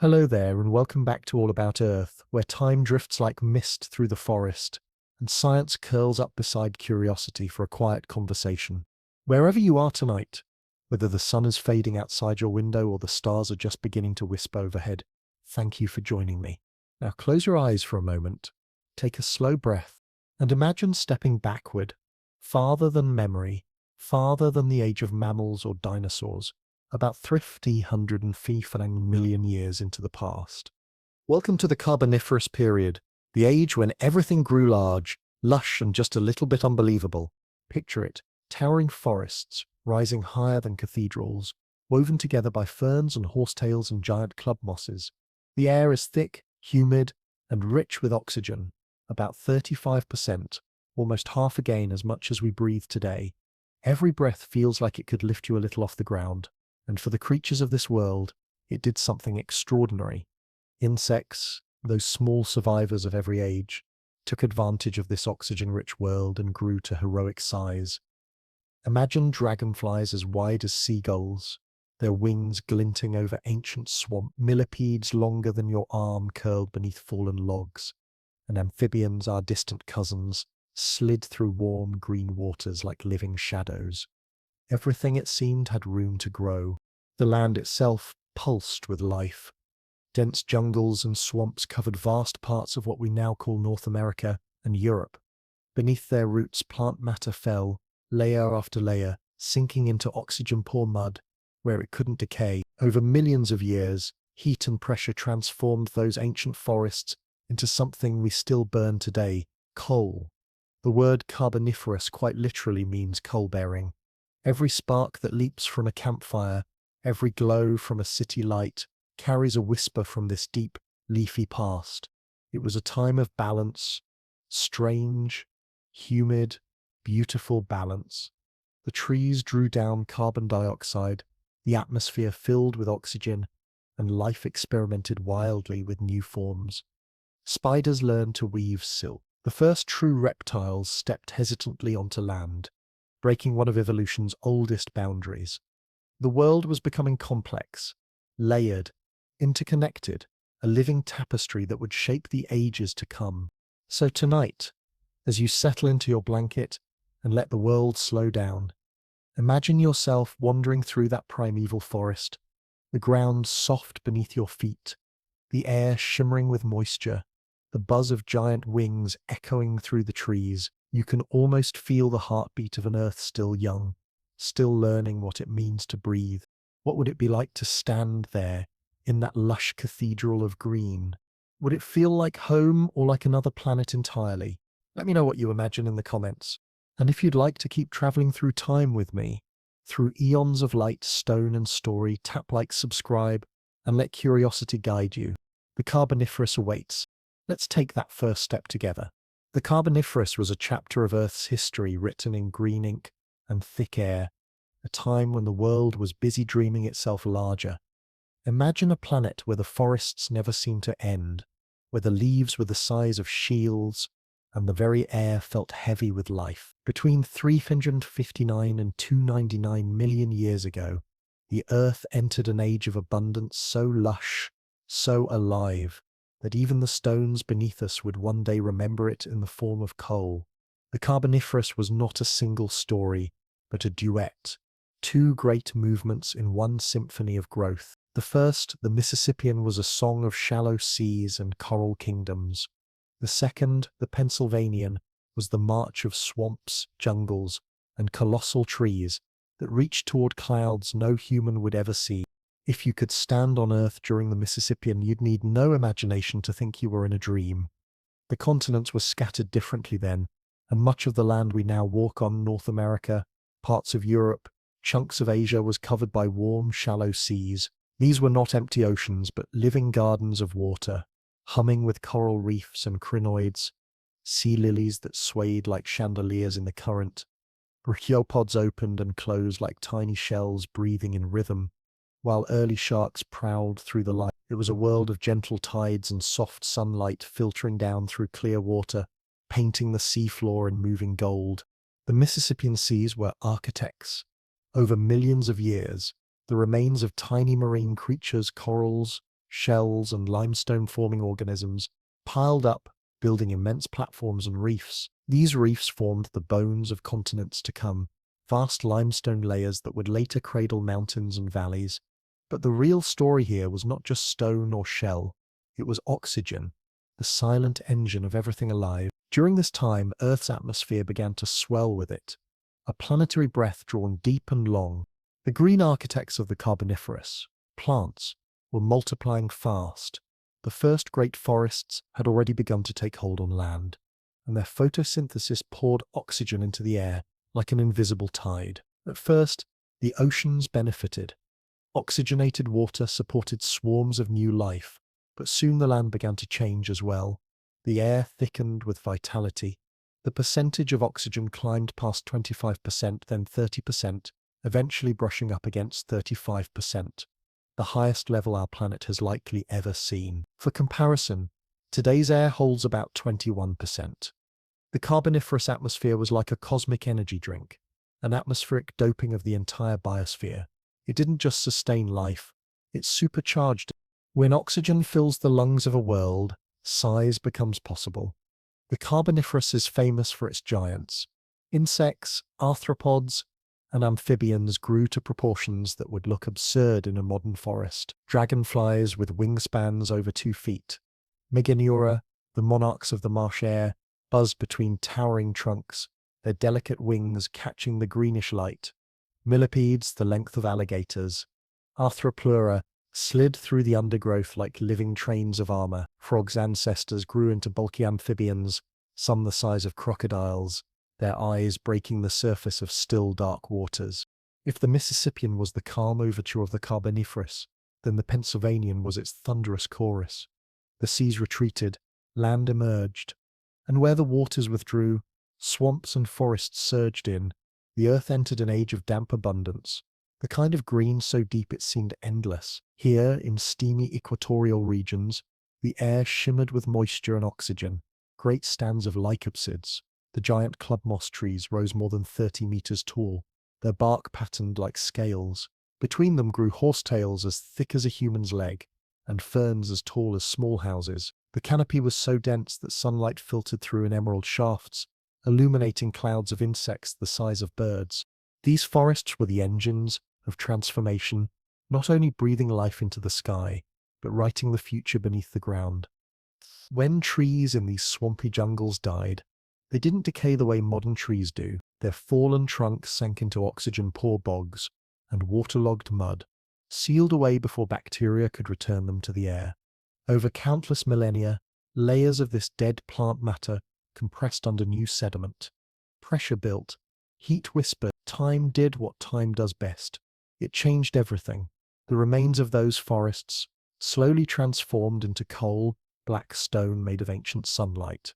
Hello there, and welcome back to All About Earth, where time drifts like mist through the forest, and science curls up beside curiosity for a quiet conversation. Wherever you are tonight, whether the sun is fading outside your window or the stars are just beginning to wisp overhead, thank you for joining me. Now close your eyes for a moment, take a slow breath, and imagine stepping backward, farther than memory, farther than the age of mammals or dinosaurs, about 350 million years into the past. Welcome to the Carboniferous period, the age when everything grew large, lush, and just a little bit unbelievable. Picture it, towering forests, rising higher than cathedrals, woven together by ferns and horsetails and giant club mosses. The air is thick, humid, and rich with oxygen, about 35%, almost half again as much as we breathe today. Every breath feels like it could lift you a little off the ground. And for the creatures of this world, it did something extraordinary. Insects, those small survivors of every age, took advantage of this oxygen-rich world and grew to heroic size. Imagine dragonflies as wide as seagulls, their wings glinting over ancient swamp, millipedes longer than your arm curled beneath fallen logs, and amphibians, our distant cousins, slid through warm green waters like living shadows. Everything, it seemed, had room to grow. The land itself pulsed with life. Dense jungles and swamps covered vast parts of what we now call North America and Europe. Beneath their roots, plant matter fell, layer after layer, sinking into oxygen-poor mud, where it couldn't decay. Over millions of years, heat and pressure transformed those ancient forests into something we still burn today, coal. The word carboniferous quite literally means coal-bearing. Every spark that leaps from a campfire, every glow from a city light, carries a whisper from this deep, leafy past. It was a time of balance, strange, humid, beautiful balance. The trees drew down carbon dioxide, the atmosphere filled with oxygen, and life experimented wildly with new forms. Spiders learned to weave silk. The first true reptiles stepped hesitantly onto land, breaking one of evolution's oldest boundaries. The world was becoming complex, layered, interconnected, a living tapestry that would shape the ages to come. So tonight, as you settle into your blanket and let the world slow down, imagine yourself wandering through that primeval forest, the ground soft beneath your feet, the air shimmering with moisture, the buzz of giant wings echoing through the trees. You can almost feel the heartbeat of an earth still young, still learning what it means to breathe. What would it be like to stand there in that lush cathedral of green? Would it feel like home or like another planet entirely? Let me know what you imagine in the comments. And if you'd like to keep traveling through time with me, through eons of light, stone, and story, tap like, subscribe, and let curiosity guide you. The Carboniferous awaits. Let's take that first step together. The Carboniferous was a chapter of Earth's history written in green ink and thick air, a time when the world was busy dreaming itself larger. Imagine a planet where the forests never seemed to end, where the leaves were the size of shields, and the very air felt heavy with life. Between 359 and 299 million years ago, the Earth entered an age of abundance so lush, so alive, that even the stones beneath us would one day remember it in the form of coal. The Carboniferous was not a single story, but a duet. Two great movements in one symphony of growth. The first, the Mississippian, was a song of shallow seas and coral kingdoms. The second, the Pennsylvanian, was the march of swamps, jungles, and colossal trees that reached toward clouds no human would ever see. If you could stand on Earth during the Mississippian, you'd need no imagination to think you were in a dream. The continents were scattered differently then, and much of the land we now walk on, North America, parts of Europe, chunks of Asia, was covered by warm, shallow seas. These were not empty oceans, but living gardens of water, humming with coral reefs and crinoids, sea lilies that swayed like chandeliers in the current. Brachiopods opened and closed like tiny shells breathing in rhythm, while early sharks prowled through the light. It was a world of gentle tides and soft sunlight filtering down through clear water, painting the seafloor in moving gold. The Mississippian seas were architects. Over millions of years, the remains of tiny marine creatures, corals, shells, and limestone-forming organisms piled up, building immense platforms and reefs. These reefs formed the bones of continents to come, vast limestone layers that would later cradle mountains and valleys. But the real story here was not just stone or shell, it was oxygen, the silent engine of everything alive. During this time, Earth's atmosphere began to swell with it, a planetary breath drawn deep and long. The green architects of the Carboniferous, plants, were multiplying fast. The first great forests had already begun to take hold on land, and their photosynthesis poured oxygen into the air like an invisible tide. At first, the oceans benefited. Oxygenated water supported swarms of new life, but soon the land began to change as well. The air thickened with vitality. The percentage of oxygen climbed past 25%, then 30%, eventually brushing up against 35%, the highest level our planet has likely ever seen. For comparison, today's air holds about 21%. The Carboniferous atmosphere was like a cosmic energy drink, an atmospheric doping of the entire biosphere. It didn't just sustain life, it supercharged it. When oxygen fills the lungs of a world, size becomes possible. The Carboniferous is famous for its giants. Insects, arthropods, and amphibians grew to proportions that would look absurd in a modern forest. Dragonflies with wingspans over 2 feet. Meganeura, the monarchs of the marsh air, buzzed between towering trunks, their delicate wings catching the greenish light. Millipedes, the length of alligators. Arthropleura slid through the undergrowth like living trains of armor. Frogs' ancestors grew into bulky amphibians, some the size of crocodiles, their eyes breaking the surface of still dark waters. If the Mississippian was the calm overture of the Carboniferous, then the Pennsylvanian was its thunderous chorus. The seas retreated, land emerged, and where the waters withdrew, swamps and forests surged in. The earth entered an age of damp abundance, the kind of green so deep it seemed endless. Here, in steamy equatorial regions, the air shimmered with moisture and oxygen. Great stands of lycopsids, the giant club moss trees, rose more than 30 meters tall, their bark patterned like scales. Between them grew horsetails as thick as a human's leg, and ferns as tall as small houses. The canopy was so dense that sunlight filtered through in emerald shafts, illuminating clouds of insects the size of birds. These forests were the engines of transformation, not only breathing life into the sky, but writing the future beneath the ground. When trees in these swampy jungles died, they didn't decay the way modern trees do. Their fallen trunks sank into oxygen-poor bogs and waterlogged mud, sealed away before bacteria could return them to the air. Over countless millennia, layers of this dead plant matter compressed under new sediment. Pressure built, heat whispered. Time did what time does best. It changed everything. The remains of those forests slowly transformed into coal, black stone made of ancient sunlight.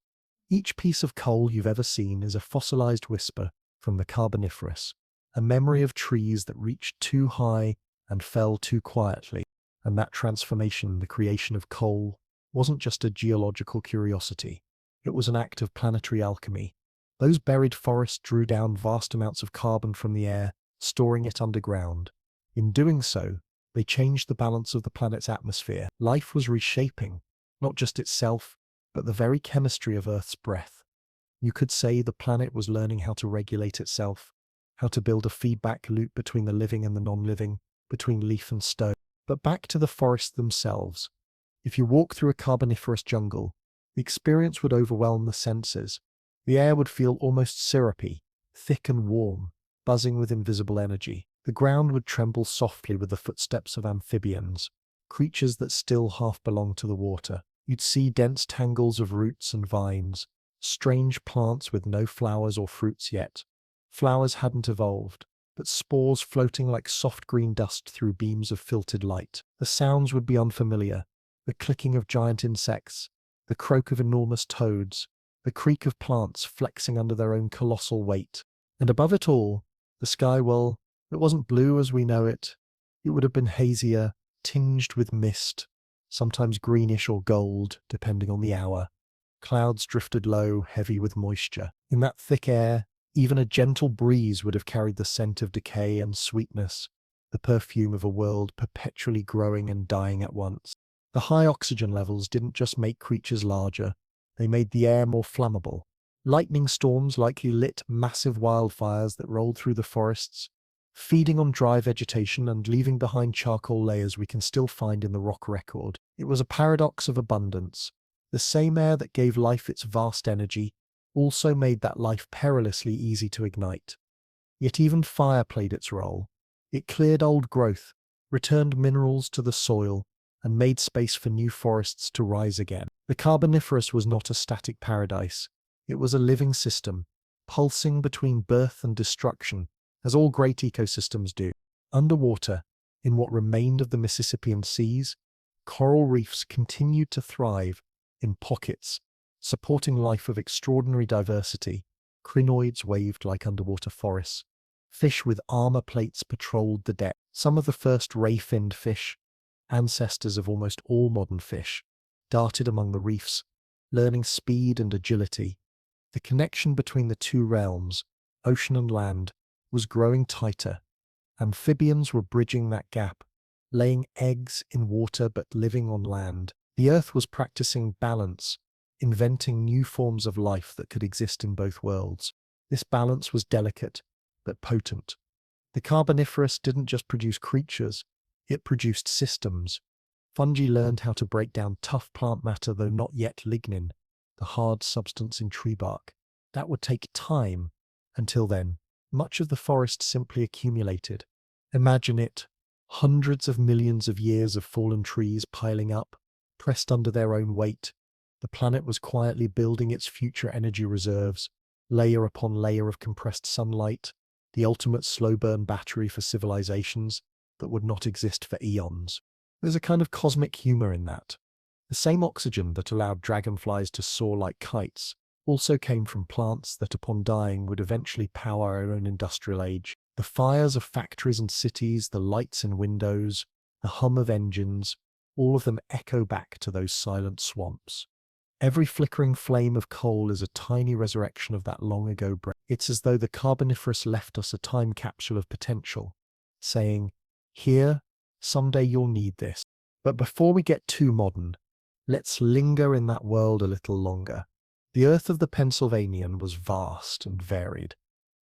Each piece of coal you've ever seen is a fossilized whisper from the Carboniferous, a memory of trees that reached too high and fell too quietly. And that transformation, the creation of coal, wasn't just a geological curiosity. It was an act of planetary alchemy. Those buried forests drew down vast amounts of carbon from the air, storing it underground. In doing so, they changed the balance of the planet's atmosphere. Life was reshaping, not just itself, but the very chemistry of Earth's breath. You could say the planet was learning how to regulate itself, how to build a feedback loop between the living and the non-living, between leaf and stone. But back to the forests themselves. If you walk through a Carboniferous jungle, the experience would overwhelm the senses. The air would feel almost syrupy, thick and warm, buzzing with invisible energy. The ground would tremble softly with the footsteps of amphibians, creatures that still half belong to the water. You'd see dense tangles of roots and vines, strange plants with no flowers or fruits yet. Flowers hadn't evolved, but spores floating like soft green dust through beams of filtered light. The sounds would be unfamiliar, the clicking of giant insects, the croak of enormous toads, the creak of plants flexing under their own colossal weight. And above it all, the sky, well, it wasn't blue as we know it. It would have been hazier, tinged with mist, sometimes greenish or gold, depending on the hour. Clouds drifted low, heavy with moisture. In that thick air, even a gentle breeze would have carried the scent of decay and sweetness, the perfume of a world perpetually growing and dying at once. The high oxygen levels didn't just make creatures larger, they made the air more flammable. Lightning storms likely lit massive wildfires that rolled through the forests, feeding on dry vegetation and leaving behind charcoal layers we can still find in the rock record. It was a paradox of abundance. The same air that gave life its vast energy also made that life perilously easy to ignite. Yet even fire played its role. It cleared old growth, returned minerals to the soil, and made space for new forests to rise again. The Carboniferous was not a static paradise. It was a living system, pulsing between birth and destruction, as all great ecosystems do. Underwater, in what remained of the Mississippian seas, coral reefs continued to thrive in pockets, supporting life of extraordinary diversity. Crinoids waved like underwater forests. Fish with armor plates patrolled the deck. Some of the first ray-finned fish, ancestors of almost all modern fish, darted among the reefs, learning speed and agility. The connection between the two realms, ocean and land, was growing tighter. Amphibians were bridging that gap, laying eggs in water but living on land. The Earth was practicing balance, inventing new forms of life that could exist in both worlds. This balance was delicate, but potent. The Carboniferous didn't just produce creatures, it produced systems. Fungi learned how to break down tough plant matter, though not yet lignin, the hard substance in tree bark. That would take time. Until then, much of the forest simply accumulated. Imagine it, hundreds of millions of years of fallen trees piling up, pressed under their own weight. The planet was quietly building its future energy reserves, layer upon layer of compressed sunlight, the ultimate slow-burn battery for civilizations that would not exist for eons. There's a kind of cosmic humor in that. The same oxygen that allowed dragonflies to soar like kites also came from plants that upon dying would eventually power our own industrial age. The fires of factories and cities, the lights in windows, the hum of engines, all of them echo back to those silent swamps. Every flickering flame of coal is a tiny resurrection of that long-ago breath. It's as though the Carboniferous left us a time capsule of potential, saying, "Here, someday you'll need this." But before we get too modern, let's linger in that world a little longer. The Earth of the Pennsylvanian was vast and varied.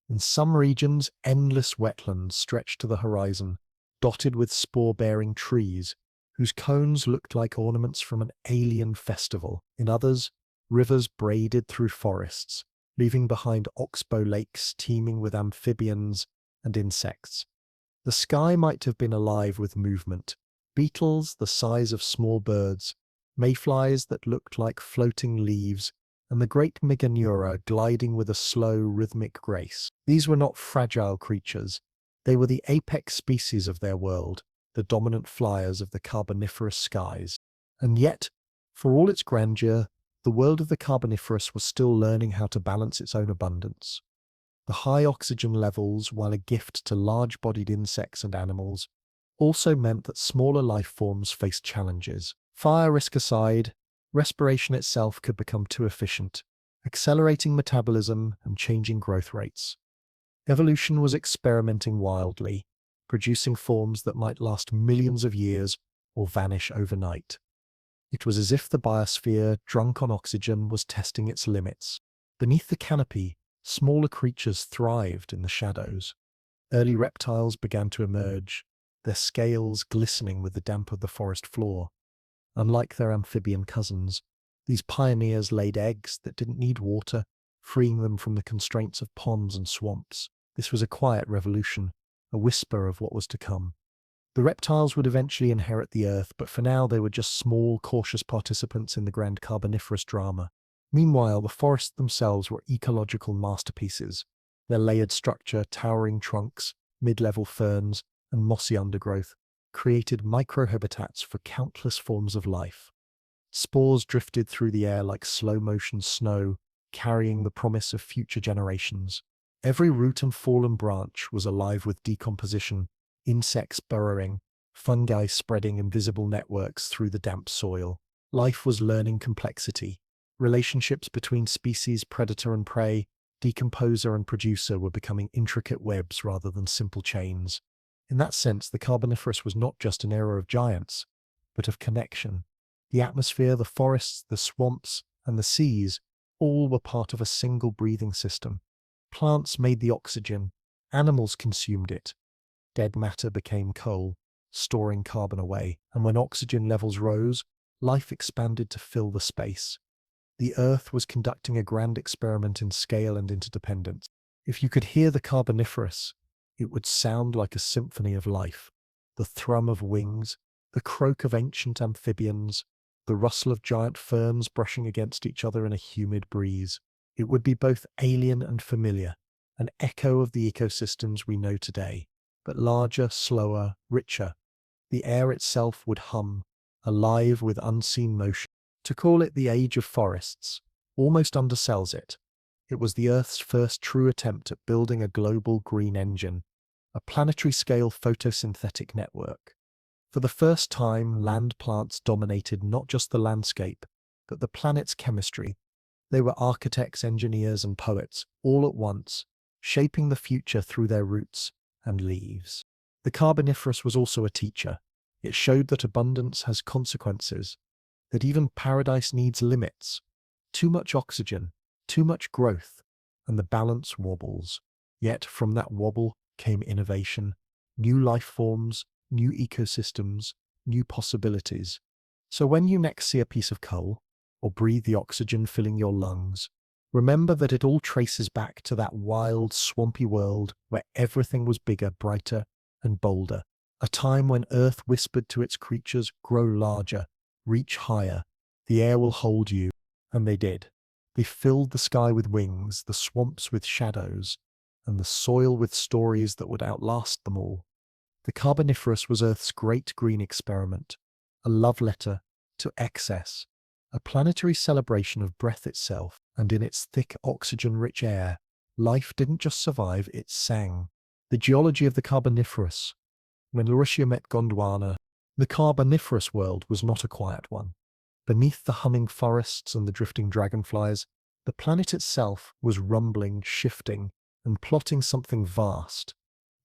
In some regions, endless wetlands stretched to the horizon, dotted with spore-bearing trees, whose cones looked like ornaments from an alien festival. In others, rivers braided through forests, leaving behind oxbow lakes teeming with amphibians and insects. The sky might have been alive with movement, beetles the size of small birds, mayflies that looked like floating leaves, and the great Meganura gliding with a slow, rhythmic grace. These were not fragile creatures. They were the apex species of their world, the dominant flyers of the Carboniferous skies. And yet, for all its grandeur, the world of the Carboniferous was still learning how to balance its own abundance. The high oxygen levels, while a gift to large-bodied insects and animals, also meant that smaller life forms faced challenges. Fire risk aside, respiration itself could become too efficient, accelerating metabolism and changing growth rates. Evolution was experimenting wildly, producing forms that might last millions of years or vanish overnight. It was as if the biosphere, drunk on oxygen, was testing its limits. Beneath the canopy, smaller creatures thrived in the shadows. Early reptiles began to emerge, their scales glistening with the damp of the forest floor. Unlike their amphibian cousins, these pioneers laid eggs that didn't need water, freeing them from the constraints of ponds and swamps. This was a quiet revolution, a whisper of what was to come. The reptiles would eventually inherit the Earth, but for now they were just small, cautious participants in the grand Carboniferous drama. Meanwhile, the forests themselves were ecological masterpieces. Their layered structure, towering trunks, mid-level ferns, and mossy undergrowth created microhabitats for countless forms of life. Spores drifted through the air like slow-motion snow, carrying the promise of future generations. Every root and fallen branch was alive with decomposition, insects burrowing, fungi spreading invisible networks through the damp soil. Life was learning complexity. Relationships between species, predator and prey, decomposer and producer were becoming intricate webs rather than simple chains. In that sense, the Carboniferous was not just an era of giants, but of connection. The atmosphere, the forests, the swamps, and the seas all were part of a single breathing system. Plants made the oxygen, animals consumed it. Dead matter became coal, storing carbon away, and when oxygen levels rose, life expanded to fill the space. The Earth was conducting a grand experiment in scale and interdependence. If you could hear the Carboniferous, it would sound like a symphony of life. The thrum of wings, the croak of ancient amphibians, the rustle of giant ferns brushing against each other in a humid breeze. It would be both alien and familiar, an echo of the ecosystems we know today, but larger, slower, richer. The air itself would hum, alive with unseen motion. To call it the Age of Forests almost undersells it. It was the Earth's first true attempt at building a global green engine, a planetary-scale photosynthetic network. For the first time, land plants dominated not just the landscape, but the planet's chemistry. They were architects, engineers, and poets, all at once, shaping the future through their roots and leaves. The Carboniferous was also a teacher. It showed that abundance has consequences, that even paradise needs limits. Too much oxygen, too much growth, and the balance wobbles. Yet from that wobble came innovation, new life forms, new ecosystems, new possibilities. So when you next see a piece of coal, or breathe the oxygen filling your lungs, remember that it all traces back to that wild, swampy world where everything was bigger, brighter, and bolder. A time when Earth whispered to its creatures, grow larger, reach higher, the air will hold you. And they did. They filled the sky with wings, the swamps with shadows, and the soil with stories that would outlast them all. The Carboniferous was Earth's great green experiment, a love letter to excess, a planetary celebration of breath itself, and in its thick oxygen-rich air, life didn't just survive, it sang. The geology of the Carboniferous. When Laurussia met Gondwana, the Carboniferous world was not a quiet one. Beneath the humming forests and the drifting dragonflies, the planet itself was rumbling, shifting, and plotting something vast.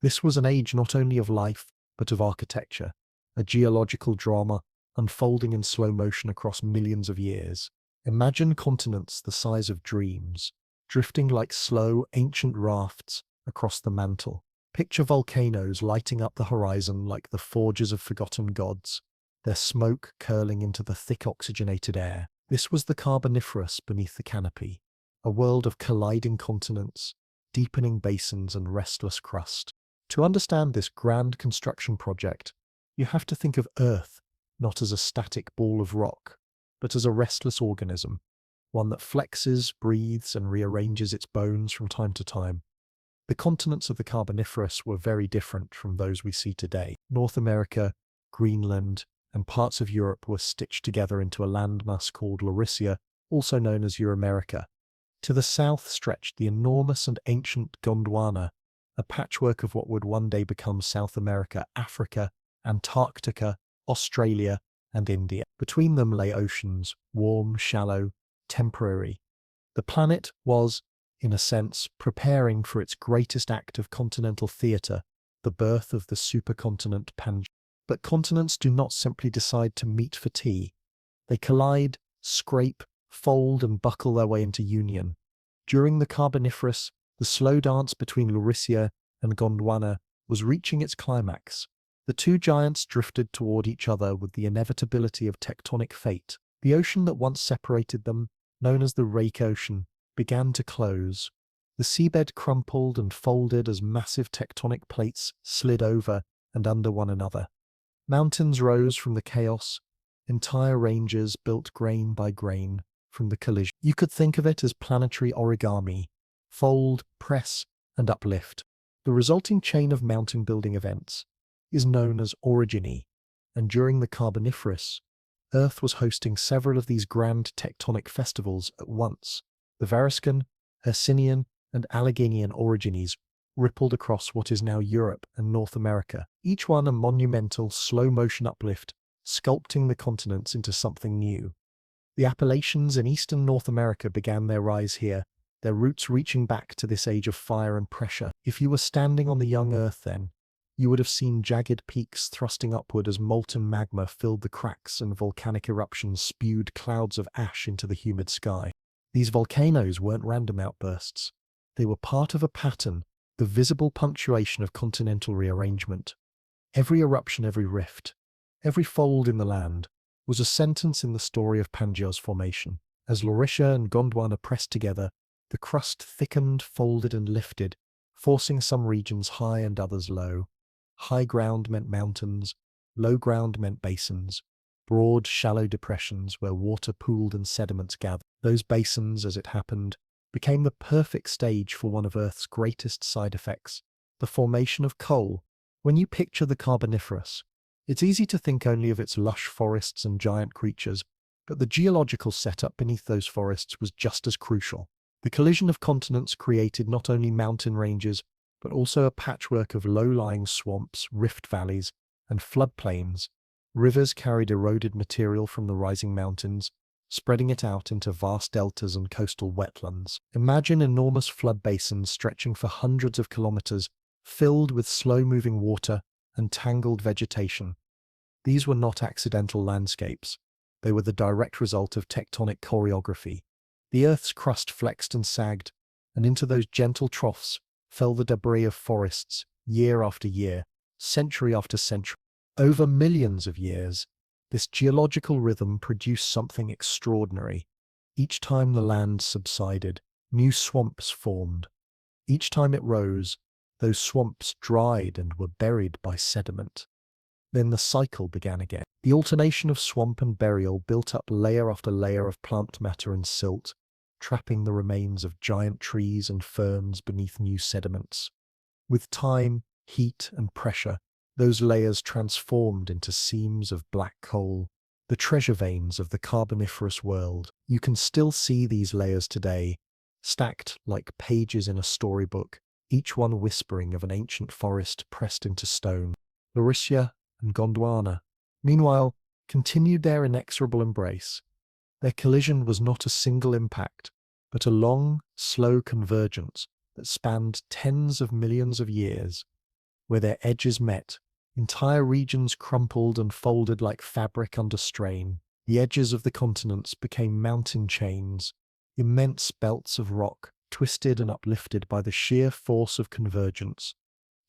This was an age not only of life, but of architecture, a geological drama unfolding in slow motion across millions of years. Imagine continents the size of dreams, drifting like slow, ancient rafts across the mantle. Picture volcanoes lighting up the horizon like the forges of forgotten gods, their smoke curling into the thick oxygenated air. This was the Carboniferous beneath the canopy, a world of colliding continents, deepening basins, and restless crust. To understand this grand construction project, you have to think of Earth not as a static ball of rock, but as a restless organism, one that flexes, breathes, and rearranges its bones from time to time. The continents of the Carboniferous were very different from those we see today. North America, Greenland, and parts of Europe were stitched together into a landmass called Laurussia, also known as Euramerica. To the south stretched the enormous and ancient Gondwana, a patchwork of what would one day become South America, Africa, Antarctica, Australia, and India. Between them lay oceans, warm, shallow, temporary. The planet was, in a sense, preparing for its greatest act of continental theatre, the birth of the supercontinent Pangaea. But continents do not simply decide to meet for tea. They collide, scrape, fold, and buckle their way into union. During the Carboniferous, the slow dance between Laurussia and Gondwana was reaching its climax. The two giants drifted toward each other with the inevitability of tectonic fate. The ocean that once separated them, known as the Rake Ocean, began to close. The seabed crumpled and folded as massive tectonic plates slid over and under one another. Mountains rose from the chaos, entire ranges built grain by grain from the collision. You could think of it as planetary origami: fold, press, and uplift. The resulting chain of mountain-building events is known as orogeny, and during the Carboniferous, Earth was hosting several of these grand tectonic festivals at once. The Variscan, Hercynian, and Alleghenian orogenies rippled across what is now Europe and North America, each one a monumental, slow-motion uplift, sculpting the continents into something new. The Appalachians in eastern North America began their rise here, their roots reaching back to this age of fire and pressure. If you were standing on the young Earth then, You would have seen jagged peaks thrusting upward as molten magma filled the cracks and volcanic eruptions spewed clouds of ash into the humid sky. These volcanoes weren't random outbursts. They were part of a pattern, the visible punctuation of continental rearrangement. Every eruption, every rift, every fold in the land was a sentence in the story of Pangea's formation. As Laurussia and Gondwana pressed together, the crust thickened, folded, and lifted, forcing some regions high and others low. High ground meant mountains, low ground meant basins, broad, shallow depressions where water pooled and sediments gathered. Those basins, as it happened, became the perfect stage for one of Earth's greatest side effects, the formation of coal. When you picture the Carboniferous, it's easy to think only of its lush forests and giant creatures, but the geological setup beneath those forests was just as crucial. The collision of continents created not only mountain ranges, but also a patchwork of low-lying swamps, rift valleys, and floodplains. Rivers carried eroded material from the rising mountains, spreading it out into vast deltas and coastal wetlands. Imagine enormous flood basins stretching for hundreds of kilometers, filled with slow-moving water and tangled vegetation. These were not accidental landscapes. They were the direct result of tectonic choreography. The Earth's crust flexed and sagged, and into those gentle troughs fell the debris of forests, year after year, century after century. Over millions of years, this geological rhythm produced something extraordinary. Each time the land subsided, new swamps formed. Each time it rose, those swamps dried and were buried by sediment. Then the cycle began again. The alternation of swamp and burial built up layer after layer of plant matter and silt, trapping the remains of giant trees and ferns beneath new sediments. With time, heat, and pressure, those layers transformed into seams of black coal, the treasure veins of the Carboniferous world. You can still see these layers today, stacked like pages in a storybook, each one whispering of an ancient forest pressed into stone. Laurussia and Gondwana, meanwhile, continued their inexorable embrace. Their collision was not a single impact, but a long, slow convergence that spanned tens of millions of years. Where their edges met, entire regions crumpled and folded like fabric under strain. The edges of the continents became mountain chains, immense belts of rock, twisted and uplifted by the sheer force of convergence.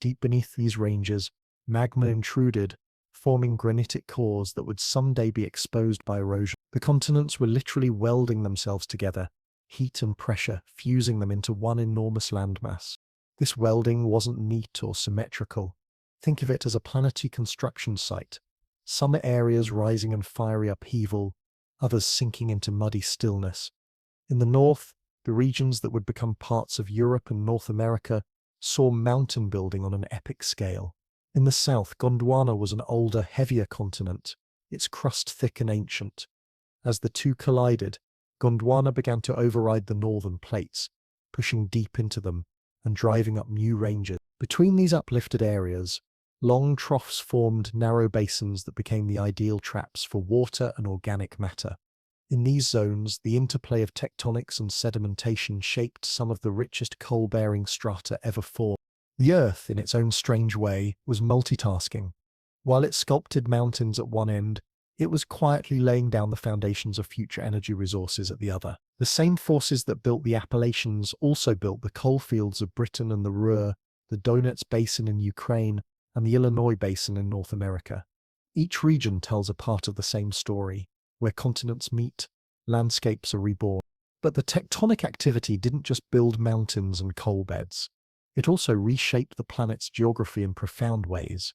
Deep beneath these ranges, magma intruded, forming granitic cores that would someday be exposed by erosion. The continents were literally welding themselves together, heat and pressure fusing them into one enormous landmass. This welding wasn't neat or symmetrical. Think of it as a planetary construction site. Some areas rising in fiery upheaval, others sinking into muddy stillness. In the north, the regions that would become parts of Europe and North America saw mountain building on an epic scale. In the south, Gondwana was an older, heavier continent, its crust thick and ancient. As the two collided, Gondwana began to override the northern plates, pushing deep into them and driving up new ranges. Between these uplifted areas, long troughs formed narrow basins that became the ideal traps for water and organic matter. In these zones, the interplay of tectonics and sedimentation shaped some of the richest coal-bearing strata ever formed. The Earth, in its own strange way, was multitasking. While it sculpted mountains at one end, it was quietly laying down the foundations of future energy resources at the other. The same forces that built the Appalachians also built the coal fields of Britain and the Ruhr, the Donets Basin in Ukraine, and the Illinois Basin in North America. Each region tells a part of the same story. Where continents meet, landscapes are reborn. But the tectonic activity didn't just build mountains and coal beds. It also reshaped the planet's geography in profound ways.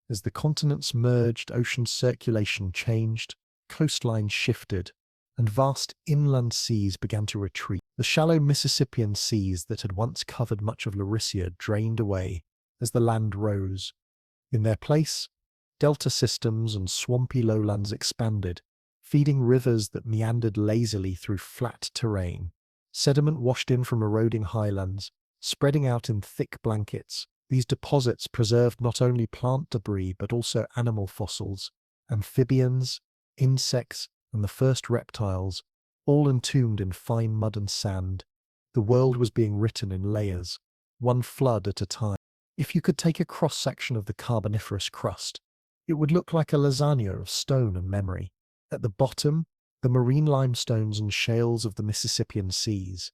As the continents merged, ocean circulation changed, coastlines shifted, and vast inland seas began to retreat. The shallow Mississippian seas that had once covered much of Laurussia drained away as the land rose. In their place, delta systems and swampy lowlands expanded, feeding rivers that meandered lazily through flat terrain. Sediment washed in from eroding highlands, spreading out in thick blankets. These deposits preserved not only plant debris but also animal fossils, amphibians, insects, and the first reptiles, all entombed in fine mud and sand. The world was being written in layers, one flood at a time. If you could take a cross-section of the Carboniferous crust, it would look like a lasagna of stone and memory. At the bottom, the marine limestones and shales of the Mississippian seas.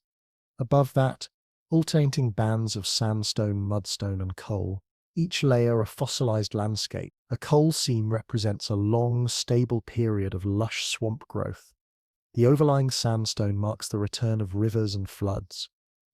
Above that, alternating bands of sandstone, mudstone, and coal, each layer a fossilized landscape. A coal seam represents a long, stable period of lush swamp growth. The overlying sandstone marks the return of rivers and floods.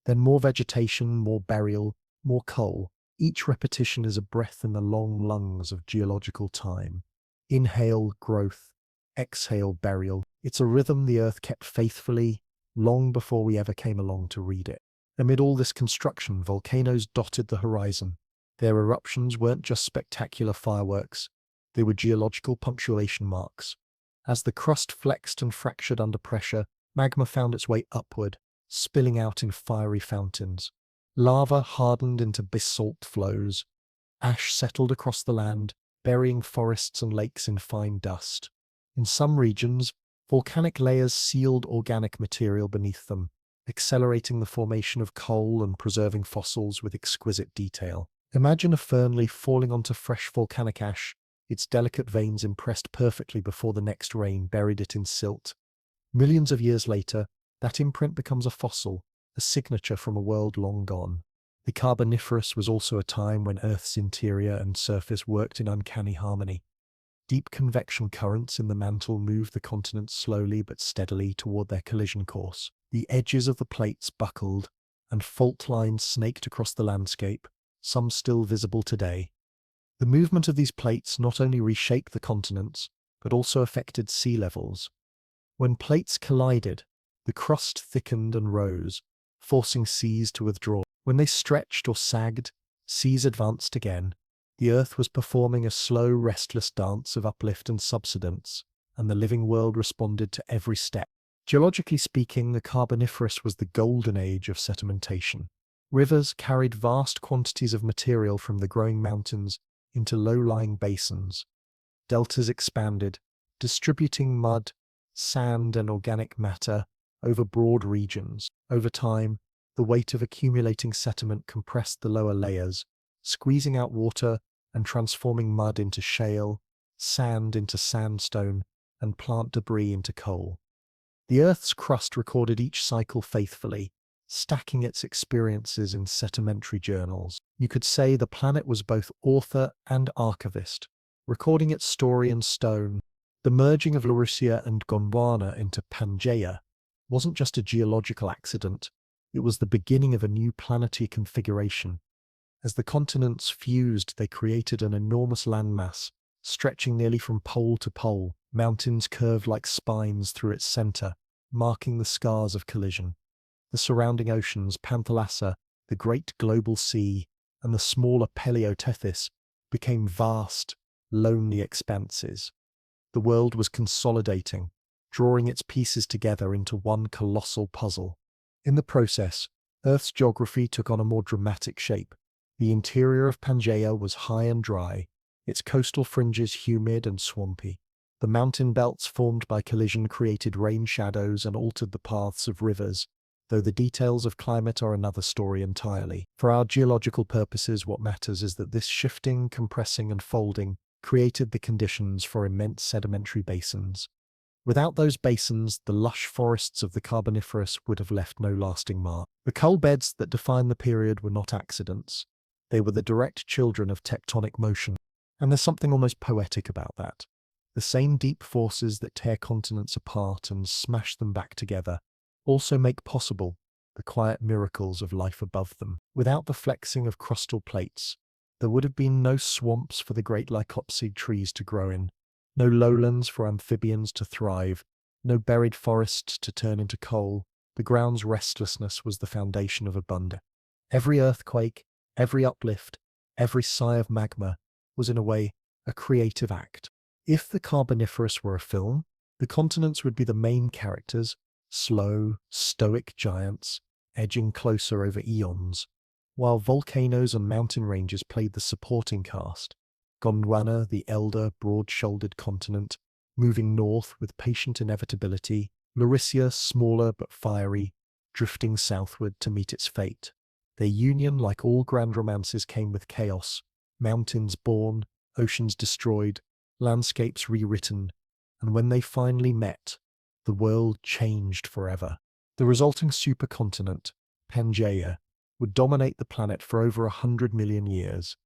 Then more vegetation, more burial, more coal. Each repetition is a breath in the long lungs of geological time. Inhale, growth. Exhale, burial. It's a rhythm the earth kept faithfully long before we ever came along to read it. Amid all this construction, volcanoes dotted the horizon. Their eruptions weren't just spectacular fireworks, they were geological punctuation marks. As the crust flexed and fractured under pressure, magma found its way upward, spilling out in fiery fountains. Lava hardened into basalt flows. Ash settled across the land, burying forests and lakes in fine dust. In some regions, volcanic layers sealed organic material beneath them, accelerating the formation of coal and preserving fossils with exquisite detail. Imagine a fern leaf falling onto fresh volcanic ash, its delicate veins impressed perfectly before the next rain buried it in silt. Millions of years later, that imprint becomes a fossil, a signature from a world long gone. The Carboniferous was also a time when Earth's interior and surface worked in uncanny harmony. Deep convection currents in the mantle moved the continents slowly but steadily toward their collision course. The edges of the plates buckled, and fault lines snaked across the landscape, some still visible today. The movement of these plates not only reshaped the continents, but also affected sea levels. When plates collided, the crust thickened and rose, forcing seas to withdraw. When they stretched or sagged, seas advanced again. The Earth was performing a slow, restless dance of uplift and subsidence, and the living world responded to every step. Geologically speaking, the Carboniferous was the golden age of sedimentation. Rivers carried vast quantities of material from the growing mountains into low-lying basins. Deltas expanded, distributing mud, sand, and organic matter over broad regions. Over time, the weight of accumulating sediment compressed the lower layers, squeezing out water and transforming mud into shale, sand into sandstone, and plant debris into coal. The Earth's crust recorded each cycle faithfully, stacking its experiences in sedimentary journals. You could say the planet was both author and archivist, recording its story in stone. The merging of Laurussia and Gondwana into Pangaea wasn't just a geological accident, it was the beginning of a new planetary configuration. As the continents fused, they created an enormous landmass, stretching nearly from pole to pole. Mountains curved like spines through its center, marking the scars of collision. The surrounding oceans, Panthalassa, the great global sea, and the smaller Paleotethys, became vast, lonely expanses. The world was consolidating, drawing its pieces together into one colossal puzzle. In the process, Earth's geography took on a more dramatic shape. The interior of Pangaea was high and dry, its coastal fringes humid and swampy. The mountain belts formed by collision created rain shadows and altered the paths of rivers, though the details of climate are another story entirely. For our geological purposes, what matters is that this shifting, compressing, and folding created the conditions for immense sedimentary basins. Without those basins, the lush forests of the Carboniferous would have left no lasting mark. The coal beds that define the period were not accidents. They were the direct children of tectonic motion. And there's something almost poetic about that. The same deep forces that tear continents apart and smash them back together also make possible the quiet miracles of life above them. Without the flexing of crustal plates, there would have been no swamps for the great lycopside trees to grow in, no lowlands for amphibians to thrive, no buried forests to turn into coal. The ground's restlessness was the foundation of abundance. Every earthquake, every uplift, every sigh of magma was in a way a creative act. If the Carboniferous were a film, the continents would be the main characters, slow, stoic giants, edging closer over eons, while volcanoes and mountain ranges played the supporting cast. Gondwana, the elder, broad-shouldered continent, moving north with patient inevitability, Laurussia, smaller but fiery, drifting southward to meet its fate. Their union, like all grand romances, came with chaos: mountains born, oceans destroyed, landscapes rewritten, and when they finally met, the world changed forever. The resulting supercontinent, Pangaea, would dominate the planet for over 100 million years.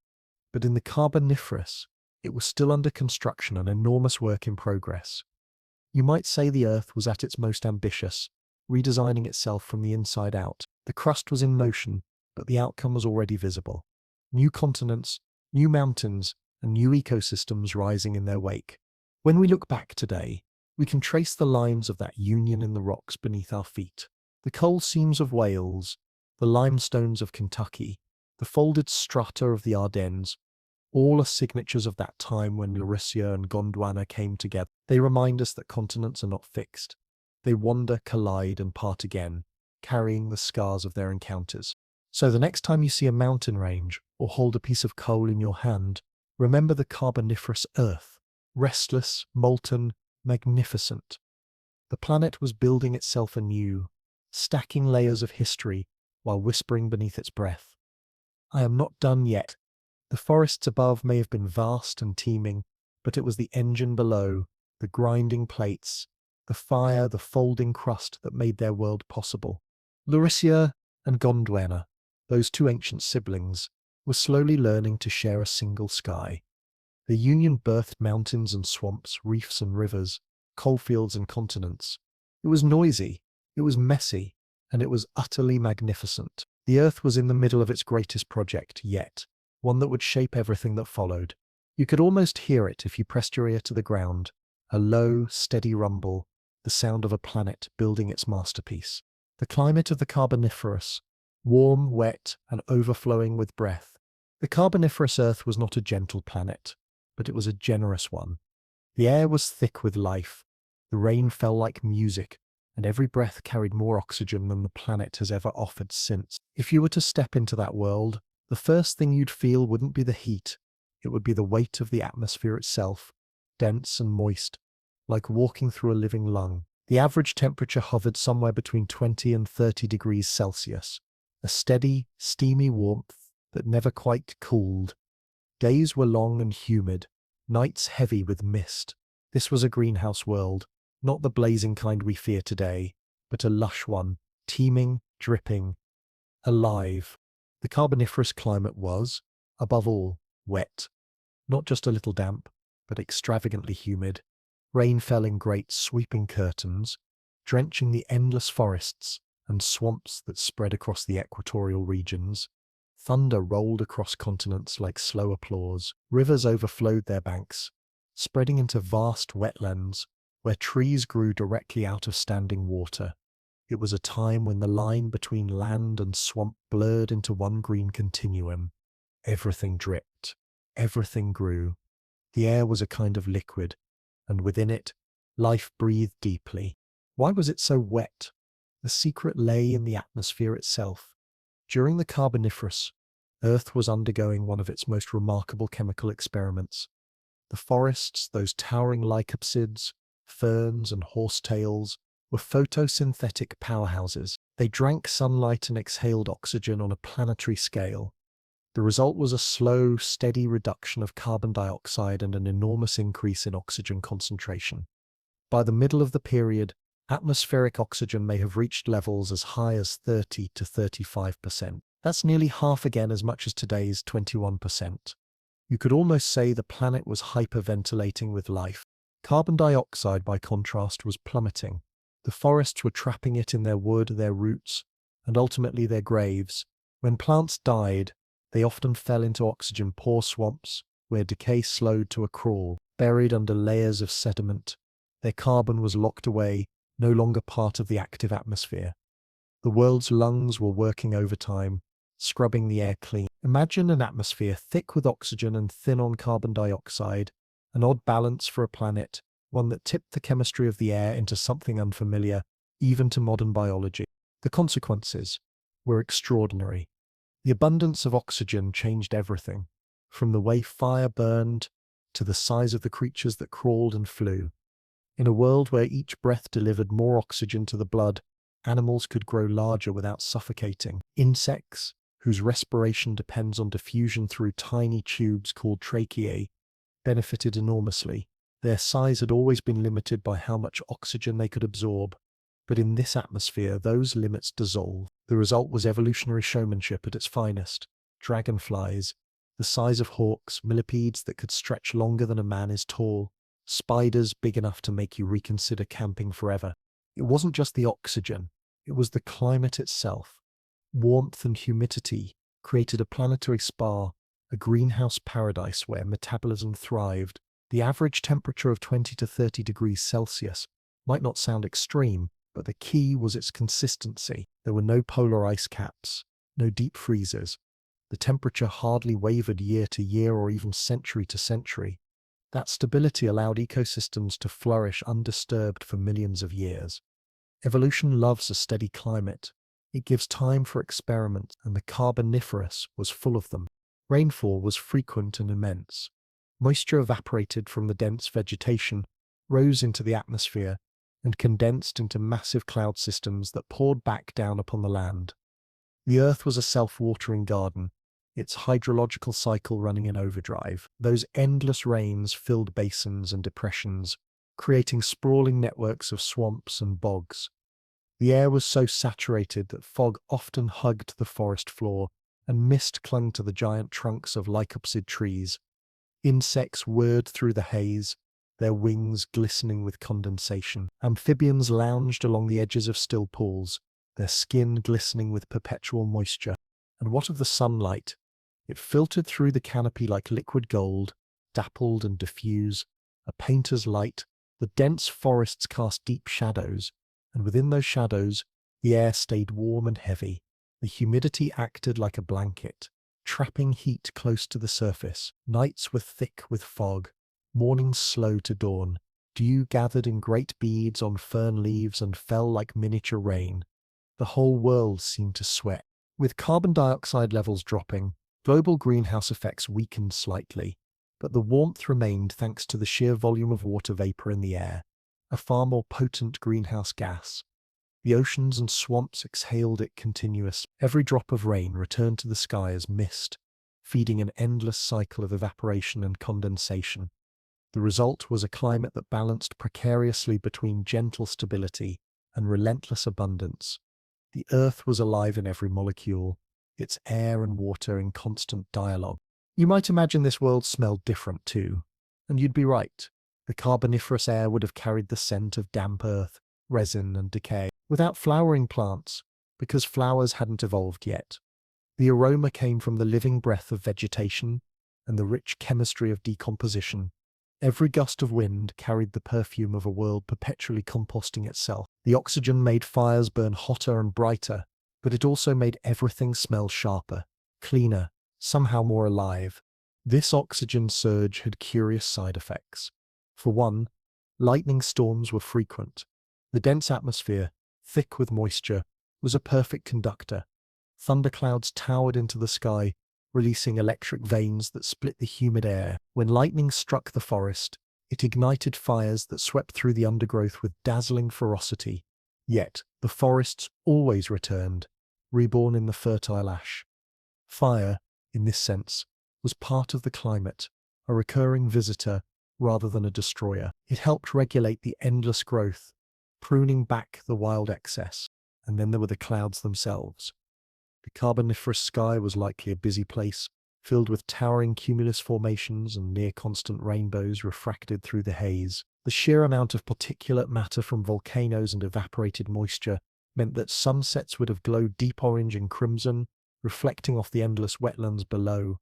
But in the Carboniferous, it was still under construction, an enormous work in progress. You might say the Earth was at its most ambitious, redesigning itself from the inside out. The crust was in motion, but the outcome was already visible. New continents, new mountains, and new ecosystems rising in their wake. When we look back today, we can trace the lines of that union in the rocks beneath our feet. The coal seams of Wales, the limestones of Kentucky, the folded strata of the Ardennes, all are signatures of that time when Laurussia and Gondwana came together. They remind us that continents are not fixed. They wander, collide, and part again, carrying the scars of their encounters. So the next time you see a mountain range or hold a piece of coal in your hand, remember the Carboniferous Earth, restless, molten, magnificent. The planet was building itself anew, stacking layers of history while whispering beneath its breath, "I am not done yet." The forests above may have been vast and teeming, but it was the engine below, the grinding plates, the fire, the folding crust that made their world possible. Laurussia and Gondwana, those two ancient siblings, were slowly learning to share a single sky. The union birthed mountains and swamps, reefs and rivers, coalfields and continents. It was noisy, it was messy, and it was utterly magnificent. The Earth was in the middle of its greatest project yet, one that would shape everything that followed. You could almost hear it if you pressed your ear to the ground, a low, steady rumble, the sound of a planet building its masterpiece. The climate of the Carboniferous, warm, wet, and overflowing with breath. The Carboniferous Earth was not a gentle planet, but it was a generous one. The air was thick with life, the rain fell like music, and every breath carried more oxygen than the planet has ever offered since. If you were to step into that world, the first thing you'd feel wouldn't be the heat, it would be the weight of the atmosphere itself, dense and moist, like walking through a living lung. The average temperature hovered somewhere between 20 and 30 degrees Celsius, a steady, steamy warmth that never quite cooled. Days were long and humid, nights heavy with mist. This was a greenhouse world, not the blazing kind we fear today, but a lush one, teeming, dripping, alive. The Carboniferous climate was, above all, wet. Not just a little damp, but extravagantly humid. Rain fell in great sweeping curtains, drenching the endless forests and swamps that spread across the equatorial regions. Thunder rolled across continents like slow applause. Rivers overflowed their banks, spreading into vast wetlands where trees grew directly out of standing water. It was a time when the line between land and swamp blurred into one green continuum. Everything dripped. Everything grew. The air was a kind of liquid, and within it, life breathed deeply. Why was it so wet? The secret lay in the atmosphere itself. During the Carboniferous, Earth was undergoing one of its most remarkable chemical experiments. The forests, those towering lycopsids, ferns and horsetails, were photosynthetic powerhouses. They drank sunlight and exhaled oxygen on a planetary scale. The result was a slow, steady reduction of carbon dioxide and an enormous increase in oxygen concentration. By the middle of the period, atmospheric oxygen may have reached levels as high as 30 to 35%. That's nearly half again as much as today's 21%. You could almost say the planet was hyperventilating with life. Carbon dioxide, by contrast, was plummeting. The forests were trapping it in their wood, their roots, and ultimately their graves. When plants died, they often fell into oxygen-poor swamps, where decay slowed to a crawl. Buried under layers of sediment, their carbon was locked away, no longer part of the active atmosphere. The world's lungs were working overtime, scrubbing the air clean. Imagine an atmosphere thick with oxygen and thin on carbon dioxide, an odd balance for a planet, one that tipped the chemistry of the air into something unfamiliar, even to modern biology. The consequences were extraordinary. The abundance of oxygen changed everything, from the way fire burned to the size of the creatures that crawled and flew. In a world where each breath delivered more oxygen to the blood, animals could grow larger without suffocating. Insects, whose respiration depends on diffusion through tiny tubes called tracheae, benefited enormously. Their size had always been limited by how much oxygen they could absorb, but in this atmosphere those limits dissolve. The result was evolutionary showmanship at its finest. Dragonflies, the size of hawks, millipedes that could stretch longer than a man is tall, spiders big enough to make you reconsider camping forever. It wasn't just the oxygen, it was the climate itself. Warmth and humidity created a planetary spa, a greenhouse paradise where metabolism thrived. The average temperature of 20 to 30 degrees Celsius might not sound extreme, but the key was its consistency. There were no polar ice caps, no deep freezers. The temperature hardly wavered year to year or even century to century. That stability allowed ecosystems to flourish undisturbed for millions of years. Evolution loves a steady climate. It gives time for experiment, and the Carboniferous was full of them. Rainfall was frequent and immense. Moisture evaporated from the dense vegetation, rose into the atmosphere, and condensed into massive cloud systems that poured back down upon the land. The earth was a self-watering garden, its hydrological cycle running in overdrive. Those endless rains filled basins and depressions, creating sprawling networks of swamps and bogs. The air was so saturated that fog often hugged the forest floor, and mist clung to the giant trunks of lycopsid trees. Insects whirred through the haze, their wings glistening with condensation. Amphibians lounged along the edges of still pools, their skin glistening with perpetual moisture. And what of the sunlight? It filtered through the canopy like liquid gold, dappled and diffuse, a painter's light. The dense forests cast deep shadows, and within those shadows, the air stayed warm and heavy. The humidity acted like a blanket, trapping heat close to the surface. Nights were thick with fog, mornings slow to dawn. Dew gathered in great beads on fern leaves and fell like miniature rain. The whole world seemed to sweat. With carbon dioxide levels dropping, global greenhouse effects weakened slightly, but the warmth remained thanks to the sheer volume of water vapor in the air, a far more potent greenhouse gas. The oceans and swamps exhaled it continuous. Every drop of rain returned to the sky as mist, feeding an endless cycle of evaporation and condensation. The result was a climate that balanced precariously between gentle stability and relentless abundance. The earth was alive in every molecule, its air and water in constant dialogue. You might imagine this world smelled different too, and you'd be right. The carboniferous air would have carried the scent of damp earth, resin and decay, without flowering plants, because flowers hadn't evolved yet. The aroma came from the living breath of vegetation and the rich chemistry of decomposition. Every gust of wind carried the perfume of a world perpetually composting itself. The oxygen made fires burn hotter and brighter, but it also made everything smell sharper, cleaner, somehow more alive. This oxygen surge had curious side effects. For one, lightning storms were frequent. The dense atmosphere, thick with moisture, was a perfect conductor. Thunderclouds towered into the sky, releasing electric veins that split the humid air. When lightning struck the forest, it ignited fires that swept through the undergrowth with dazzling ferocity. Yet, the forests always returned, reborn in the fertile ash. Fire, in this sense, was part of the climate, a recurring visitor rather than a destroyer. It helped regulate the endless growth, pruning back the wild excess. And then there were the clouds themselves. The carboniferous sky was likely a busy place, filled with towering cumulus formations and near-constant rainbows refracted through the haze. The sheer amount of particulate matter from volcanoes and evaporated moisture meant that sunsets would have glowed deep orange and crimson, reflecting off the endless wetlands below.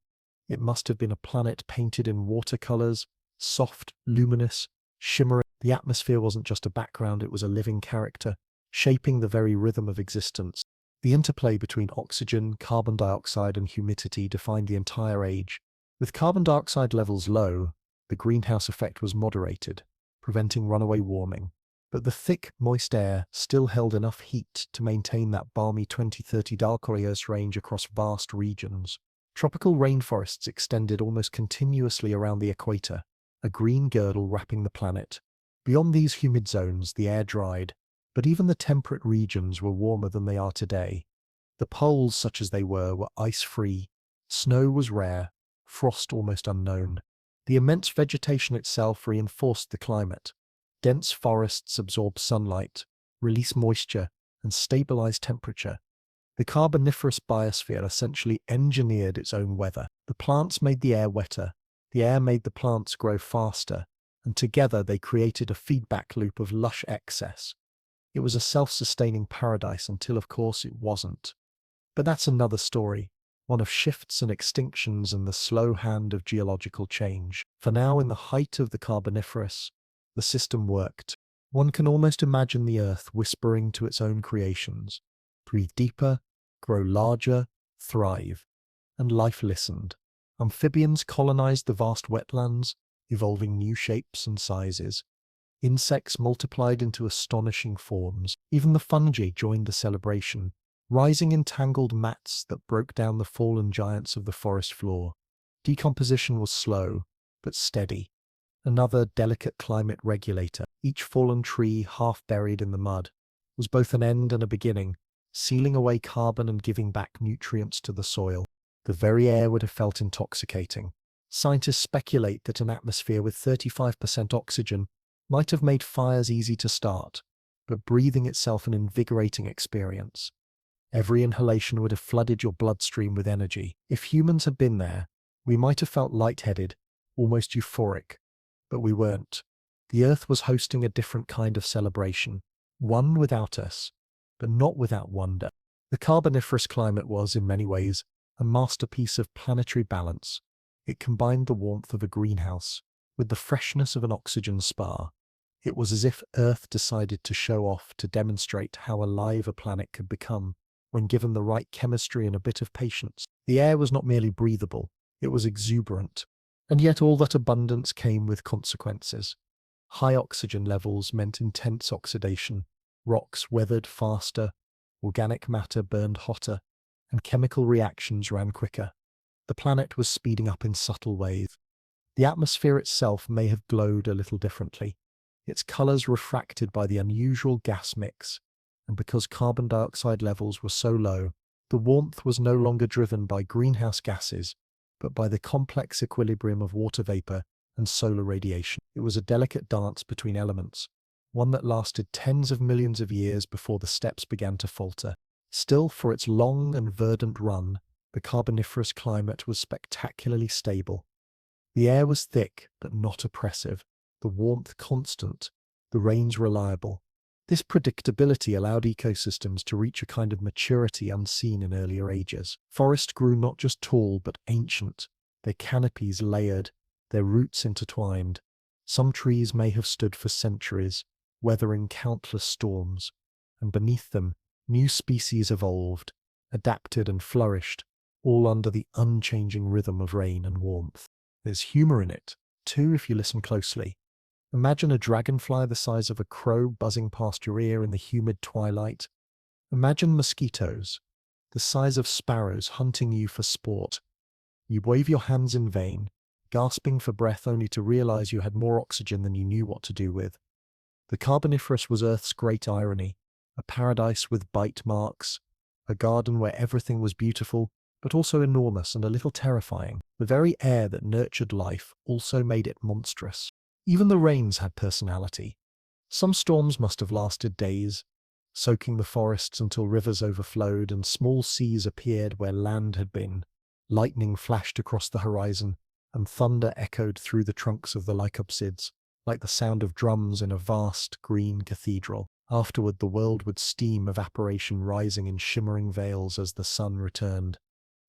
It must have been a planet painted in watercolors, soft, luminous, shimmering. The atmosphere wasn't just a background, it was a living character, shaping the very rhythm of existence. The interplay between oxygen, carbon dioxide, and humidity defined the entire age. With carbon dioxide levels low, the greenhouse effect was moderated, preventing runaway warming. But the thick, moist air still held enough heat to maintain that balmy 20-30 degrees range across vast regions. Tropical rainforests extended almost continuously around the equator, a green girdle wrapping the planet. Beyond these humid zones, the air dried, but even the temperate regions were warmer than they are today. The poles, such as they were ice-free. Snow was rare, frost almost unknown. The immense vegetation itself reinforced the climate. Dense forests absorb sunlight, release moisture, and stabilize temperature. The Carboniferous biosphere essentially engineered its own weather. The plants made the air wetter, the air made the plants grow faster, and together they created a feedback loop of lush excess. It was a self-sustaining paradise until, of course, it wasn't. But that's another story, one of shifts and extinctions and the slow hand of geological change. For now, in the height of the Carboniferous, the system worked. One can almost imagine the Earth whispering to its own creations. Breathe deeper, grow larger, thrive. And life listened. Amphibians colonized the vast wetlands, evolving new shapes and sizes. Insects multiplied into astonishing forms. Even the fungi joined the celebration, rising in tangled mats that broke down the fallen giants of the forest floor. Decomposition was slow, but steady. Another delicate climate regulator, each fallen tree half buried in the mud, was both an end and a beginning, sealing away carbon and giving back nutrients to the soil. The very air would have felt intoxicating. Scientists speculate that an atmosphere with 35% oxygen might have made fires easy to start, but breathing itself an invigorating experience. Every inhalation would have flooded your bloodstream with energy. If humans had been there, we might have felt lightheaded, almost euphoric. But we weren't. The Earth was hosting a different kind of celebration, one without us, but not without wonder. The Carboniferous climate was, in many ways, a masterpiece of planetary balance. It combined the warmth of a greenhouse with the freshness of an oxygen spa. It was as if Earth decided to show off to demonstrate how alive a planet could become when given the right chemistry and a bit of patience. The air was not merely breathable, it was exuberant. And yet all that abundance came with consequences. High oxygen levels meant intense oxidation. Rocks weathered faster, organic matter burned hotter, and chemical reactions ran quicker. The planet was speeding up in subtle ways. The atmosphere itself may have glowed a little differently, its colors refracted by the unusual gas mix, and because carbon dioxide levels were so low, the warmth was no longer driven by greenhouse gases, but by the complex equilibrium of water vapor and solar radiation. It was a delicate dance between elements, one that lasted tens of millions of years before the steps began to falter. Still, for its long and verdant run, the Carboniferous climate was spectacularly stable. The air was thick, but not oppressive, the warmth constant, the rains reliable. This predictability allowed ecosystems to reach a kind of maturity unseen in earlier ages. Forests grew not just tall, but ancient, their canopies layered, their roots intertwined. Some trees may have stood for centuries, weathering countless storms, and beneath them, new species evolved, adapted and flourished, all under the unchanging rhythm of rain and warmth. There's humor in it, too, if you listen closely. Imagine a dragonfly the size of a crow buzzing past your ear in the humid twilight. Imagine mosquitoes, the size of sparrows hunting you for sport. You wave your hands in vain, gasping for breath only to realize you had more oxygen than you knew what to do with. The Carboniferous was Earth's great irony, a paradise with bite marks, a garden where everything was beautiful, but also enormous and a little terrifying. The very air that nurtured life also made it monstrous. Even the rains had personality. Some storms must have lasted days, soaking the forests until rivers overflowed and small seas appeared where land had been. Lightning flashed across the horizon, and thunder echoed through the trunks of the lycopsids, like the sound of drums in a vast green cathedral. Afterward, the world would steam, evaporation rising in shimmering veils as the sun returned.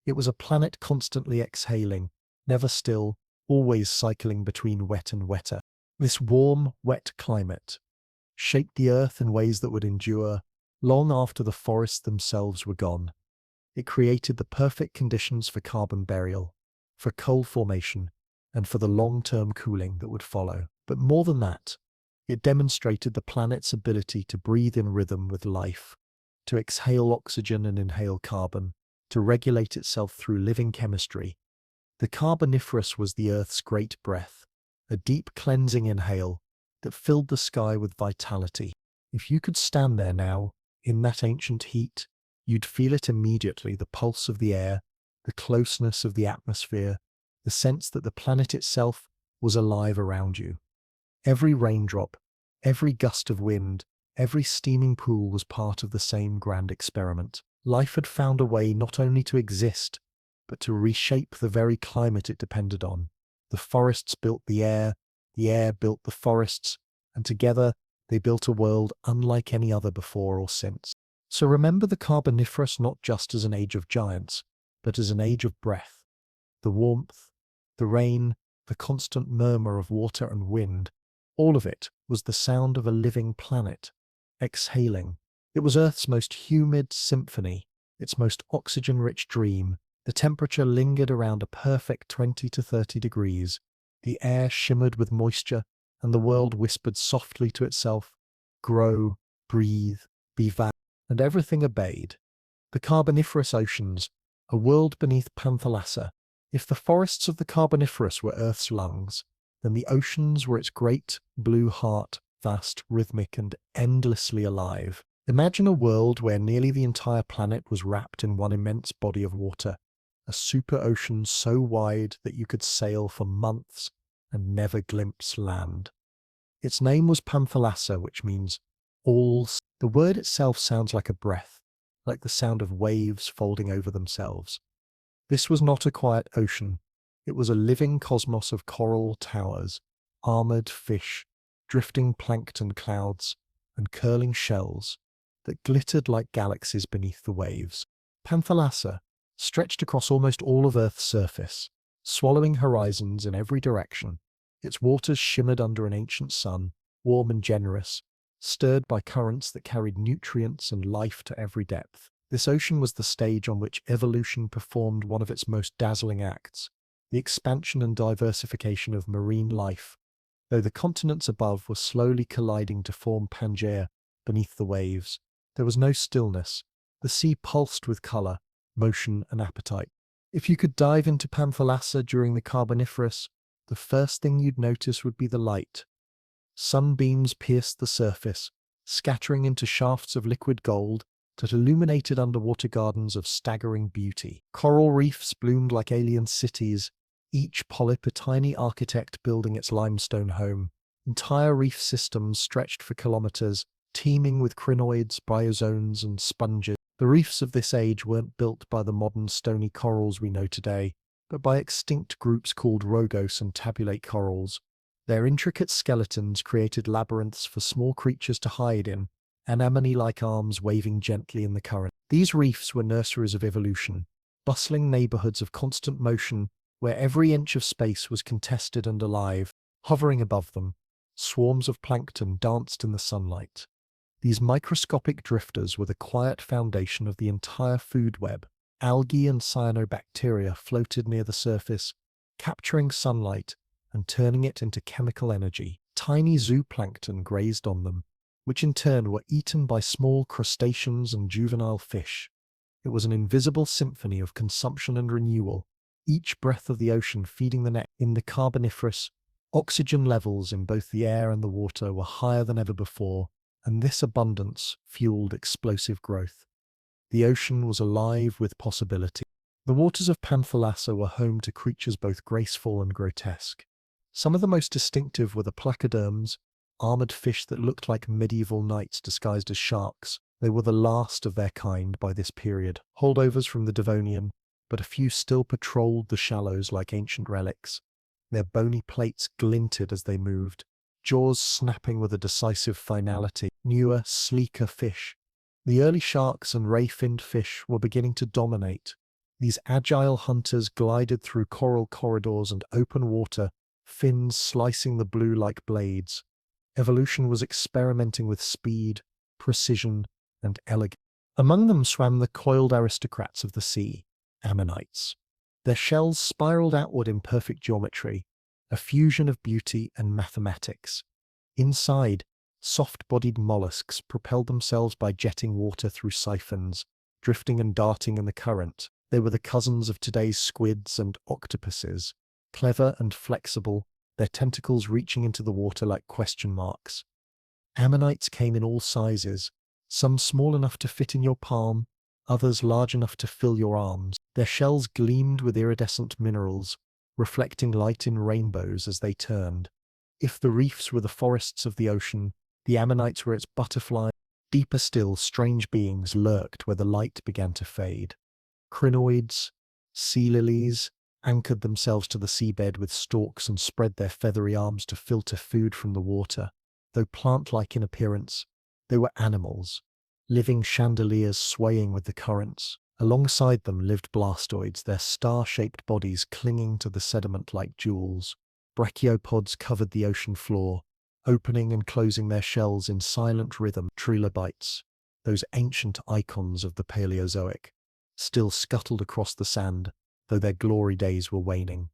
It was a planet constantly exhaling, never still, always cycling between wet and wetter. This warm, wet climate shaped the Earth in ways that would endure long after the forests themselves were gone. It created the perfect conditions for carbon burial, for coal formation, and for the long-term cooling that would follow. But more than that, it demonstrated the planet's ability to breathe in rhythm with life, to exhale oxygen and inhale carbon, to regulate itself through living chemistry. The Carboniferous was the Earth's great breath, a deep cleansing inhale that filled the sky with vitality. If you could stand there now, in that ancient heat, You'd feel it immediately, the pulse of the air, the closeness of the atmosphere, the sense that the planet itself was alive around you. Every raindrop, every gust of wind, every steaming pool was part of the same grand experiment. Life had found a way not only to exist, but to reshape the very climate it depended on. The forests built the air built the forests, and together they built a world unlike any other before or since. So remember the Carboniferous not just as an age of giants, but as an age of breath. The warmth, the rain, the constant murmur of water and wind, all of it was the sound of a living planet, exhaling. It was Earth's most humid symphony, its most oxygen-rich dream. The temperature lingered around a perfect 20 to 30 degrees. The air shimmered with moisture, and the world whispered softly to itself, "Grow, breathe, be valued," and everything obeyed. The Carboniferous oceans, a world beneath Panthalassa. If the forests of the Carboniferous were Earth's lungs, then the oceans were its great blue heart, vast, rhythmic, and endlessly alive. Imagine a world where nearly the entire planet was wrapped in one immense body of water, a super ocean so wide that you could sail for months and never glimpse land. Its name was Panthalassa, which means all. The word itself sounds like a breath, like the sound of waves folding over themselves. This was not a quiet ocean. It was a living cosmos of coral towers, armored fish, drifting plankton clouds, and curling shells that glittered like galaxies beneath the waves. Panthalassa stretched across almost all of Earth's surface, swallowing horizons in every direction. Its waters shimmered under an ancient sun, warm and generous, stirred by currents that carried nutrients and life to every depth. This ocean was the stage on which evolution performed one of its most dazzling acts, the expansion and diversification of marine life, though the continents above were slowly colliding to form Pangaea beneath the waves. There was no stillness. The sea pulsed with color, motion, and appetite. If you could dive into Panthalassa during the Carboniferous, the first thing you'd notice would be the light. Sunbeams pierced the surface, scattering into shafts of liquid gold that illuminated underwater gardens of staggering beauty. Coral reefs bloomed like alien cities, each polyp a tiny architect building its limestone home. Entire reef systems stretched for kilometers, teeming with crinoids, bryozoans, and sponges. The reefs of this age weren't built by the modern stony corals we know today, but by extinct groups called rogose and tabulate corals. Their intricate skeletons created labyrinths for small creatures to hide in, anemone-like arms waving gently in the current. These reefs were nurseries of evolution, bustling neighborhoods of constant motion where every inch of space was contested and alive. Hovering above them, swarms of plankton danced in the sunlight. These microscopic drifters were the quiet foundation of the entire food web. Algae and cyanobacteria floated near the surface, capturing sunlight and turning it into chemical energy. Tiny zooplankton grazed on them, which in turn were eaten by small crustaceans and juvenile fish. It was an invisible symphony of consumption and renewal, each breath of the ocean feeding the next. In the Carboniferous, oxygen levels in both the air and the water were higher than ever before, and this abundance fueled explosive growth. The ocean was alive with possibility. The waters of Panthalassa were home to creatures both graceful and grotesque. Some of the most distinctive were the placoderms, armored fish that looked like medieval knights disguised as sharks. They were the last of their kind by this period, holdovers from the Devonian, but a few still patrolled the shallows like ancient relics. Their bony plates glinted as they moved, jaws snapping with a decisive finality. Newer, sleeker fish. The early sharks and ray-finned fish were beginning to dominate. These agile hunters glided through coral corridors and open water, fins slicing the blue like blades. Evolution was experimenting with speed, precision, and elegance. Among them swam the coiled aristocrats of the sea, ammonites. Their shells spiraled outward in perfect geometry, a fusion of beauty and mathematics. Inside, soft-bodied mollusks propelled themselves by jetting water through siphons, drifting and darting in the current. They were the cousins of today's squids and octopuses, clever and flexible, their tentacles reaching into the water like question marks. Ammonites came in all sizes, some small enough to fit in your palm, others large enough to fill your arms. Their shells gleamed with iridescent minerals, reflecting light in rainbows as they turned. If the reefs were the forests of the ocean, the ammonites were its butterflies. Deeper still, strange beings lurked where the light began to fade. Crinoids, sea lilies, anchored themselves to the seabed with stalks and spread their feathery arms to filter food from the water. Though plant-like in appearance, they were animals, living chandeliers swaying with the currents. Alongside them lived blastoids, their star-shaped bodies clinging to the sediment like jewels. Brachiopods covered the ocean floor, opening and closing their shells in silent rhythm. Trilobites, those ancient icons of the Paleozoic, still scuttled across the sand, though their glory days were waning.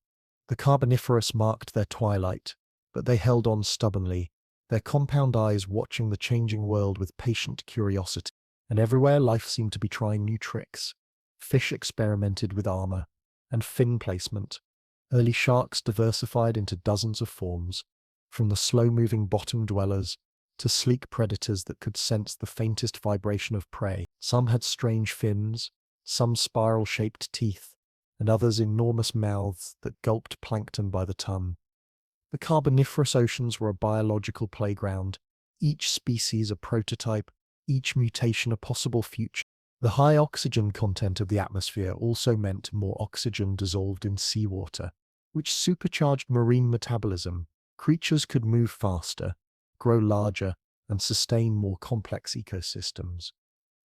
The Carboniferous marked their twilight, but they held on stubbornly, their compound eyes watching the changing world with patient curiosity. And everywhere life seemed to be trying new tricks. Fish experimented with armor and fin placement. Early sharks diversified into dozens of forms, from the slow-moving bottom dwellers to sleek predators that could sense the faintest vibration of prey. Some had strange fins, some spiral-shaped teeth, and others enormous mouths that gulped plankton by the ton. The Carboniferous oceans were a biological playground, each species a prototype, each mutation a possible future. The high oxygen content of the atmosphere also meant more oxygen dissolved in seawater, which supercharged marine metabolism. Creatures could move faster, grow larger, and sustain more complex ecosystems.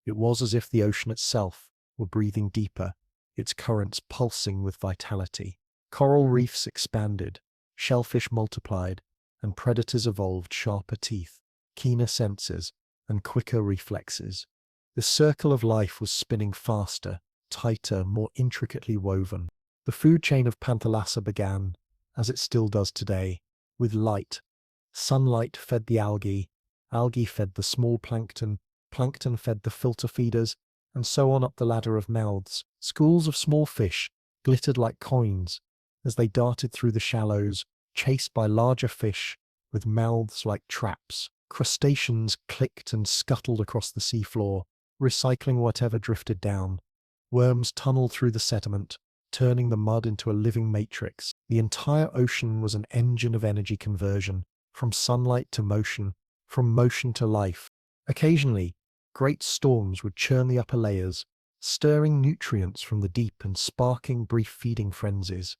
It was as if the ocean itself were breathing deeper, its currents pulsing with vitality. Coral reefs expanded, shellfish multiplied, and predators evolved sharper teeth, keener senses, and quicker reflexes. The circle of life was spinning faster, tighter, more intricately woven. The food chain of Panthalassa began, as it still does today, with light. Sunlight fed the algae, algae fed the small plankton, plankton fed the filter feeders, and so on up the ladder of mouths. Schools of small fish glittered like coins as they darted through the shallows, chased by larger fish with mouths like traps. Crustaceans clicked and scuttled across the seafloor, recycling whatever drifted down. Worms tunneled through the sediment, turning the mud into a living matrix. The entire ocean was an engine of energy conversion, from sunlight to motion, from motion to life. Occasionally, great storms would churn the upper layers, stirring nutrients from the deep and sparking brief feeding frenzies.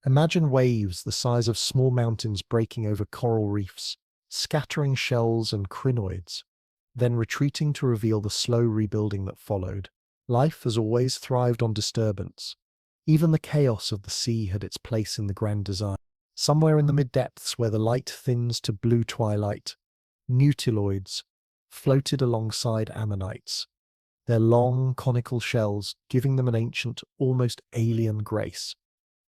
Imagine waves the size of small mountains breaking over coral reefs, scattering shells and crinoids, then retreating to reveal the slow rebuilding that followed. Life has always thrived on disturbance. Even the chaos of the sea had its place in the grand design. Somewhere in the mid-depths where the light thins to blue twilight, nautiloids floated alongside ammonites, their long conical shells giving them an ancient, almost alien grace.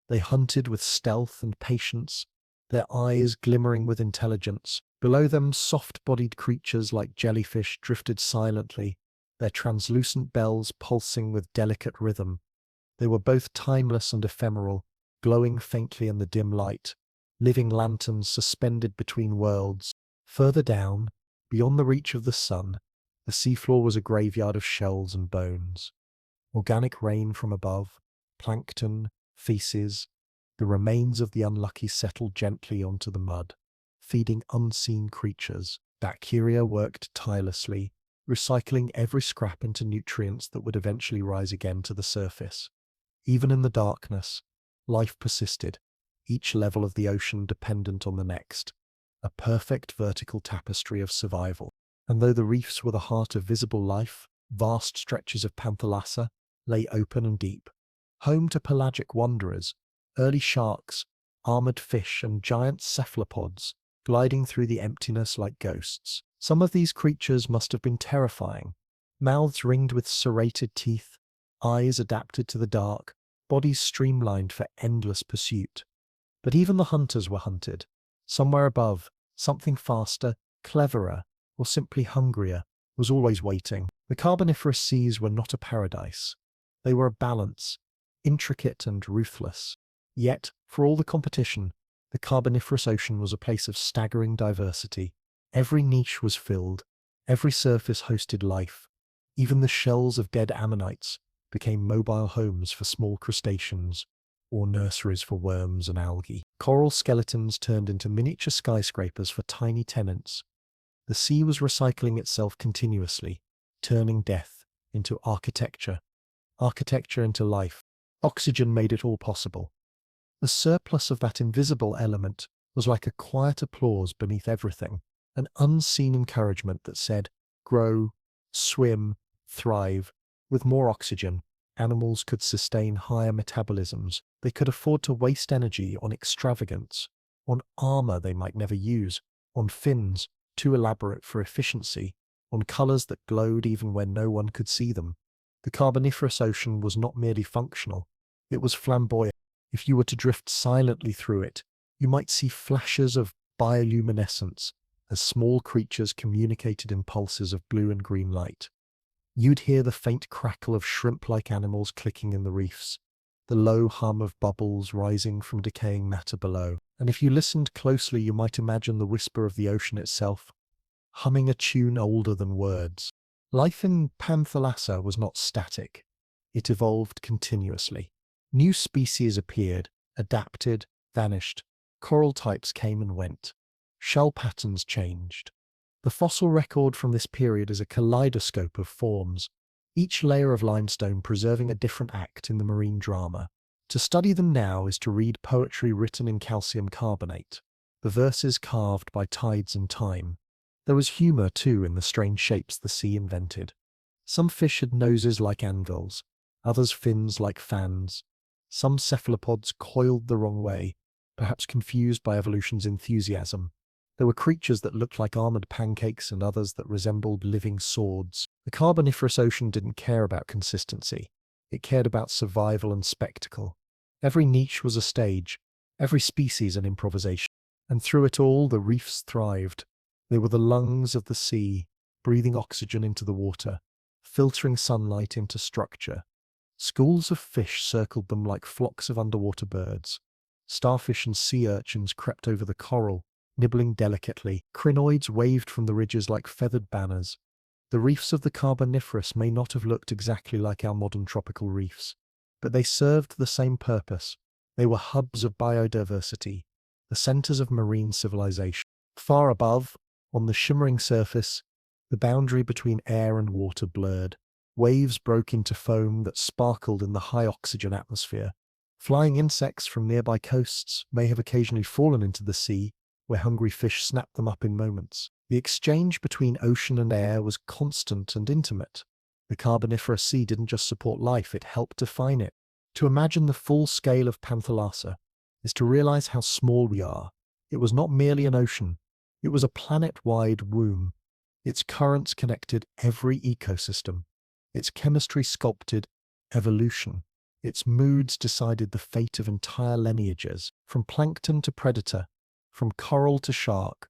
They hunted with stealth and patience, their eyes glimmering with intelligence. Below them, soft-bodied creatures like jellyfish drifted silently, their translucent bells pulsing with delicate rhythm. They were both timeless and ephemeral, glowing faintly in the dim light, living lanterns suspended between worlds. Further down, beyond the reach of the sun, the seafloor was a graveyard of shells and bones. Organic rain from above, plankton, feces, the remains of the unlucky settled gently onto the mud, feeding unseen creatures. Bacteria worked tirelessly, recycling every scrap into nutrients that would eventually rise again to the surface. Even in the darkness, life persisted, each level of the ocean dependent on the next, a perfect vertical tapestry of survival. And though the reefs were the heart of visible life, vast stretches of Panthalassa lay open and deep, home to pelagic wanderers, early sharks, armored fish, and giant cephalopods gliding through the emptiness like ghosts. Some of these creatures must have been terrifying, mouths ringed with serrated teeth, eyes adapted to the dark, bodies streamlined for endless pursuit. But even the hunters were hunted. Somewhere above, something faster, cleverer, or simply hungrier was always waiting. The Carboniferous seas were not a paradise. They were a balance, intricate and ruthless. Yet, for all the competition, the Carboniferous ocean was a place of staggering diversity. Every niche was filled, every surface hosted life, Even the shells of dead ammonites became mobile homes for small crustaceans or nurseries for worms and algae. Coral skeletons turned into miniature skyscrapers for tiny tenants. The sea was recycling itself continuously, turning death into architecture, architecture into life. Oxygen made it all possible. The surplus of that invisible element was like a quiet applause beneath everything, an unseen encouragement that said, grow, swim, thrive. With more oxygen, animals could sustain higher metabolisms. They could afford to waste energy on extravagance, on armor they might never use, on fins too elaborate for efficiency, on colors that glowed even when no one could see them. The Carboniferous Ocean was not merely functional, it was flamboyant. If you were to drift silently through it, you might see flashes of bioluminescence as small creatures communicated in pulses of blue and green light. You'd hear the faint crackle of shrimp-like animals clicking in the reefs, the low hum of bubbles rising from decaying matter below. And if you listened closely, you might imagine the whisper of the ocean itself, humming a tune older than words. Life in Panthalassa was not static. It evolved continuously. New species appeared, adapted, vanished. Coral types came and went. Shell patterns changed. The fossil record from this period is a kaleidoscope of forms, each layer of limestone preserving a different act in the marine drama. To study them now is to read poetry written in calcium carbonate, the verses carved by tides and time. There was humour, too, in the strange shapes the sea invented. Some fish had noses like anvils, others fins like fans. Some cephalopods coiled the wrong way, perhaps confused by evolution's enthusiasm. There were creatures that looked like armored pancakes and others that resembled living swords. The Carboniferous Ocean didn't care about consistency. It cared about survival and spectacle. Every niche was a stage, every species an improvisation. And through it all, the reefs thrived. They were the lungs of the sea, breathing oxygen into the water, filtering sunlight into structure. Schools of fish circled them like flocks of underwater birds. Starfish and sea urchins crept over the coral, nibbling delicately. Crinoids waved from the ridges like feathered banners. The reefs of the Carboniferous may not have looked exactly like our modern tropical reefs, but they served the same purpose. They were hubs of biodiversity, the centers of marine civilization. Far above, on the shimmering surface, the boundary between air and water blurred. Waves broke into foam that sparkled in the high oxygen atmosphere. Flying insects from nearby coasts may have occasionally fallen into the sea, where hungry fish snapped them up in moments. The exchange between ocean and air was constant and intimate. The Carboniferous Sea didn't just support life, it helped define it. To imagine the full scale of Panthalassa is to realize how small we are. It was not merely an ocean, it was a planet-wide womb. Its currents connected every ecosystem. Its chemistry sculpted evolution. Its moods decided the fate of entire lineages. From plankton to predator, from coral to shark,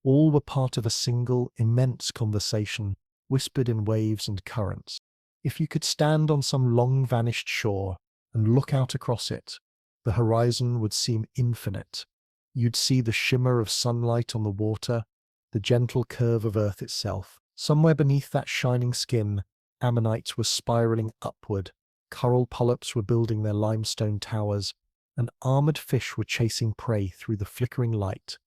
all were part of a single, immense conversation, whispered in waves and currents. If you could stand on some long-vanished shore and look out across it, the horizon would seem infinite. You'd see the shimmer of sunlight on the water, the gentle curve of Earth itself. Somewhere beneath that shining skin, ammonites were spiraling upward, coral polyps were building their limestone towers, and armored fish were chasing prey through the flickering light.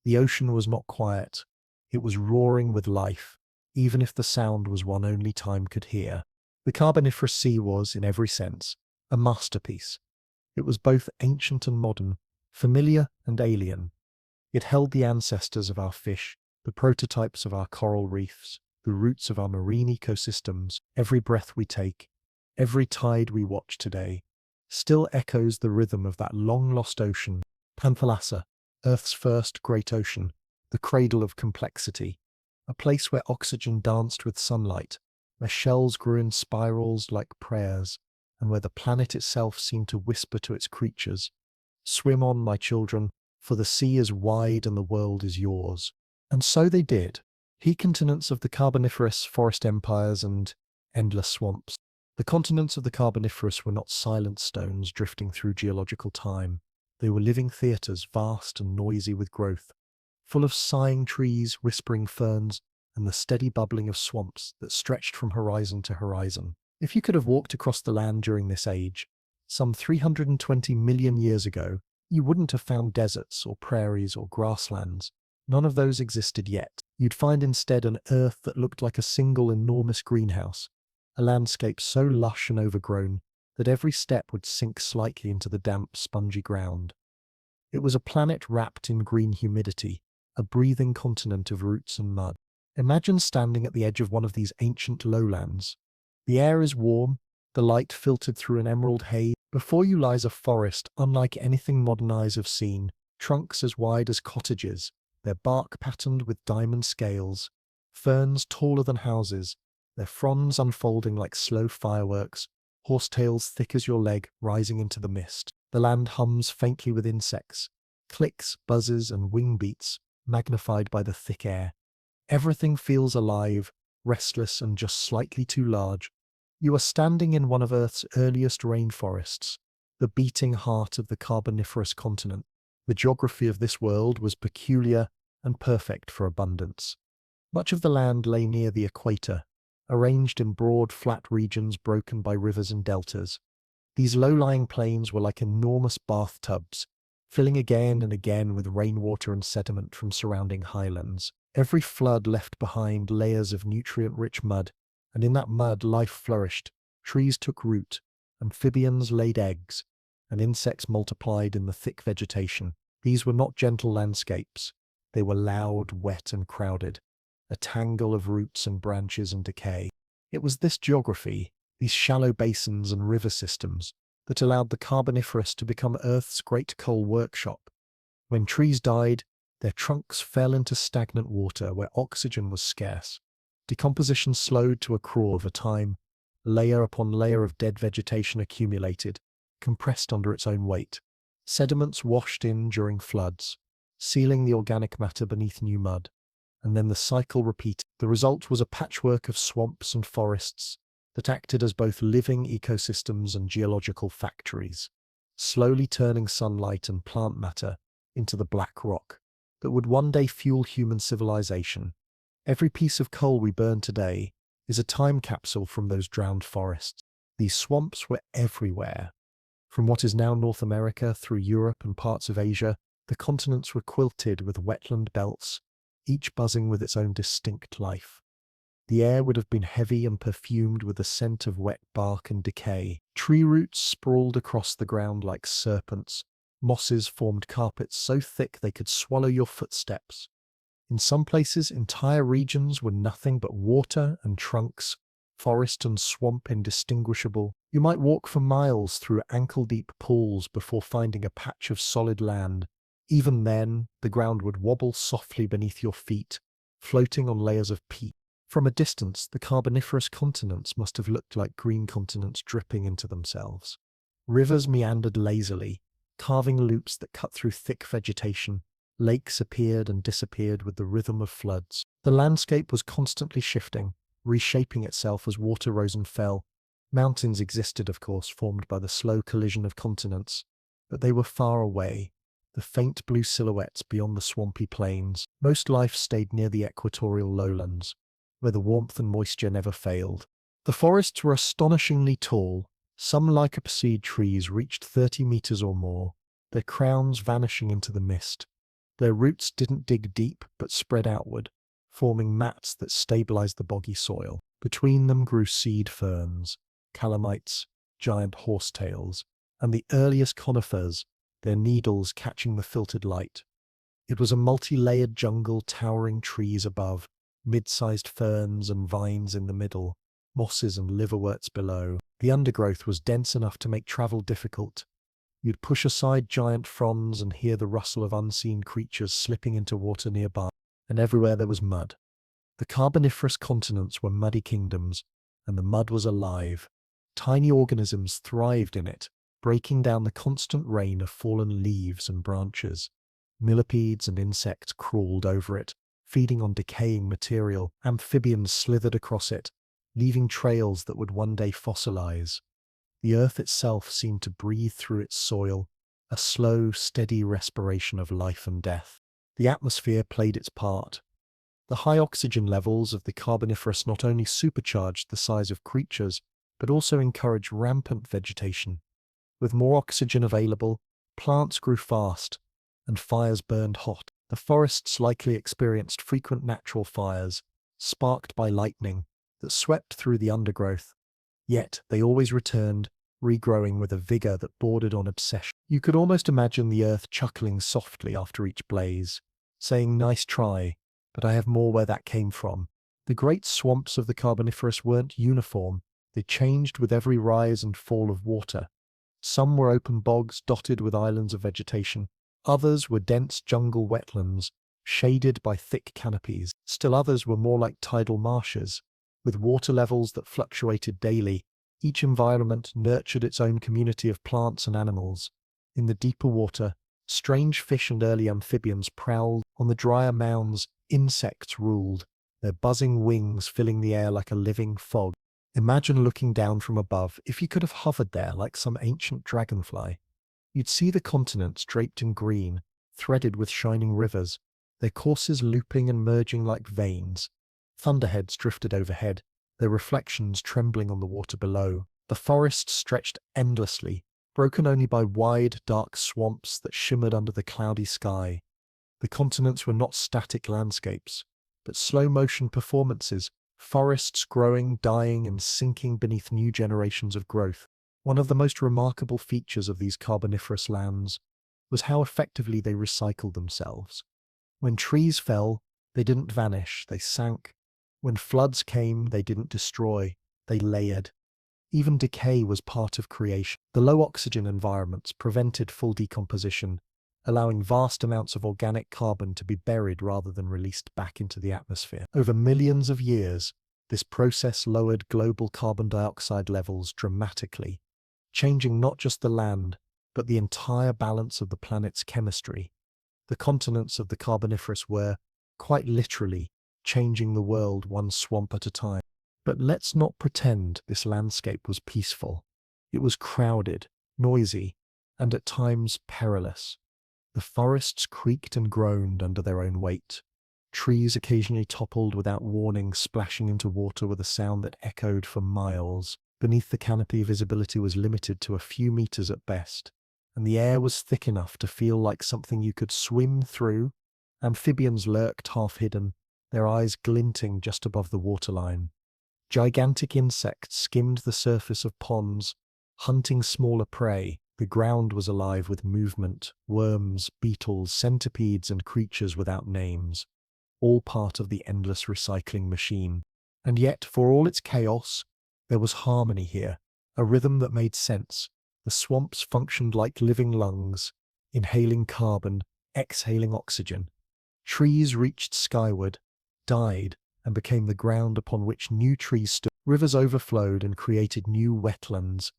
The ocean was not quiet. It was roaring with life, even if the sound was one only time could hear. The Carboniferous Sea was, in every sense, a masterpiece. It was both ancient and modern, familiar and alien. It held the ancestors of our fish, the prototypes of our coral reefs, the roots of our marine ecosystems. Every breath we take, every tide we watch today, still echoes the rhythm of that long-lost ocean. Panthalassa, Earth's first great ocean, the cradle of complexity, a place where oxygen danced with sunlight, where shells grew in spirals like prayers, and where the planet itself seemed to whisper to its creatures, "Swim on, my children, for the sea is wide and the world is yours." And so they did. He continents of the Carboniferous, forest empires, and endless swamps. The continents of the Carboniferous were not silent stones drifting through geological time. They were living theatres, vast and noisy with growth, full of sighing trees, whispering ferns, and the steady bubbling of swamps that stretched from horizon to horizon. If you could have walked across the land during this age, some 320 million years ago, you wouldn't have found deserts or prairies or grasslands. None of those existed yet. You'd find instead an earth that looked like a single enormous greenhouse, a landscape so lush and overgrown that every step would sink slightly into the damp, spongy ground. It was a planet wrapped in green humidity, a breathing continent of roots and mud. Imagine standing at the edge of one of these ancient lowlands. The air is warm, the light filtered through an emerald haze. Before you lies a forest unlike anything modern eyes have seen, trunks as wide as cottages, their bark patterned with diamond scales, ferns taller than houses, their fronds unfolding like slow fireworks, horsetails thick as your leg rising into the mist. The land hums faintly with insects, clicks, buzzes, and wing beats, magnified by the thick air. Everything feels alive, restless, and just slightly too large. You are standing in one of Earth's earliest rainforests, the beating heart of the Carboniferous continent. The geography of this world was peculiar and perfect for abundance. Much of the land lay near the equator, arranged in broad, flat regions broken by rivers and deltas. These low-lying plains were like enormous bathtubs, filling again and again with rainwater and sediment from surrounding highlands. Every flood left behind layers of nutrient-rich mud, and in that mud life flourished, trees took root, amphibians laid eggs, and insects multiplied in the thick vegetation. These were not gentle landscapes. They were loud, wet, and crowded, a tangle of roots and branches and decay. It was this geography, these shallow basins and river systems, that allowed the Carboniferous to become Earth's great coal workshop. When trees died, their trunks fell into stagnant water where oxygen was scarce. Decomposition slowed to a crawl of a time. Layer upon layer of dead vegetation accumulated, compressed under its own weight. Sediments washed in during floods, sealing the organic matter beneath new mud. And then the cycle repeated. The result was a patchwork of swamps and forests that acted as both living ecosystems and geological factories, slowly turning sunlight and plant matter into the black rock that would one day fuel human civilization. Every piece of coal we burn today is a time capsule from those drowned forests. These swamps were everywhere. From what is now North America through Europe and parts of Asia, the continents were quilted with wetland belts, each buzzing with its own distinct life. The air would have been heavy and perfumed with the scent of wet bark and decay. Tree roots sprawled across the ground like serpents. Mosses formed carpets so thick they could swallow your footsteps. In some places, entire regions were nothing but water and trunks, forest and swamp indistinguishable. You might walk for miles through ankle-deep pools before finding a patch of solid land. Even then, the ground would wobble softly beneath your feet, floating on layers of peat. From a distance, the Carboniferous continents must have looked like green continents dripping into themselves. Rivers meandered lazily, carving loops that cut through thick vegetation. Lakes appeared and disappeared with the rhythm of floods. The landscape was constantly shifting, reshaping itself as water rose and fell. Mountains existed, of course, formed by the slow collision of continents, but they were far away, the faint blue silhouettes beyond the swampy plains. Most life stayed near the equatorial lowlands, where the warmth and moisture never failed. The forests were astonishingly tall. Some lycopside trees reached 30 meters or more, their crowns vanishing into the mist. Their roots didn't dig deep, but spread outward, forming mats that stabilized the boggy soil. Between them grew seed ferns, calamites, giant horsetails, and the earliest conifers, their needles catching the filtered light. It was a multi-layered jungle, towering trees above, mid-sized ferns and vines in the middle, mosses and liverworts below. The undergrowth was dense enough to make travel difficult. You'd push aside giant fronds and hear the rustle of unseen creatures slipping into water nearby, and everywhere there was mud. The Carboniferous continents were muddy kingdoms, and the mud was alive. Tiny organisms thrived in it, breaking down the constant rain of fallen leaves and branches. Millipedes and insects crawled over it, feeding on decaying material. Amphibians slithered across it, leaving trails that would one day fossilize. The earth itself seemed to breathe through its soil, a slow, steady respiration of life and death. The atmosphere played its part. The high oxygen levels of the Carboniferous not only supercharged the size of creatures, but also encouraged rampant vegetation. With more oxygen available, plants grew fast, and fires burned hot. The forests likely experienced frequent natural fires, sparked by lightning, that swept through the undergrowth. Yet they always returned, regrowing with a vigor that bordered on obsession. You could almost imagine the earth chuckling softly after each blaze, saying, "Nice try, but I have more where that came from." The great swamps of the Carboniferous weren't uniform. They changed with every rise and fall of water. Some were open bogs dotted with islands of vegetation. Others were dense jungle wetlands, shaded by thick canopies. Still others were more like tidal marshes, with water levels that fluctuated daily. Each environment nurtured its own community of plants and animals. In the deeper water, strange fish and early amphibians prowled. On the drier mounds, insects ruled, their buzzing wings filling the air like a living fog. Imagine looking down from above. If you could have hovered there like some ancient dragonfly, you'd see the continents draped in green, threaded with shining rivers, their courses looping and merging like veins. Thunderheads drifted overhead, their reflections trembling on the water below. The forest stretched endlessly, broken only by wide, dark swamps that shimmered under the cloudy sky. The continents were not static landscapes, but slow-motion performances, forests growing, dying, and sinking beneath new generations of growth. One of the most remarkable features of these Carboniferous lands was how effectively they recycled themselves. When trees fell, they didn't vanish, they sank. When floods came, they didn't destroy, they layered. Even decay was part of creation. The low oxygen environments prevented full decomposition, allowing vast amounts of organic carbon to be buried rather than released back into the atmosphere. Over millions of years, this process lowered global carbon dioxide levels dramatically, changing not just the land, but the entire balance of the planet's chemistry. The continents of the Carboniferous were, quite literally, changing the world one swamp at a time. But let's not pretend this landscape was peaceful. It was crowded, noisy, and at times perilous. The forests creaked and groaned under their own weight. Trees occasionally toppled without warning, splashing into water with a sound that echoed for miles. Beneath the canopy, visibility was limited to a few meters at best, and the air was thick enough to feel like something you could swim through. Amphibians lurked half-hidden, their eyes glinting just above the waterline. Gigantic insects skimmed the surface of ponds, hunting smaller prey. The ground was alive with movement, worms, beetles, centipedes, and creatures without names, all part of the endless recycling machine. And yet, for all its chaos, there was harmony here, a rhythm that made sense. The swamps functioned like living lungs, inhaling carbon, exhaling oxygen. Trees reached skyward, died, and became the ground upon which new trees stood. Rivers overflowed and created new wetlands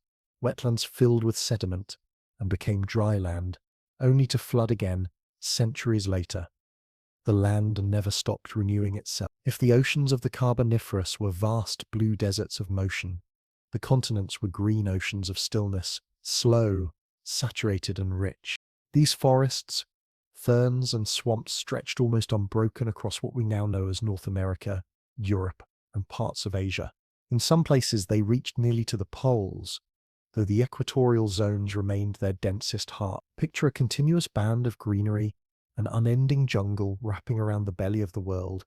filled with sediment, and became dry land, only to flood again centuries later. The land never stopped renewing itself. If the oceans of the Carboniferous were vast blue deserts of motion, the continents were green oceans of stillness, slow, saturated, and rich. These forests, ferns, and swamps stretched almost unbroken across what we now know as North America, Europe, and parts of Asia. In some places they reached nearly to the poles, though the equatorial zones remained their densest heart. Picture a continuous band of greenery, an unending jungle wrapping around the belly of the world.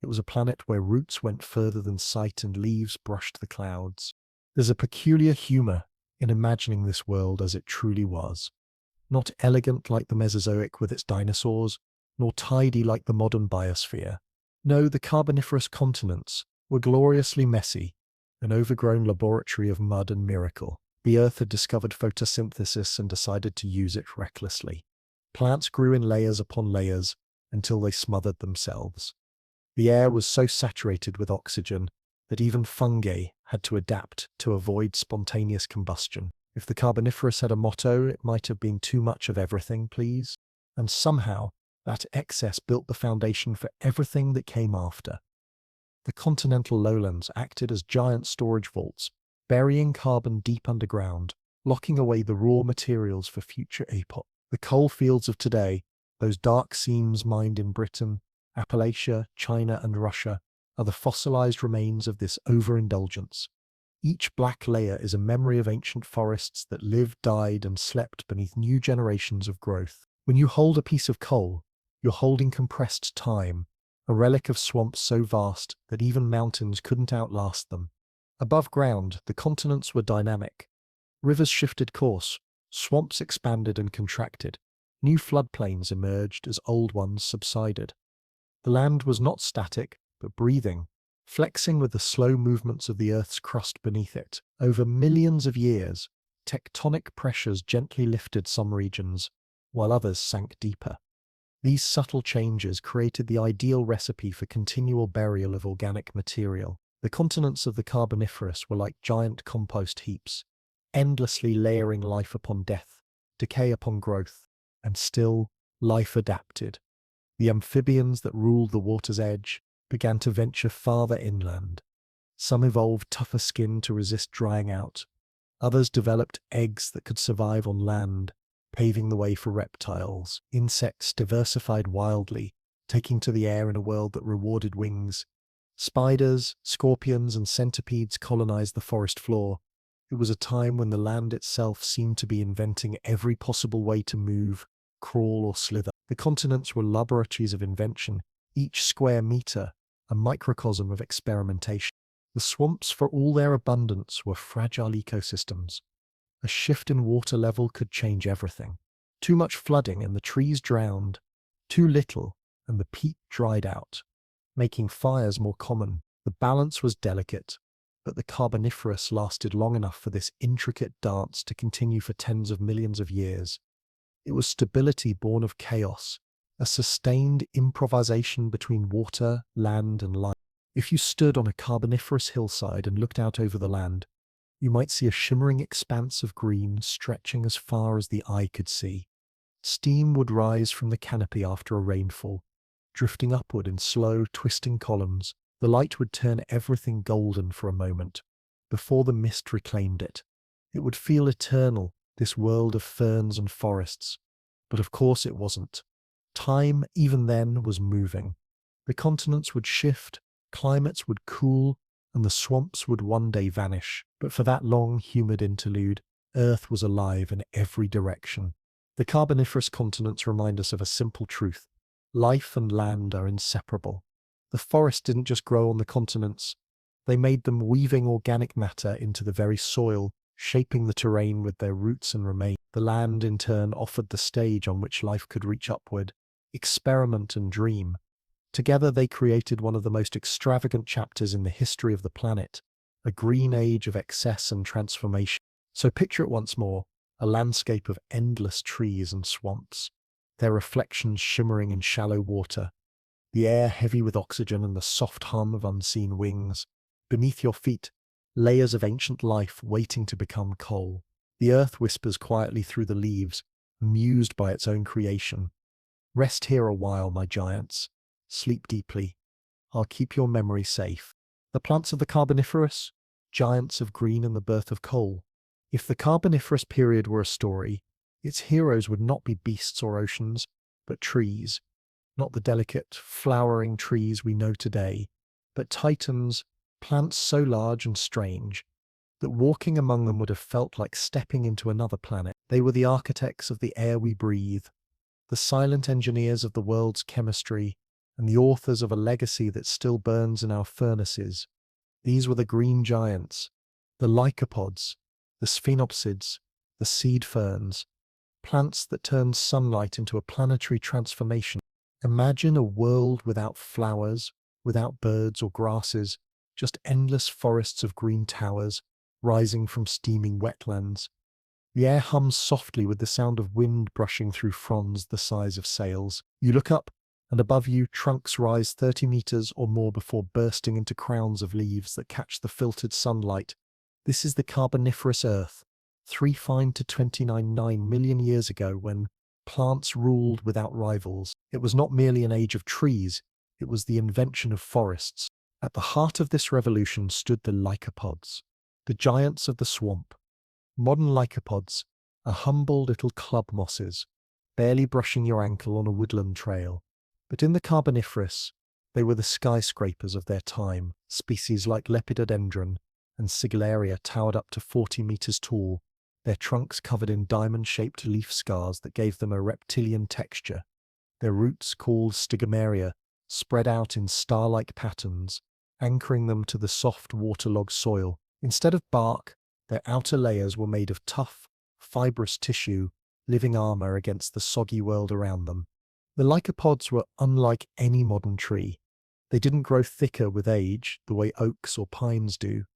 It was a planet where roots went further than sight and leaves brushed the clouds. There's a peculiar humor in imagining this world as it truly was. Not elegant like the Mesozoic with its dinosaurs, nor tidy like the modern biosphere. No, the Carboniferous continents were gloriously messy, an overgrown laboratory of mud and miracle. The Earth had discovered photosynthesis and decided to use it recklessly. Plants grew in layers upon layers until they smothered themselves. The air was so saturated with oxygen that even fungi had to adapt to avoid spontaneous combustion. If the Carboniferous had a motto, it might have been "too much of everything, please." And somehow, that excess built the foundation for everything that came after. The continental lowlands acted as giant storage vaults, burying carbon deep underground, locking away the raw materials for future epochs. The coal fields of today, those dark seams mined in Britain, Appalachia, China, and Russia are the fossilized remains of this overindulgence. Each black layer is a memory of ancient forests that lived, died, and slept beneath new generations of growth. When you hold a piece of coal, you're holding compressed time, a relic of swamps so vast that even mountains couldn't outlast them. Above ground, the continents were dynamic. Rivers shifted course, swamps expanded and contracted. New floodplains emerged as old ones subsided. The land was not static, but breathing, flexing with the slow movements of the Earth's crust beneath it. Over millions of years, tectonic pressures gently lifted some regions, while others sank deeper. These subtle changes created the ideal recipe for continual burial of organic material. The continents of the Carboniferous were like giant compost heaps, endlessly layering life upon death, decay upon growth, and still life adapted. The amphibians that ruled the water's edge began to venture farther inland. Some evolved tougher skin to resist drying out. Others developed eggs that could survive on land, paving the way for reptiles. Insects diversified wildly, taking to the air in a world that rewarded wings. Spiders, scorpions, and centipedes colonized the forest floor. It was a time when the land itself seemed to be inventing every possible way to move, crawl, or slither. The continents were laboratories of invention, each square meter a microcosm of experimentation. The swamps, for all their abundance, were fragile ecosystems. A shift in water level could change everything. Too much flooding and the trees drowned. Too little and the peat dried out, making fires more common. The balance was delicate, but the Carboniferous lasted long enough for this intricate dance to continue for tens of millions of years. It was stability born of chaos, a sustained improvisation between water, land, and life. If you stood on a Carboniferous hillside and looked out over the land, you might see a shimmering expanse of green stretching as far as the eye could see. Steam would rise from the canopy after a rainfall, drifting upward in slow, twisting columns. The light would turn everything golden for a moment, before the mist reclaimed it. It would feel eternal, this world of ferns and forests. But of course it wasn't. Time, even then, was moving. The continents would shift, climates would cool, and the swamps would one day vanish. But for that long, humid interlude, Earth was alive in every direction. The Carboniferous continents remind us of a simple truth. Life and land are inseparable. The forest didn't just grow on the continents. They made them, weaving organic matter into the very soil, shaping the terrain with their roots and remains. The land, in turn, offered the stage on which life could reach upward, experiment and dream. Together they created one of the most extravagant chapters in the history of the planet, a green age of excess and transformation. So picture it once more, a landscape of endless trees and swamps, their reflections shimmering in shallow water, the air heavy with oxygen and the soft hum of unseen wings. Beneath your feet, layers of ancient life waiting to become coal. The earth whispers quietly through the leaves, amused by its own creation. Rest here a while, my giants. Sleep deeply. I'll keep your memory safe. The plants of the Carboniferous, giants of green and the birth of coal. If the Carboniferous period were a story, its heroes would not be beasts or oceans, but trees. Not the delicate, flowering trees we know today, but titans, plants so large and strange that walking among them would have felt like stepping into another planet. They were the architects of the air we breathe, the silent engineers of the world's chemistry, and the authors of a legacy that still burns in our furnaces. These were the green giants, the lycopods, the sphenopsids, the seed ferns, plants that turned sunlight into a planetary transformation. Imagine a world without flowers, without birds or grasses, just endless forests of green towers rising from steaming wetlands. The air hums softly with the sound of wind brushing through fronds the size of sails. You look up, and above you trunks rise 30 meters or more before bursting into crowns of leaves that catch the filtered sunlight. This is the Carboniferous Earth, 3.5 to 29.9 million years ago, when plants ruled without rivals. It was not merely an age of trees, it was the invention of forests. At the heart of this revolution stood the lycopods, the giants of the swamp. Modern lycopods are humble little club mosses, barely brushing your ankle on a woodland trail. But in the Carboniferous, they were the skyscrapers of their time. Species like Lepidodendron and Sigillaria towered up to 40 meters tall, their trunks covered in diamond-shaped leaf scars that gave them a reptilian texture. Their roots, called stigomeria, spread out in star-like patterns, anchoring them to the soft waterlogged soil. Instead of bark, their outer layers were made of tough, fibrous tissue, living armor against the soggy world around them. The lycopods were unlike any modern tree. They didn't grow thicker with age the way oaks or pines do.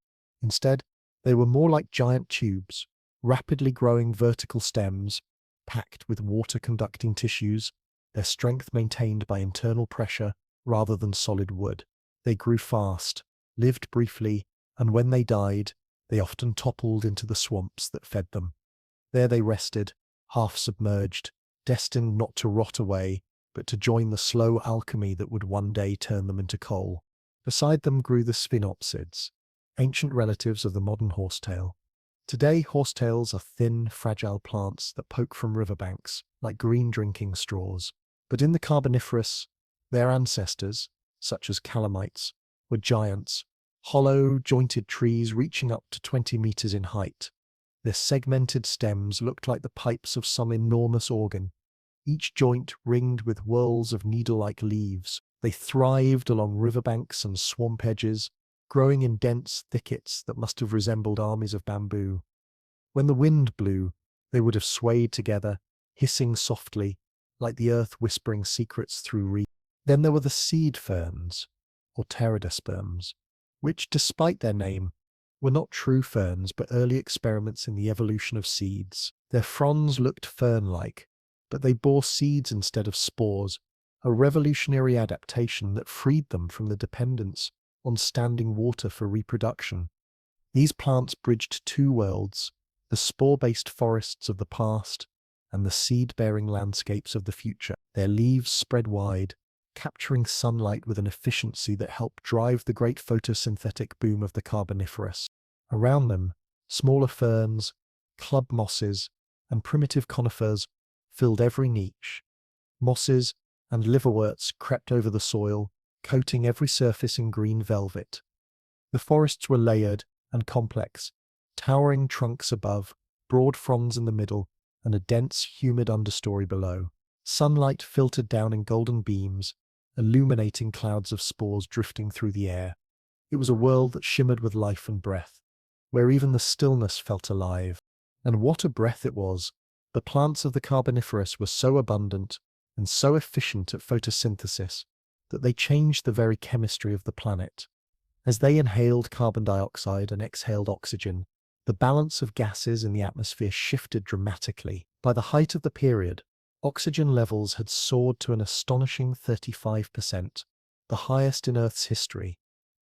Instead, they were more like giant tubes, rapidly growing vertical stems, packed with water-conducting tissues, their strength maintained by internal pressure rather than solid wood. They grew fast, lived briefly, and when they died, they often toppled into the swamps that fed them. There they rested, half submerged, destined not to rot away, but to join the slow alchemy that would one day turn them into coal. Beside them grew the sphinopsids, ancient relatives of the modern horsetail. Today, horsetails are thin, fragile plants that poke from riverbanks, like green drinking straws. But in the Carboniferous, their ancestors, such as calamites, were giants, hollow, jointed trees reaching up to 20 meters in height. Their segmented stems looked like the pipes of some enormous organ, each joint ringed with whorls of needle-like leaves. They thrived along riverbanks and swamp edges, growing in dense thickets that must have resembled armies of bamboo. When the wind blew, they would have swayed together, hissing softly, like the earth whispering secrets through reeds. Then there were the seed ferns, or pteridosperms, which, despite their name, were not true ferns but early experiments in the evolution of seeds. Their fronds looked fern-like, but they bore seeds instead of spores, a revolutionary adaptation that freed them from the dependence on standing water for reproduction. These plants bridged two worlds, the spore-based forests of the past and the seed-bearing landscapes of the future. Their leaves spread wide, capturing sunlight with an efficiency that helped drive the great photosynthetic boom of the Carboniferous. Around them, smaller ferns, club mosses, and primitive conifers filled every niche. Mosses and liverworts crept over the soil, coating every surface in green velvet. The forests were layered and complex, towering trunks above, broad fronds in the middle, and a dense, humid understory below. Sunlight filtered down in golden beams, illuminating clouds of spores drifting through the air. It was a world that shimmered with life and breath, where even the stillness felt alive. And what a breath it was! The plants of the Carboniferous were so abundant and so efficient at photosynthesis that they changed the very chemistry of the planet. As they inhaled carbon dioxide and exhaled oxygen, the balance of gases in the atmosphere shifted dramatically. By the height of the period, oxygen levels had soared to an astonishing 35%, the highest in Earth's history.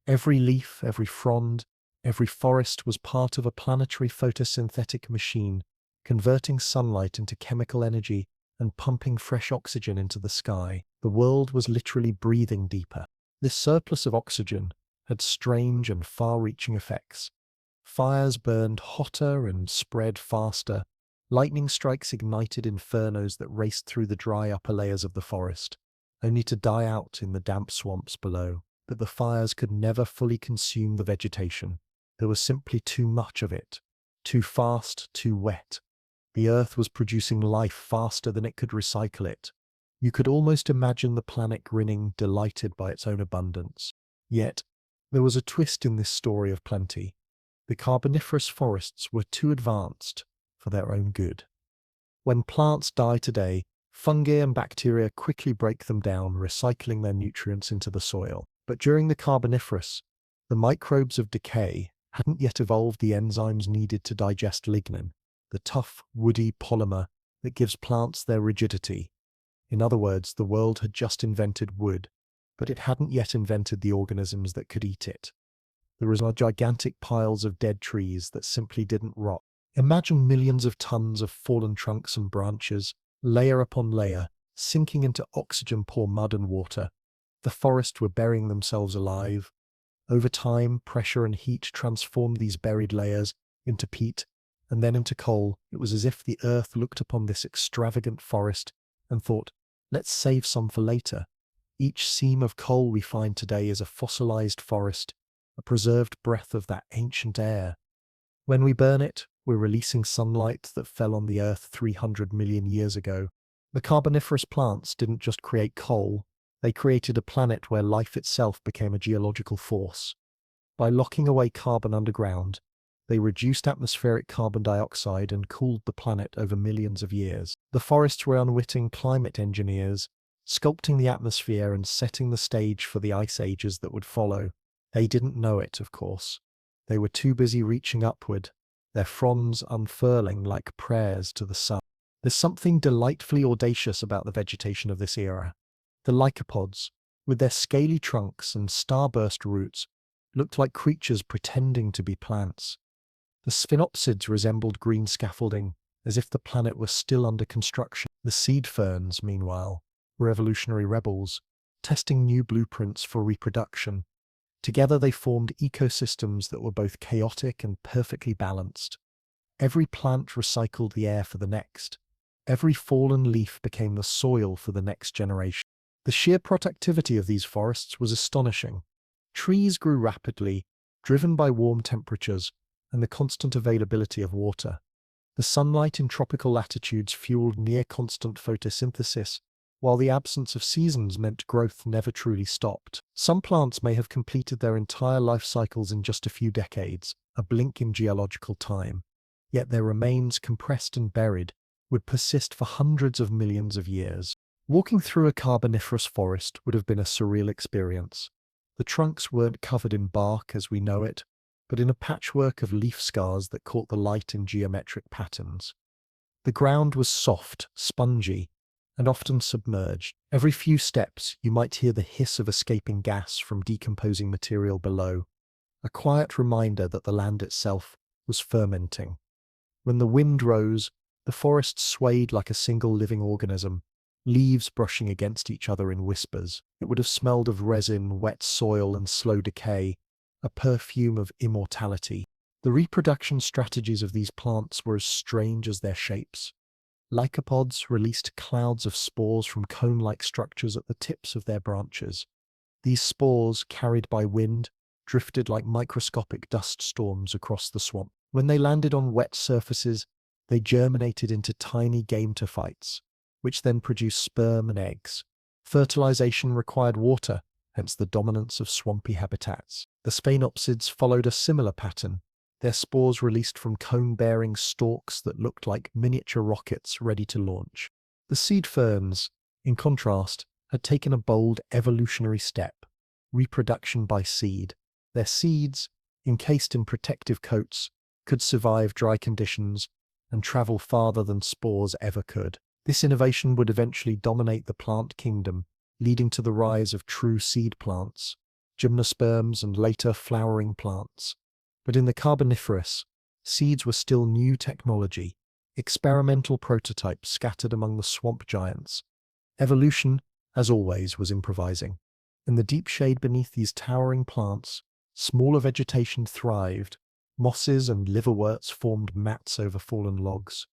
Every leaf, every frond, every forest was part of a planetary photosynthetic machine, converting sunlight into chemical energy and pumping fresh oxygen into the sky. The world was literally breathing deeper. This surplus of oxygen had strange and far-reaching effects. Fires burned hotter and spread faster. Lightning strikes ignited infernos that raced through the dry upper layers of the forest, only to die out in the damp swamps below. But the fires could never fully consume the vegetation. There was simply too much of it. Too fast, too wet. The earth was producing life faster than it could recycle it. You could almost imagine the planet grinning, delighted by its own abundance. Yet, there was a twist in this story of plenty. The Carboniferous forests were too advanced for their own good. When plants die today, fungi and bacteria quickly break them down, recycling their nutrients into the soil. But during the Carboniferous, the microbes of decay hadn't yet evolved the enzymes needed to digest lignin, the tough, woody polymer that gives plants their rigidity. In other words, the world had just invented wood, but it hadn't yet invented the organisms that could eat it. There were gigantic piles of dead trees that simply didn't rot. Imagine millions of tons of fallen trunks and branches, layer upon layer, sinking into oxygen-poor mud and water. The forests were burying themselves alive. Over time, pressure and heat transformed these buried layers into peat and then into coal. It was as if the earth looked upon this extravagant forest and thought, let's save some for later. Each seam of coal we find today is a fossilized forest, a preserved breath of that ancient air. When we burn it, we're releasing sunlight that fell on the Earth 300 million years ago. The Carboniferous plants didn't just create coal, they created a planet where life itself became a geological force. By locking away carbon underground, they reduced atmospheric carbon dioxide and cooled the planet over millions of years. The forests were unwitting climate engineers, sculpting the atmosphere and setting the stage for the ice ages that would follow. They didn't know it, of course. They were too busy reaching upward, their fronds unfurling like prayers to the sun. There's something delightfully audacious about the vegetation of this era. The lycopods, with their scaly trunks and starburst roots, looked like creatures pretending to be plants. The sphinopsids resembled green scaffolding, as if the planet were still under construction. The seed ferns, meanwhile, were evolutionary rebels, testing new blueprints for reproduction. Together they formed ecosystems that were both chaotic and perfectly balanced. Every plant recycled the air for the next. Every fallen leaf became the soil for the next generation. The sheer productivity of these forests was astonishing. Trees grew rapidly, driven by warm temperatures and the constant availability of water. The sunlight in tropical latitudes fueled near-constant photosynthesis, while the absence of seasons meant growth never truly stopped. Some plants may have completed their entire life cycles in just a few decades, a blink in geological time. Yet their remains, compressed and buried, would persist for hundreds of millions of years. Walking through a Carboniferous forest would have been a surreal experience. The trunks weren't covered in bark as we know it, but in a patchwork of leaf scars that caught the light in geometric patterns. The ground was soft, spongy, and often submerged. Every few steps you might hear the hiss of escaping gas from decomposing material below, a quiet reminder that the land itself was fermenting. When the wind rose, the forest swayed like a single living organism, leaves brushing against each other in whispers. It would have smelled of resin, wet soil, and slow decay, a perfume of immortality. The reproduction strategies of these plants were as strange as their shapes. Lycopods released clouds of spores from cone-like structures at the tips of their branches. These spores, carried by wind, drifted like microscopic dust storms across the swamp. When they landed on wet surfaces, they germinated into tiny gametophytes, which then produced sperm and eggs. Fertilization required water, hence the dominance of swampy habitats. The sphinopsids followed a similar pattern, their spores released from cone-bearing stalks that looked like miniature rockets ready to launch. The seed ferns, in contrast, had taken a bold evolutionary step, reproduction by seed. Their seeds, encased in protective coats, could survive dry conditions and travel farther than spores ever could. This innovation would eventually dominate the plant kingdom, leading to the rise of true seed plants, gymnosperms and later flowering plants. But in the Carboniferous, seeds were still new technology, experimental prototypes scattered among the swamp giants. Evolution, as always, was improvising. In the deep shade beneath these towering plants, smaller vegetation thrived. Mosses and liverworts formed mats over fallen logs.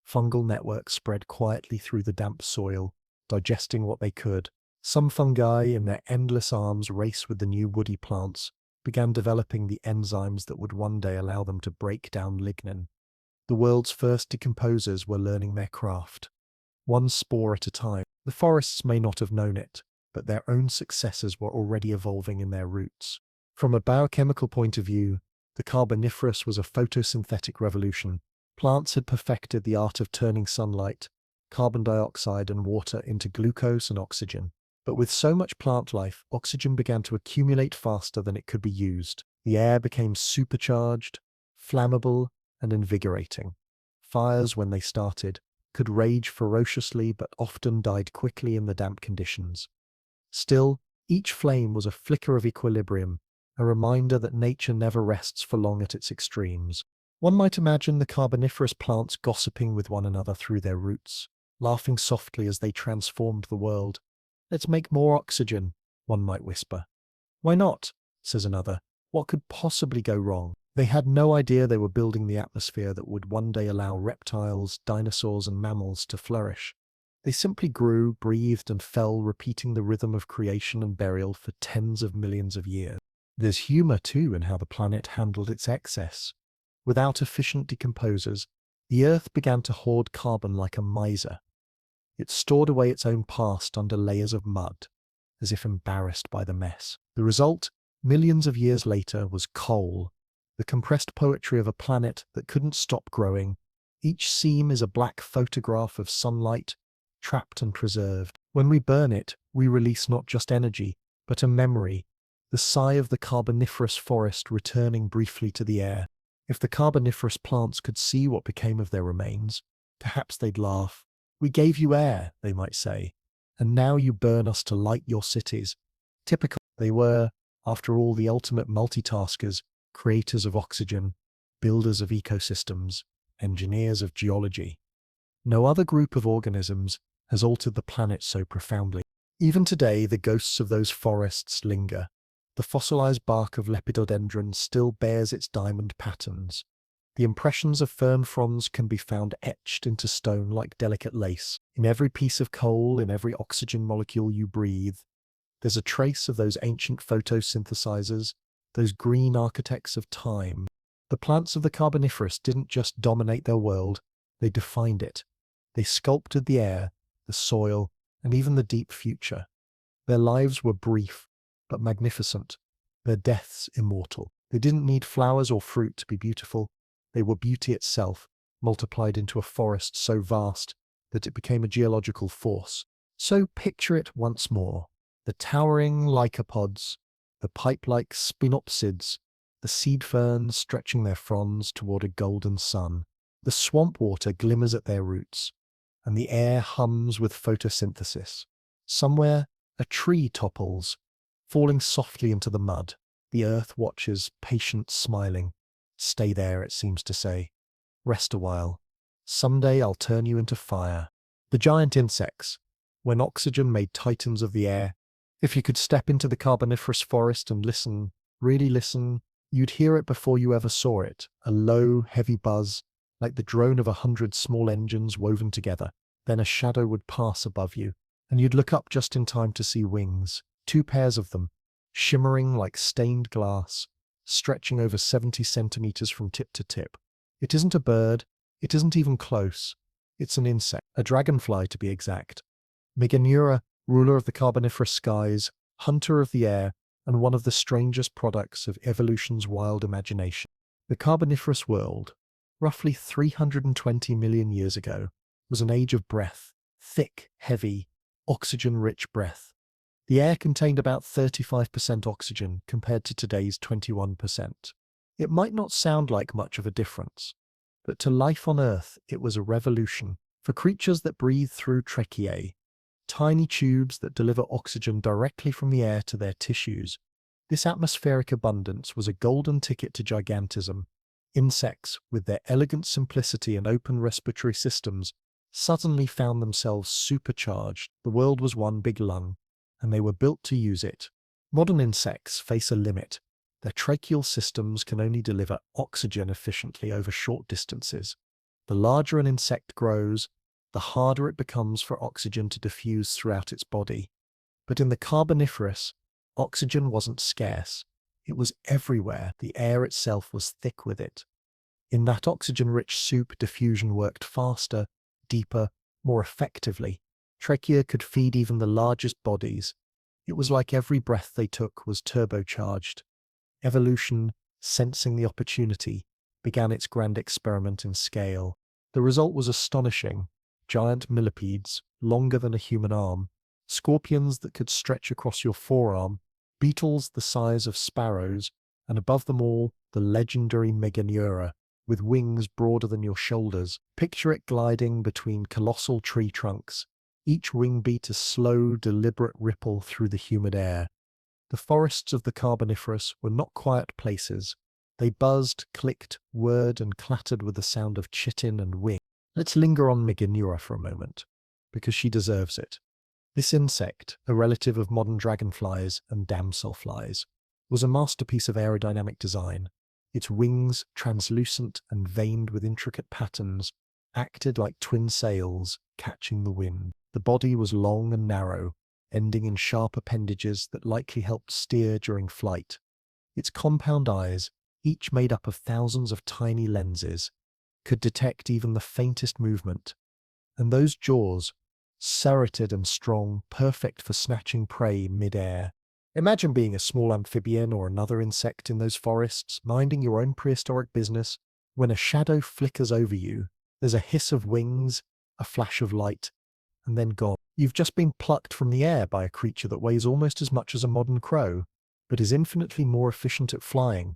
Fungal networks spread quietly through the damp soil, digesting what they could. Some fungi, in their endless arms race with the new woody plants, began developing the enzymes that would one day allow them to break down lignin. The world's first decomposers were learning their craft, one spore at a time. The forests may not have known it, but their own successors were already evolving in their roots. From a biochemical point of view, the Carboniferous was a photosynthetic revolution. Plants had perfected the art of turning sunlight, carbon dioxide and water into glucose and oxygen. But with so much plant life, oxygen began to accumulate faster than it could be used. The air became supercharged, flammable, and invigorating. Fires, when they started, could rage ferociously but often died quickly in the damp conditions. Still, each flame was a flicker of equilibrium, a reminder that nature never rests for long at its extremes. One might imagine the Carboniferous plants gossiping with one another through their roots, laughing softly as they transformed the world. "Let's make more oxygen," one might whisper. "Why not?" says another. "What could possibly go wrong?" They had no idea they were building the atmosphere that would one day allow reptiles, dinosaurs, and mammals to flourish. They simply grew, breathed, and fell, repeating the rhythm of creation and burial for tens of millions of years. There's humor, too, in how the planet handled its excess. Without efficient decomposers, the Earth began to hoard carbon like a miser. It stored away its own past under layers of mud, as if embarrassed by the mess. The result, millions of years later, was coal, the compressed poetry of a planet that couldn't stop growing. Each seam is a black photograph of sunlight, trapped and preserved. When we burn it, we release not just energy, but a memory, the sigh of the Carboniferous forest returning briefly to the air. If the Carboniferous plants could see what became of their remains, perhaps they'd laugh. "We gave you air," they might say, "and now you burn us to light your cities." Typical, they were, after all, the ultimate multitaskers, creators of oxygen, builders of ecosystems, engineers of geology. No other group of organisms has altered the planet so profoundly. Even today, the ghosts of those forests linger. The fossilized bark of lepidodendron still bears its diamond patterns. The impressions of fern fronds can be found etched into stone like delicate lace. In every piece of coal, in every oxygen molecule you breathe, there's a trace of those ancient photosynthesizers, those green architects of time. The plants of the Carboniferous didn't just dominate their world, they defined it. They sculpted the air, the soil, and even the deep future. Their lives were brief, but magnificent. Their deaths immortal. They didn't need flowers or fruit to be beautiful. They were beauty itself, multiplied into a forest so vast that it became a geological force. So picture it once more. The towering lycopods, the pipe-like spinopsids, the seed ferns stretching their fronds toward a golden sun. The swamp water glimmers at their roots, and the air hums with photosynthesis. Somewhere, a tree topples, falling softly into the mud. The earth watches, patient, smiling. "Stay there," it seems to say. "Rest a while. Someday I'll turn you into fire." The giant insects, when oxygen made titans of the air. If you could step into the Carboniferous forest and listen, really listen, you'd hear it before you ever saw it. A low, heavy buzz, like the drone of 100 small engines woven together. Then a shadow would pass above you, and you'd look up just in time to see wings, 2 pairs of them, shimmering like stained glass, stretching over 70 centimeters from tip to tip. It isn't a bird, it isn't even close. It's an insect, a dragonfly to be exact. Meganeura, ruler of the Carboniferous skies, hunter of the air, and one of the strangest products of evolution's wild imagination. The Carboniferous world, roughly 320 million years ago, was an age of breath, thick, heavy, oxygen-rich breath. The air contained about 35% oxygen compared to today's 21%. It might not sound like much of a difference, but to life on Earth it was a revolution. For creatures that breathe through tracheae, tiny tubes that deliver oxygen directly from the air to their tissues, this atmospheric abundance was a golden ticket to gigantism. Insects, with their elegant simplicity and open respiratory systems, suddenly found themselves supercharged. The world was one big lung, and they were built to use it. Modern insects face a limit. Their tracheal systems can only deliver oxygen efficiently over short distances. The larger an insect grows, the harder it becomes for oxygen to diffuse throughout its body. But in the Carboniferous, oxygen wasn't scarce. It was everywhere. The air itself was thick with it. In that oxygen-rich soup, diffusion worked faster, deeper, more effectively. Trachea could feed even the largest bodies. It was like every breath they took was turbocharged. Evolution, sensing the opportunity, began its grand experiment in scale. The result was astonishing. Giant millipedes, longer than a human arm, scorpions that could stretch across your forearm, beetles the size of sparrows, and above them all, the legendary Meganeura, with wings broader than your shoulders. Picture it gliding between colossal tree trunks, each wing beat a slow, deliberate ripple through the humid air. The forests of the Carboniferous were not quiet places. They buzzed, clicked, whirred, and clattered with the sound of chitin and wing. Let's linger on Meganeura for a moment, because she deserves it. This insect, a relative of modern dragonflies and damselflies, was a masterpiece of aerodynamic design. Its wings, translucent and veined with intricate patterns, acted like twin sails catching the wind. The body was long and narrow, ending in sharp appendages that likely helped steer during flight. Its compound eyes, each made up of thousands of tiny lenses, could detect even the faintest movement. And those jaws, serrated and strong, perfect for snatching prey mid-air. Imagine being a small amphibian or another insect in those forests, minding your own prehistoric business. When a shadow flickers over you, there's a hiss of wings, a flash of light, and then gone. You've just been plucked from the air by a creature that weighs almost as much as a modern crow, but is infinitely more efficient at flying.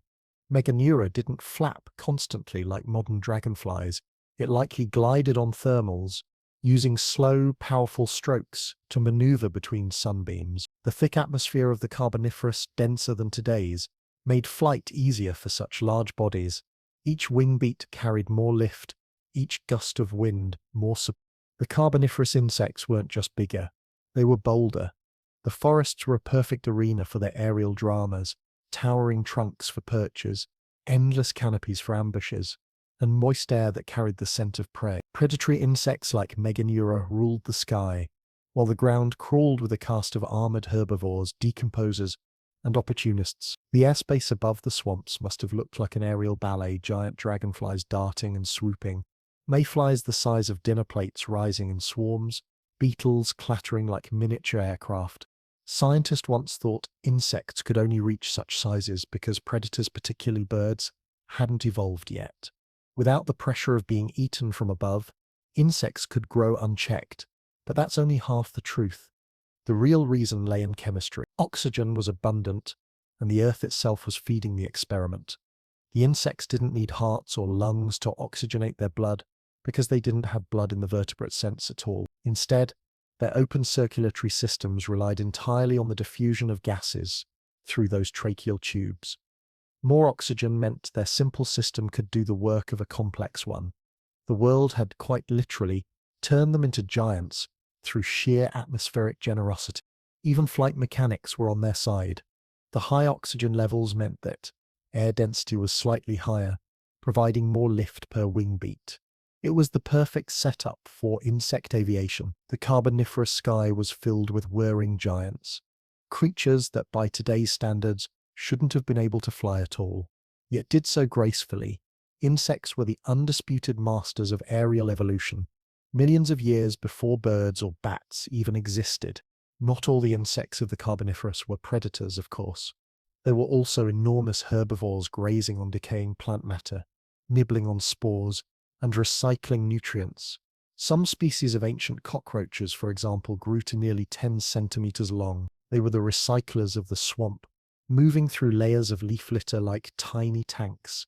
Meganeura didn't flap constantly like modern dragonflies. It likely glided on thermals, using slow, powerful strokes to maneuver between sunbeams. The thick atmosphere of the Carboniferous, denser than today's, made flight easier for such large bodies. Each wing beat carried more lift, each gust of wind more support. The Carboniferous insects weren't just bigger, they were bolder. The forests were a perfect arena for their aerial dramas, towering trunks for perches, endless canopies for ambushes, and moist air that carried the scent of prey. Predatory insects like Meganeura ruled the sky, while the ground crawled with a cast of armored herbivores, decomposers, and opportunists. The airspace above the swamps must have looked like an aerial ballet, giant dragonflies darting and swooping, mayflies the size of dinner plates rising in swarms, beetles clattering like miniature aircraft. Scientists once thought insects could only reach such sizes because predators, particularly birds, hadn't evolved yet. Without the pressure of being eaten from above, insects could grow unchecked, but that's only half the truth. The real reason lay in chemistry. Oxygen was abundant, and the earth itself was feeding the experiment. The insects didn't need hearts or lungs to oxygenate their blood, because they didn't have blood in the vertebrate sense at all. Instead, their open circulatory systems relied entirely on the diffusion of gases through those tracheal tubes. More oxygen meant their simple system could do the work of a complex one. The world had quite literally turned them into giants through sheer atmospheric generosity. Even flight mechanics were on their side. The high oxygen levels meant that air density was slightly higher, providing more lift per wing beat. It was the perfect setup for insect aviation. The Carboniferous sky was filled with whirring giants, creatures that by today's standards shouldn't have been able to fly at all, yet did so gracefully. Insects were the undisputed masters of aerial evolution, millions of years before birds or bats even existed. Not all the insects of the Carboniferous were predators, of course. There were also enormous herbivores grazing on decaying plant matter, nibbling on spores, and recycling nutrients. Some species of ancient cockroaches, for example, grew to nearly 10 centimeters long. They were the recyclers of the swamp, moving through layers of leaf litter like tiny tanks.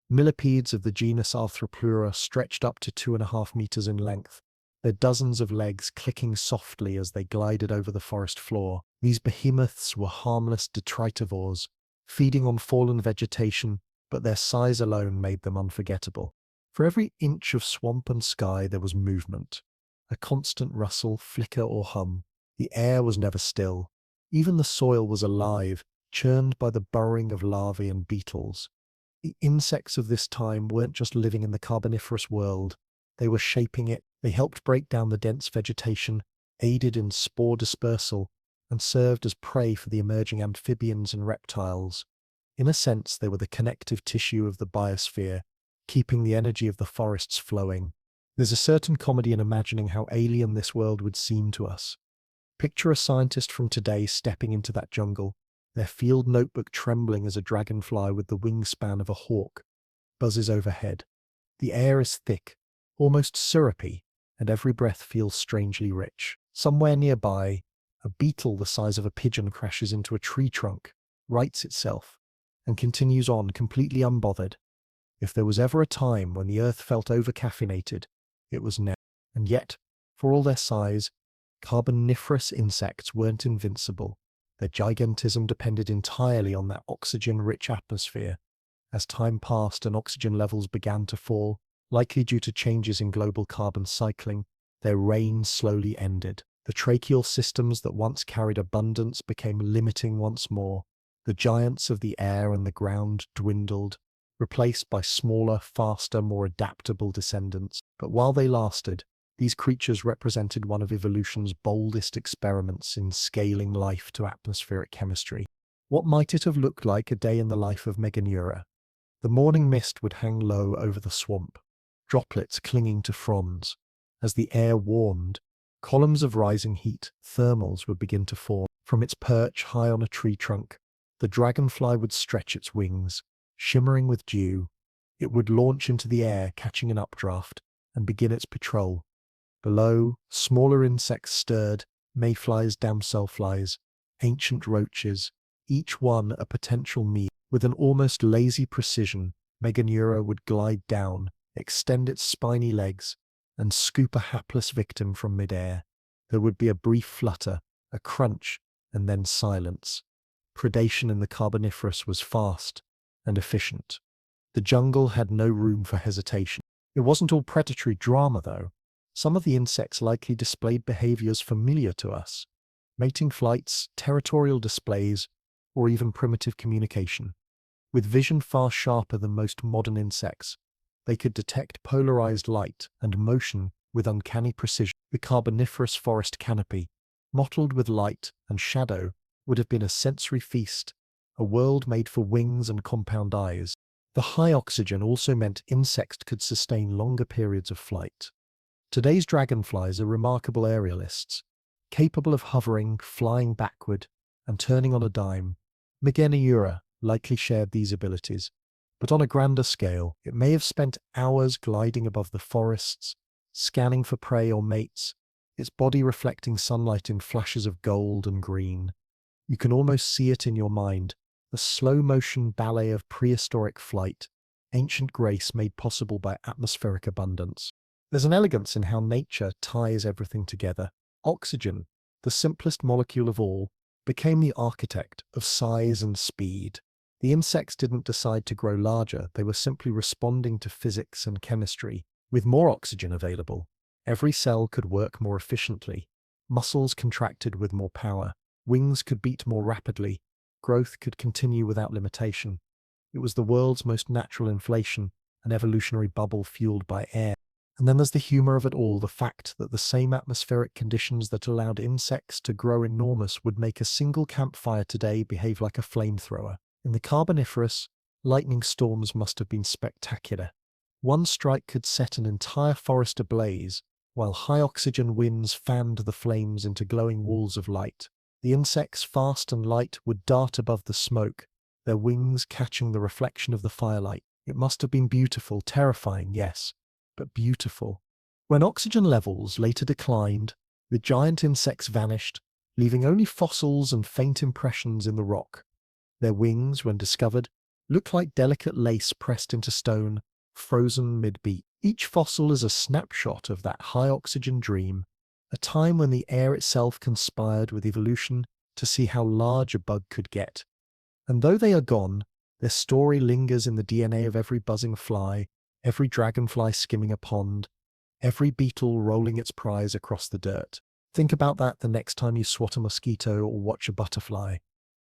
Millipedes of the genus Arthroplura stretched up to 2.5 meters in length, their dozens of legs clicking softly as they glided over the forest floor. These behemoths were harmless detritivores, feeding on fallen vegetation, but their size alone made them unforgettable. For every inch of swamp and sky there was movement, a constant rustle, flicker, or hum. The air was never still. Even the soil was alive, churned by the burrowing of larvae and beetles. The insects of this time weren't just living in the Carboniferous world, they were shaping it. They helped break down the dense vegetation, aided in spore dispersal, and served as prey for the emerging amphibians and reptiles. In a sense, they were the connective tissue of the biosphere, keeping the energy of the forests flowing. There's a certain comedy in imagining how alien this world would seem to us. Picture a scientist from today stepping into that jungle, their field notebook trembling as a dragonfly with the wingspan of a hawk buzzes overhead. The air is thick, almost syrupy, and every breath feels strangely rich. Somewhere nearby, a beetle the size of a pigeon crashes into a tree trunk, rights itself, and continues on completely unbothered. If there was ever a time when the earth felt over-caffeinated, it was now. And yet, for all their size, Carboniferous insects weren't invincible. Their gigantism depended entirely on that oxygen-rich atmosphere. As time passed and oxygen levels began to fall, likely due to changes in global carbon cycling, their reign slowly ended. The tracheal systems that once carried abundance became limiting once more. The giants of the air and the ground dwindled, replaced by smaller, faster, more adaptable descendants. But while they lasted, these creatures represented one of evolution's boldest experiments in scaling life to atmospheric chemistry. What might it have looked like a day in the life of Meganeura? The morning mist would hang low over the swamp, droplets clinging to fronds. As the air warmed, columns of rising heat, thermals, would begin to form. From its perch high on a tree trunk, the dragonfly would stretch its wings, shimmering with dew. It would launch into the air, catching an updraft, and begin its patrol. Below, smaller insects stirred, mayflies, damselflies, ancient roaches, each one a potential meal. With an almost lazy precision, Meganeura would glide down, extend its spiny legs, and scoop a hapless victim from midair. There would be a brief flutter, a crunch, and then silence. Predation in the Carboniferous was fast and efficient. The jungle had no room for hesitation. It wasn't all predatory drama, though. Some of the insects likely displayed behaviors familiar to us: mating flights, territorial displays, or even primitive communication. With vision far sharper than most modern insects, they could detect polarized light and motion with uncanny precision. The Carboniferous forest canopy, mottled with light and shadow, would have been a sensory feast, a world made for wings and compound eyes. The high oxygen also meant insects could sustain longer periods of flight. Today's dragonflies are remarkable aerialists, capable of hovering, flying backward, and turning on a dime. Meganeura likely shared these abilities, but on a grander scale, it may have spent hours gliding above the forests, scanning for prey or mates, its body reflecting sunlight in flashes of gold and green. You can almost see it in your mind, the slow-motion ballet of prehistoric flight, ancient grace made possible by atmospheric abundance. There's an elegance in how nature ties everything together. Oxygen, the simplest molecule of all, became the architect of size and speed. The insects didn't decide to grow larger, they were simply responding to physics and chemistry. With more oxygen available, every cell could work more efficiently. Muscles contracted with more power. Wings could beat more rapidly. Growth could continue without limitation. It was the world's most natural inflation, an evolutionary bubble fueled by air. And then there's the humor of it all, the fact that the same atmospheric conditions that allowed insects to grow enormous would make a single campfire today behave like a flamethrower. In the Carboniferous, lightning storms must have been spectacular. One strike could set an entire forest ablaze, while high oxygen winds fanned the flames into glowing walls of light. The insects, fast and light, would dart above the smoke, their wings catching the reflection of the firelight. It must have been beautiful, terrifying, yes, but beautiful. When oxygen levels later declined, the giant insects vanished, leaving only fossils and faint impressions in the rock. Their wings, when discovered, looked like delicate lace pressed into stone, frozen mid-beat. Each fossil is a snapshot of that high-oxygen dream, a time when the air itself conspired with evolution to see how large a bug could get. And though they are gone, their story lingers in the DNA of every buzzing fly, every dragonfly skimming a pond, every beetle rolling its prize across the dirt. Think about that the next time you swat a mosquito or watch a butterfly.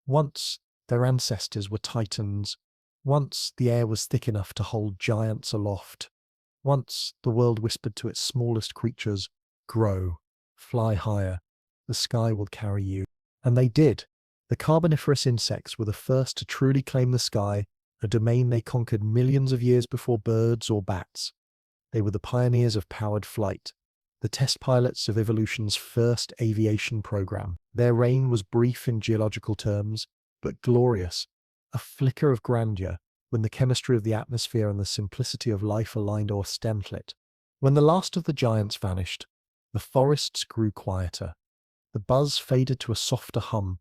Once, their ancestors were titans. Once, the air was thick enough to hold giants aloft. Once, the world whispered to its smallest creatures, "Grow, fly higher, the sky will carry you." And they did. The Carboniferous insects were the first to truly claim the sky, a domain they conquered millions of years before birds or bats. They were the pioneers of powered flight, the test pilots of evolution's first aviation program. Their reign was brief in geological terms, but glorious, a flicker of grandeur when the chemistry of the atmosphere and the simplicity of life aligned ostensibly. When the last of the giants vanished, the forests grew quieter. The buzz faded to a softer hum,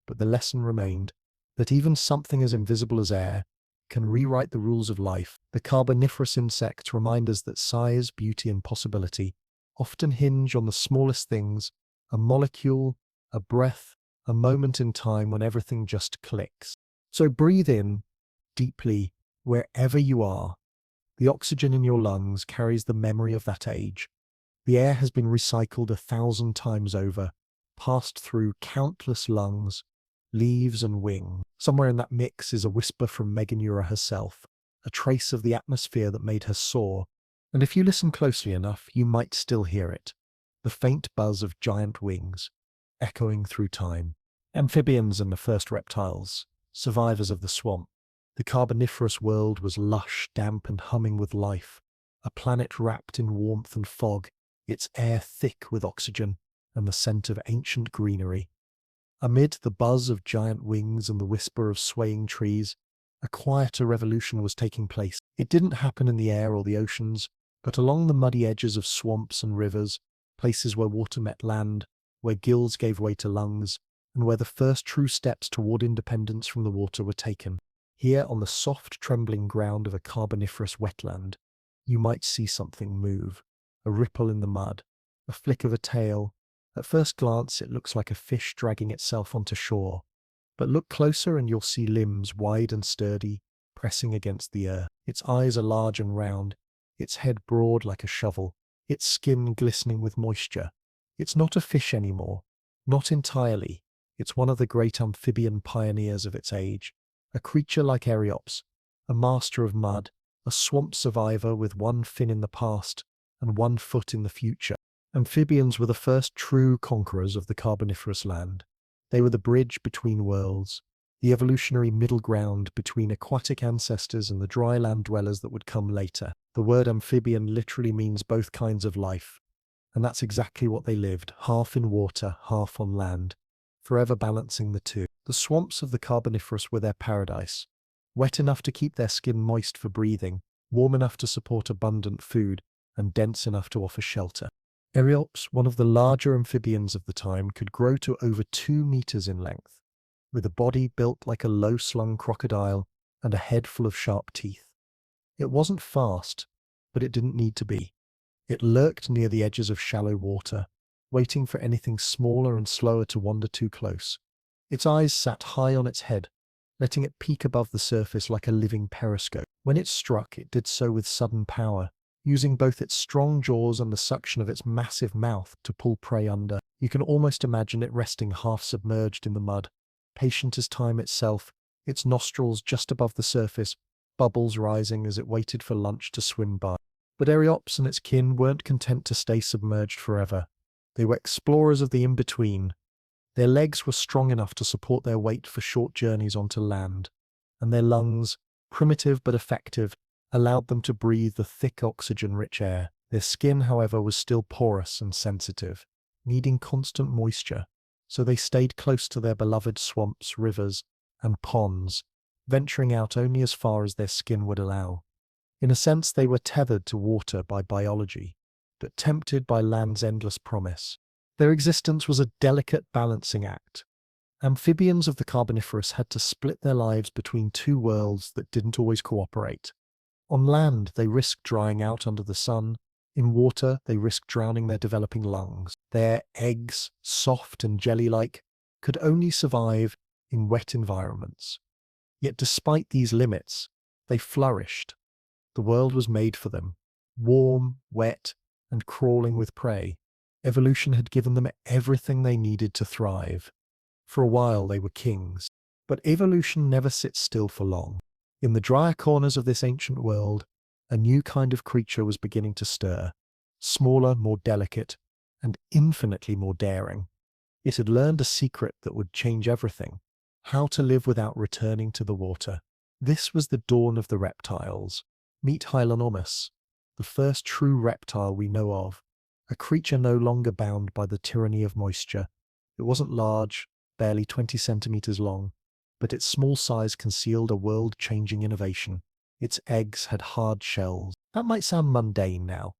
but the lesson remained that even something as invisible as air can rewrite the rules of life. The Carboniferous insects remind us that size, beauty, and possibility often hinge on the smallest things: a molecule, a breath, a moment in time when everything just clicks. So breathe in, deeply, wherever you are. The oxygen in your lungs carries the memory of that age. The air has been recycled 1,000 times over, passed through countless lungs, leaves and wing. Somewhere in that mix is a whisper from Meganeura herself, a trace of the atmosphere that made her soar, and if you listen closely enough, you might still hear it, the faint buzz of giant wings, echoing through time. Amphibians and the first reptiles, survivors of the swamp. The Carboniferous world was lush, damp, and humming with life, a planet wrapped in warmth and fog, its air thick with oxygen and the scent of ancient greenery. Amid the buzz of giant wings and the whisper of swaying trees, a quieter revolution was taking place. It didn't happen in the air or the oceans, but along the muddy edges of swamps and rivers, places where water met land, where gills gave way to lungs, and where the first true steps toward independence from the water were taken. Here, on the soft, trembling ground of a carboniferous wetland, you might see something move, a ripple in the mud, a flick of a tail. At first glance, it looks like a fish dragging itself onto shore, but look closer and you'll see limbs wide and sturdy, pressing against the earth. Its eyes are large and round, its head broad like a shovel, its skin glistening with moisture. It's not a fish anymore, not entirely. It's one of the great amphibian pioneers of its age, a creature like Eriops, a master of mud, a swamp survivor with one fin in the past and one foot in the future. Amphibians were the first true conquerors of the Carboniferous land. They were the bridge between worlds, the evolutionary middle ground between aquatic ancestors and the dry land dwellers that would come later. The word amphibian literally means both kinds of life, and that's exactly what they lived, half in water, half on land, forever balancing the two. The swamps of the Carboniferous were their paradise, wet enough to keep their skin moist for breathing, warm enough to support abundant food, and dense enough to offer shelter. Eriops, one of the larger amphibians of the time, could grow to over 2 meters in length, with a body built like a low-slung crocodile and a head full of sharp teeth. It wasn't fast, but it didn't need to be. It lurked near the edges of shallow water, waiting for anything smaller and slower to wander too close. Its eyes sat high on its head, letting it peek above the surface like a living periscope. When it struck, it did so with sudden power, using both its strong jaws and the suction of its massive mouth to pull prey under. You can almost imagine it resting half submerged in the mud, patient as time itself, its nostrils just above the surface, bubbles rising as it waited for lunch to swim by. But Eriops and its kin weren't content to stay submerged forever. They were explorers of the in-between. Their legs were strong enough to support their weight for short journeys onto land, and their lungs, primitive but effective, allowed them to breathe the thick oxygen-rich air. Their skin, however, was still porous and sensitive, needing constant moisture, so they stayed close to their beloved swamps, rivers, and ponds, venturing out only as far as their skin would allow. In a sense, they were tethered to water by biology, but tempted by land's endless promise. Their existence was a delicate balancing act. Amphibians of the Carboniferous had to split their lives between two worlds that didn't always cooperate. On land, they risked drying out under the sun. In water, they risked drowning their developing lungs. Their eggs, soft and jelly-like, could only survive in wet environments. Yet despite these limits, they flourished. The world was made for them, warm, wet, and crawling with prey. Evolution had given them everything they needed to thrive. For a while, they were kings. But evolution never sits still for long. In the drier corners of this ancient world, a new kind of creature was beginning to stir, smaller, more delicate, and infinitely more daring. It had learned a secret that would change everything: how to live without returning to the water. This was the dawn of the reptiles. Meet Hylonormus, the first true reptile we know of, a creature no longer bound by the tyranny of moisture. It wasn't large, barely 20 centimeters long, but its small size concealed a world-changing innovation. Its eggs had hard shells. That might sound mundane now,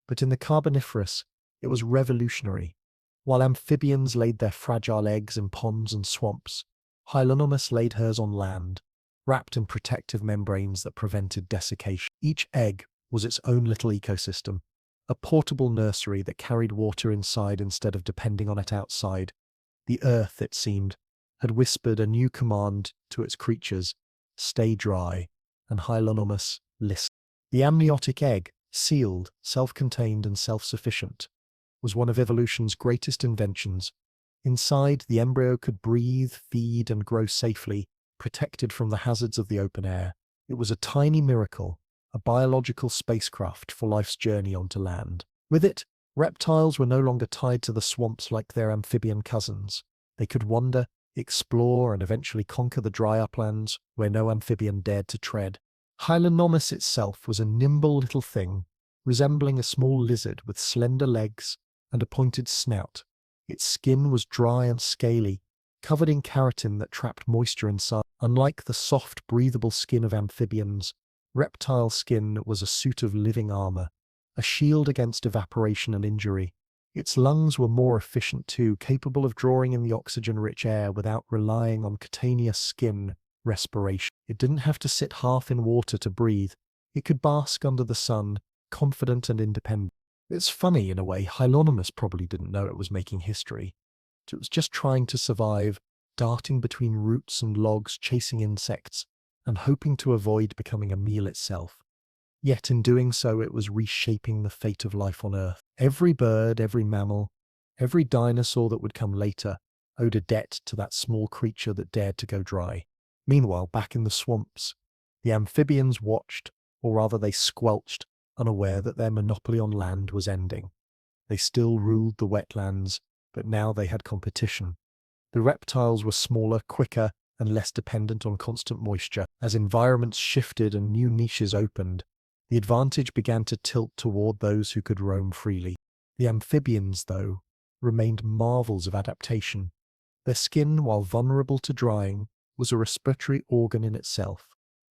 but in the Carboniferous, it was revolutionary. While amphibians laid their fragile eggs in ponds and swamps, Hylonormus laid hers on land, wrapped in protective membranes that prevented desiccation. Each egg was its own little ecosystem, a portable nursery that carried water inside instead of depending on it outside. The earth, it seemed, had whispered a new command to its creatures: stay dry, and Hylonormus listened. The amniotic egg, sealed, self-contained, and self-sufficient, was one of evolution's greatest inventions. Inside, the embryo could breathe, feed, and grow safely, protected from the hazards of the open air. It was a tiny miracle, a biological spacecraft for life's journey onto land. With it, reptiles were no longer tied to the swamps like their amphibian cousins. They could wander, explore, and eventually conquer the dry uplands where no amphibian dared to tread. Hylonomus itself was a nimble little thing, resembling a small lizard with slender legs and a pointed snout. Its skin was dry and scaly, covered in keratin that trapped moisture inside. Unlike the soft, breathable skin of amphibians, reptile skin was a suit of living armor, a shield against evaporation and injury. Its lungs were more efficient too, capable of drawing in the oxygen-rich air without relying on cutaneous skin respiration. It didn't have to sit half in water to breathe. It could bask under the sun, confident and independent. It's funny, in a way, Hylonomus probably didn't know it was making history. It was just trying to survive, darting between roots and logs, chasing insects, and hoping to avoid becoming a meal itself. Yet in doing so, it was reshaping the fate of life on Earth. Every bird, every mammal, every dinosaur that would come later owed a debt to that small creature that dared to go dry. Meanwhile, back in the swamps, the amphibians watched, or rather they squelched, unaware that their monopoly on land was ending. They still ruled the wetlands, but now they had competition. The reptiles were smaller, quicker, and less dependent on constant moisture. As environments shifted and new niches opened, the advantage began to tilt toward those who could roam freely. The amphibians, though, remained marvels of adaptation. Their skin, while vulnerable to drying, was a respiratory organ in itself.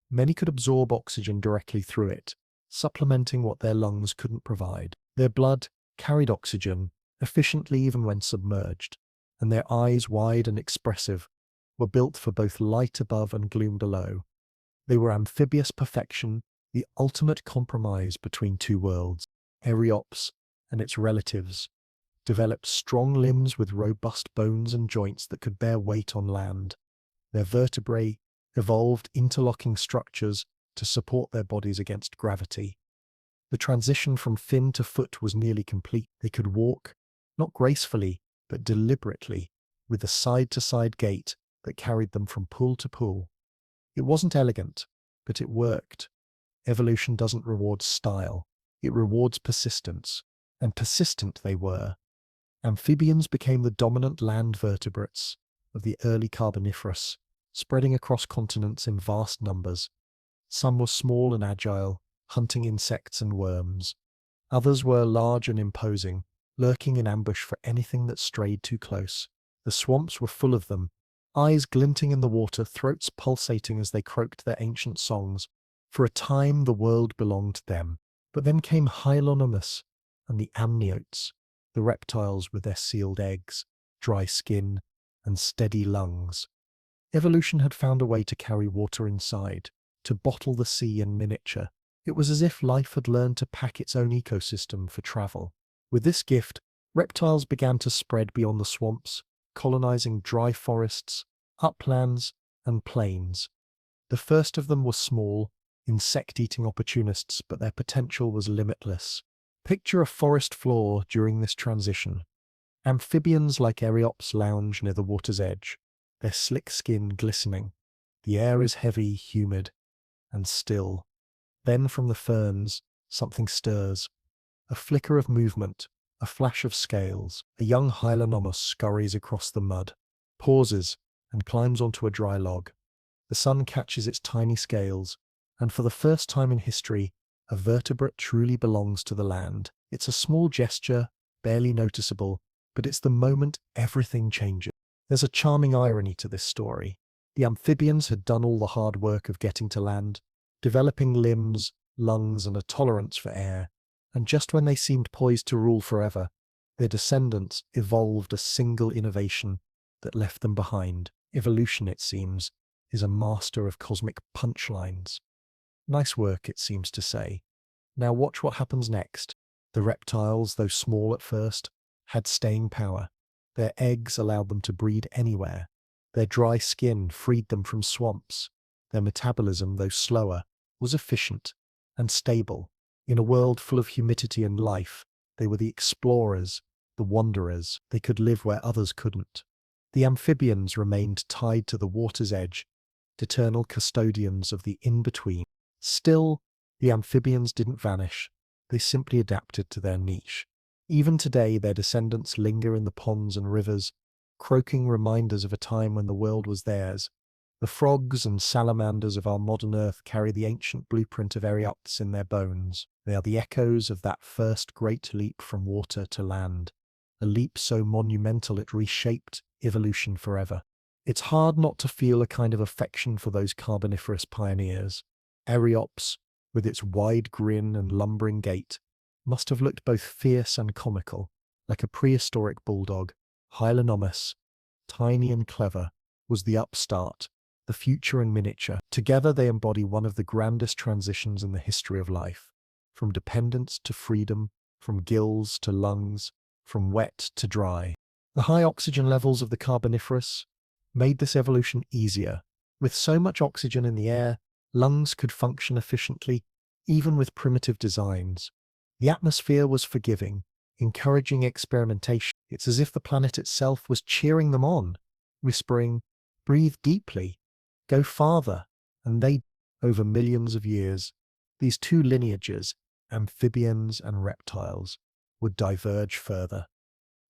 Many could absorb oxygen directly through it, supplementing what their lungs couldn't provide. Their blood carried oxygen efficiently even when submerged, and their eyes, wide and expressive, were built for both light above and gloom below. They were amphibious perfection, the ultimate compromise between two worlds. Eriops and its relatives developed strong limbs with robust bones and joints that could bear weight on land. Their vertebrae evolved interlocking structures to support their bodies against gravity. The transition from fin to foot was nearly complete. They could walk, not gracefully, but deliberately, with a side-to-side gait that carried them from pool to pool. It wasn't elegant, but it worked. Evolution doesn't reward style, it rewards persistence. And persistent they were. Amphibians became the dominant land vertebrates of the early Carboniferous, spreading across continents in vast numbers. Some were small and agile, hunting insects and worms. Others were large and imposing, lurking in ambush for anything that strayed too close. The swamps were full of them, eyes glinting in the water, throats pulsating as they croaked their ancient songs. For a time the world belonged to them. But then came Hylonomus and the amniotes, the reptiles with their sealed eggs, dry skin, and steady lungs. Evolution had found a way to carry water inside, to bottle the sea in miniature. It was as if life had learned to pack its own ecosystem for travel. With this gift, reptiles began to spread beyond the swamps, colonizing dry forests, uplands, and plains. The first of them were small, insect-eating opportunists, but their potential was limitless. Picture a forest floor during this transition. Amphibians like Eriops lounge near the water's edge, their slick skin glistening. The air is heavy, humid, and still. Then from the ferns, something stirs. A flicker of movement, a flash of scales. A young Hylonomus scurries across the mud, pauses, and climbs onto a dry log. The sun catches its tiny scales, and for the first time in history, a vertebrate truly belongs to the land. It's a small gesture, barely noticeable, but it's the moment everything changes. There's a charming irony to this story. The amphibians had done all the hard work of getting to land, developing limbs, lungs, and a tolerance for air, and just when they seemed poised to rule forever, their descendants evolved a single innovation that left them behind. Evolution, it seems, is a master of cosmic punchlines. Nice work, it seems to say. Now watch what happens next. The reptiles, though small at first, had staying power. Their eggs allowed them to breed anywhere. Their dry skin freed them from swamps. Their metabolism, though slower, was efficient and stable. In a world full of humidity and life, they were the explorers, the wanderers. They could live where others couldn't. The amphibians remained tied to the water's edge, eternal custodians of the in-between. Still, the amphibians didn't vanish. They simply adapted to their niche. Even today, their descendants linger in the ponds and rivers, croaking reminders of a time when the world was theirs. The frogs and salamanders of our modern Earth carry the ancient blueprint of Eriops in their bones. They are the echoes of that first great leap from water to land, a leap so monumental it reshaped evolution forever. It's hard not to feel a kind of affection for those Carboniferous pioneers. Eriops, with its wide grin and lumbering gait, must have looked both fierce and comical, like a prehistoric bulldog. Hylonomus, tiny and clever, was the upstart, the future in miniature. Together they embody one of the grandest transitions in the history of life. From dependence to freedom, from gills to lungs, from wet to dry. The high oxygen levels of the Carboniferous made this evolution easier. With so much oxygen in the air, lungs could function efficiently, even with primitive designs. The atmosphere was forgiving, encouraging experimentation. It's as if the planet itself was cheering them on, whispering, "Breathe deeply, go farther," and they, over millions of years, these two lineages, amphibians and reptiles, would diverge further.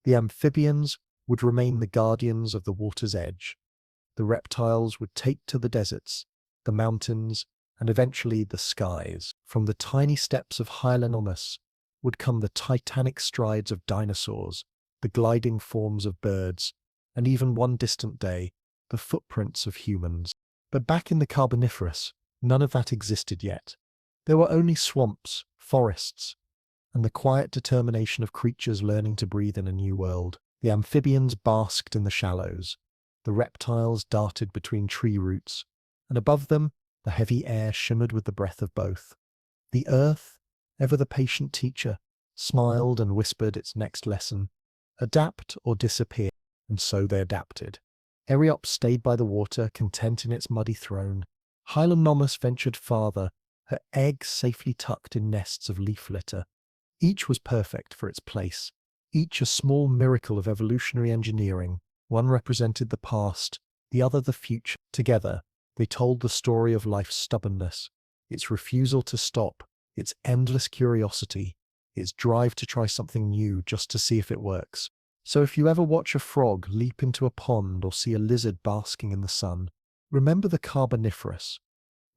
The amphibians would remain the guardians of the water's edge. The reptiles would take to the deserts, the mountains, and eventually the skies. From the tiny steps of Hylonomus would come the titanic strides of dinosaurs, the gliding forms of birds, and even one distant day, the footprints of humans. But back in the Carboniferous, none of that existed yet. There were only swamps, forests, and the quiet determination of creatures learning to breathe in a new world. The amphibians basked in the shallows. The reptiles darted between tree roots, and above them, the heavy air shimmered with the breath of both. The earth, ever the patient teacher, smiled and whispered its next lesson: adapt or disappear. And so they adapted. Eriops stayed by the water, content in its muddy throne. Hylonomus ventured farther, her eggs safely tucked in nests of leaf litter. Each was perfect for its place, each a small miracle of evolutionary engineering. One represented the past, the other the future. Together, they told the story of life's stubbornness, its refusal to stop, its endless curiosity, its drive to try something new just to see if it works. So if you ever watch a frog leap into a pond or see a lizard basking in the sun, remember the Carboniferous.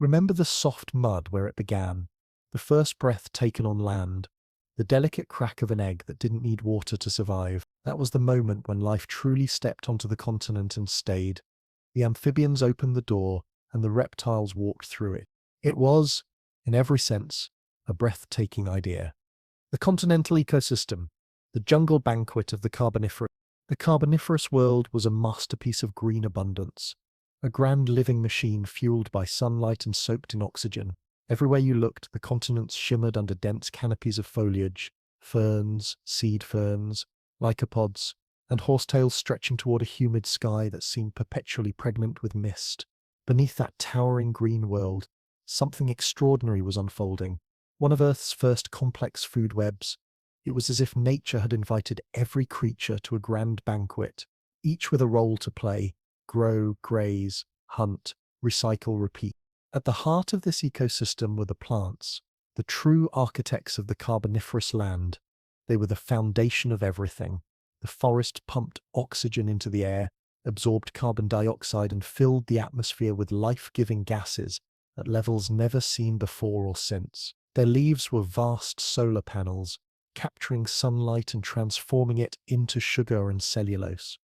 Remember the soft mud where it began, the first breath taken on land, the delicate crack of an egg that didn't need water to survive. That was the moment when life truly stepped onto the continent and stayed. The amphibians opened the door, and the reptiles walked through it. It was, in every sense, a breathtaking idea. The continental ecosystem, the jungle banquet of the Carboniferous. The Carboniferous world was a masterpiece of green abundance, a grand living machine fueled by sunlight and soaked in oxygen. Everywhere you looked, the continents shimmered under dense canopies of foliage, ferns, seed ferns, lycopods, and horsetails stretching toward a humid sky that seemed perpetually pregnant with mist. Beneath that towering green world, something extraordinary was unfolding. One of Earth's first complex food webs. It was as if nature had invited every creature to a grand banquet, each with a role to play: grow, graze, hunt, recycle, repeat. At the heart of this ecosystem were the plants, the true architects of the Carboniferous land. They were the foundation of everything. The forest pumped oxygen into the air, absorbed carbon dioxide, and filled the atmosphere with life-giving gases at levels never seen before or since. Their leaves were vast solar panels, capturing sunlight and transforming it into sugar and cellulose.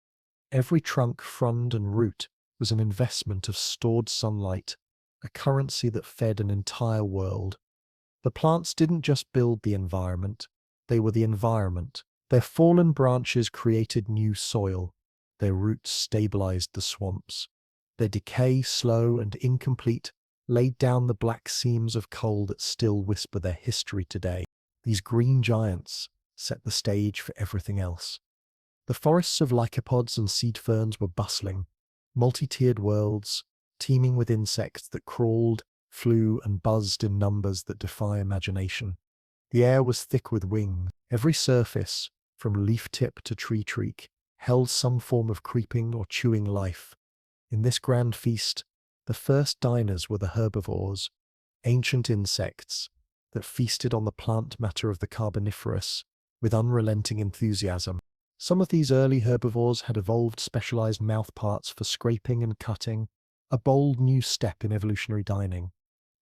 Every trunk, frond, and root was an investment of stored sunlight, a currency that fed an entire world. The plants didn't just build the environment, they were the environment. Their fallen branches created new soil, their roots stabilized the swamps. Their decay, slow and incomplete, laid down the black seams of coal that still whisper their history today. These green giants set the stage for everything else. The forests of lycopods and seed ferns were bustling, multi-tiered worlds, teeming with insects that crawled, flew, and buzzed in numbers that defy imagination. The air was thick with wings. Every surface, from leaf tip to tree trunk, held some form of creeping or chewing life. In this grand feast, The first diners were the herbivores, ancient insects that feasted on the plant matter of the Carboniferous with unrelenting enthusiasm. Some of these early herbivores had evolved specialized mouthparts for scraping and cutting, a bold new step in evolutionary dining.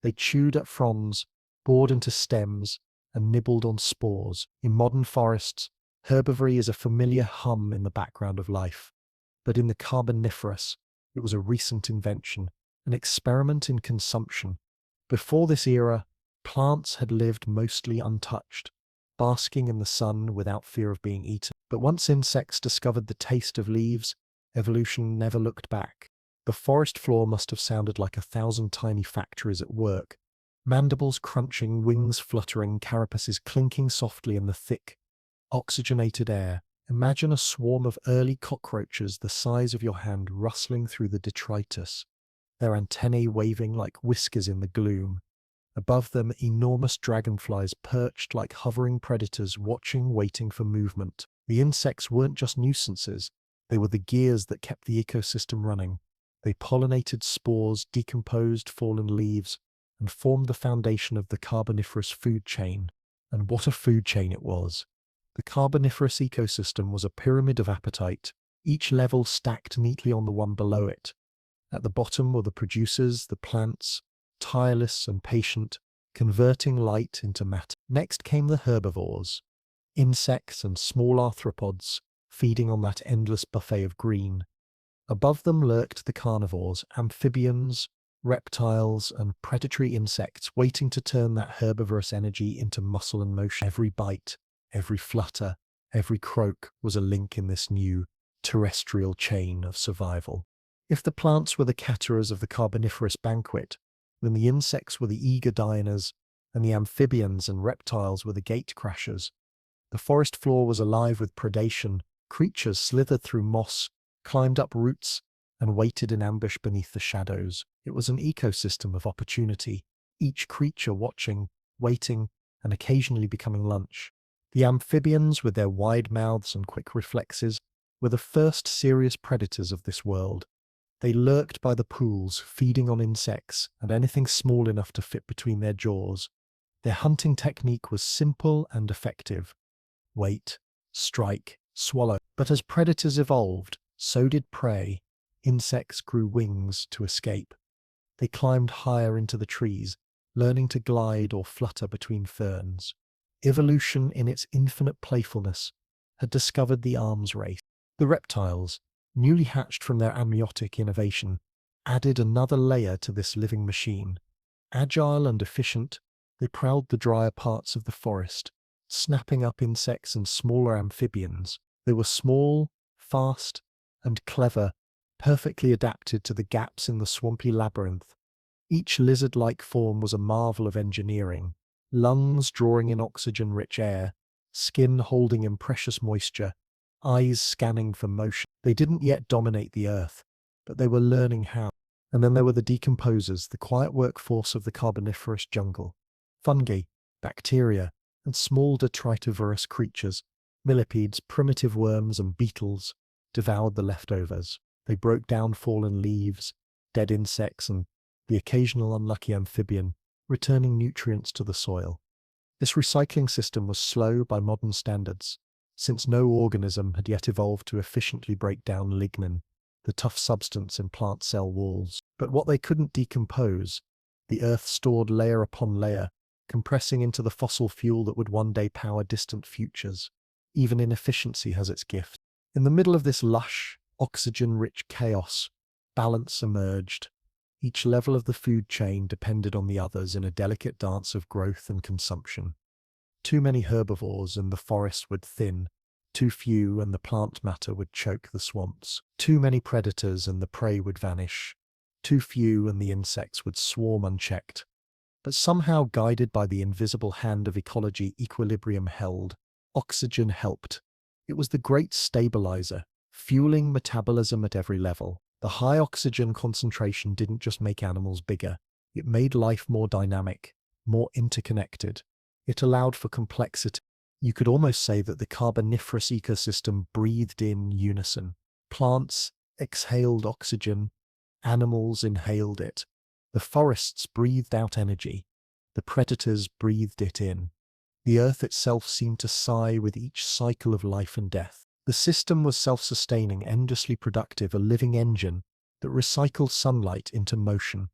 They chewed at fronds, bored into stems, and nibbled on spores. In modern forests, herbivory is a familiar hum in the background of life. But in the Carboniferous, it was a recent invention, an experiment in consumption. Before this era, plants had lived mostly untouched, basking in the sun without fear of being eaten. But once insects discovered the taste of leaves, evolution never looked back. The forest floor must have sounded like 1,000 tiny factories at work, mandibles crunching, wings fluttering, carapaces clinking softly in the thick, oxygenated air. Imagine a swarm of early cockroaches the size of your hand rustling through the detritus, their antennae waving like whiskers in the gloom. Above them, enormous dragonflies perched like hovering predators, watching, waiting for movement. The insects weren't just nuisances, they were the gears that kept the ecosystem running. They pollinated spores, decomposed fallen leaves, and formed the foundation of the Carboniferous food chain. And what a food chain it was! The Carboniferous ecosystem was a pyramid of appetite, each level stacked neatly on the one below it. At the bottom were the producers, the plants, tireless and patient, converting light into matter. Next came the herbivores, insects and small arthropods, feeding on that endless buffet of green. Above them lurked the carnivores, amphibians, reptiles, and predatory insects waiting to turn that herbivorous energy into muscle and motion. Every bite, every flutter, every croak was a link in this new, terrestrial chain of survival. If the plants were the caterers of the Carboniferous banquet, then the insects were the eager diners, and the amphibians and reptiles were the gate crashers. The forest floor was alive with predation. Creatures slithered through moss, climbed up roots, and waited in ambush beneath the shadows. It was an ecosystem of opportunity, each creature watching, waiting, and occasionally becoming lunch. The amphibians, with their wide mouths and quick reflexes, were the first serious predators of this world. They lurked by the pools, feeding on insects and anything small enough to fit between their jaws. Their hunting technique was simple and effective. Wait, strike, swallow. But as predators evolved, so did prey. Insects grew wings to escape. They climbed higher into the trees, learning to glide or flutter between ferns. Evolution, in its infinite playfulness, had discovered the arms race. The reptiles, newly hatched from their amniotic innovation, added another layer to this living machine. Agile and efficient, they prowled the drier parts of the forest, snapping up insects and smaller amphibians. They were small, fast, and clever, perfectly adapted to the gaps in the swampy labyrinth. Each lizard-like form was a marvel of engineering, lungs drawing in oxygen-rich air, skin holding in precious moisture, eyes scanning for motion. They didn't yet dominate the earth, but they were learning how. And then there were the decomposers, the quiet workforce of the Carboniferous jungle. Fungi, bacteria, and small detritivorous creatures, millipedes, primitive worms, and beetles, devoured the leftovers. They broke down fallen leaves, dead insects, and the occasional unlucky amphibian, returning nutrients to the soil. This recycling system was slow by modern standards, since no organism had yet evolved to efficiently break down lignin, the tough substance in plant cell walls. But what they couldn't decompose, the earth stored layer upon layer, compressing into the fossil fuel that would one day power distant futures. Even inefficiency has its gift. In the middle of this lush, oxygen-rich chaos, balance emerged. Each level of the food chain depended on the others in a delicate dance of growth and consumption. Too many herbivores and the forest would thin, too few and the plant matter would choke the swamps. Too many predators and the prey would vanish, too few and the insects would swarm unchecked. But somehow, guided by the invisible hand of ecology, equilibrium held. Oxygen helped. It was the great stabilizer, fueling metabolism at every level. The high oxygen concentration didn't just make animals bigger, it made life more dynamic, more interconnected. It allowed for complexity. You could almost say that the Carboniferous ecosystem breathed in unison. Plants exhaled oxygen, Animals inhaled it. The forests breathed out energy. The predators breathed it in. The earth itself seemed to sigh with each cycle of life and death. The system was self-sustaining, endlessly productive, a living engine that recycled sunlight into motion.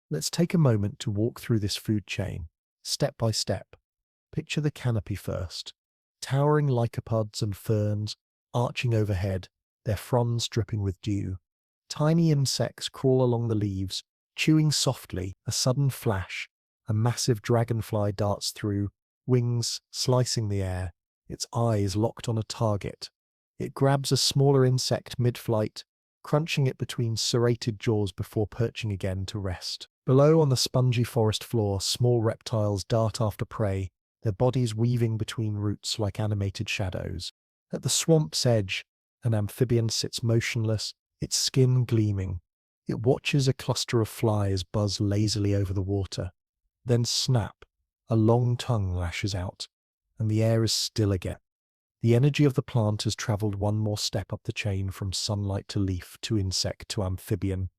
Let's take a moment to walk through this food chain, step by step. Picture the canopy first. Towering lycopods and ferns arching overhead, their fronds dripping with dew. Tiny insects crawl along the leaves, chewing softly. A sudden flash, a massive dragonfly darts through, wings slicing the air, its eyes locked on a target. It grabs a smaller insect mid-flight, crunching it between serrated jaws before perching again to rest. Below on the spongy forest floor, small reptiles dart after prey, their bodies weaving between roots like animated shadows. At the swamp's edge, an amphibian sits motionless, its skin gleaming. It watches a cluster of flies buzz lazily over the water. Then snap, a long tongue lashes out, and the air is still again. The energy of the plant has traveled one more step up the chain from sunlight to leaf to insect to amphibian.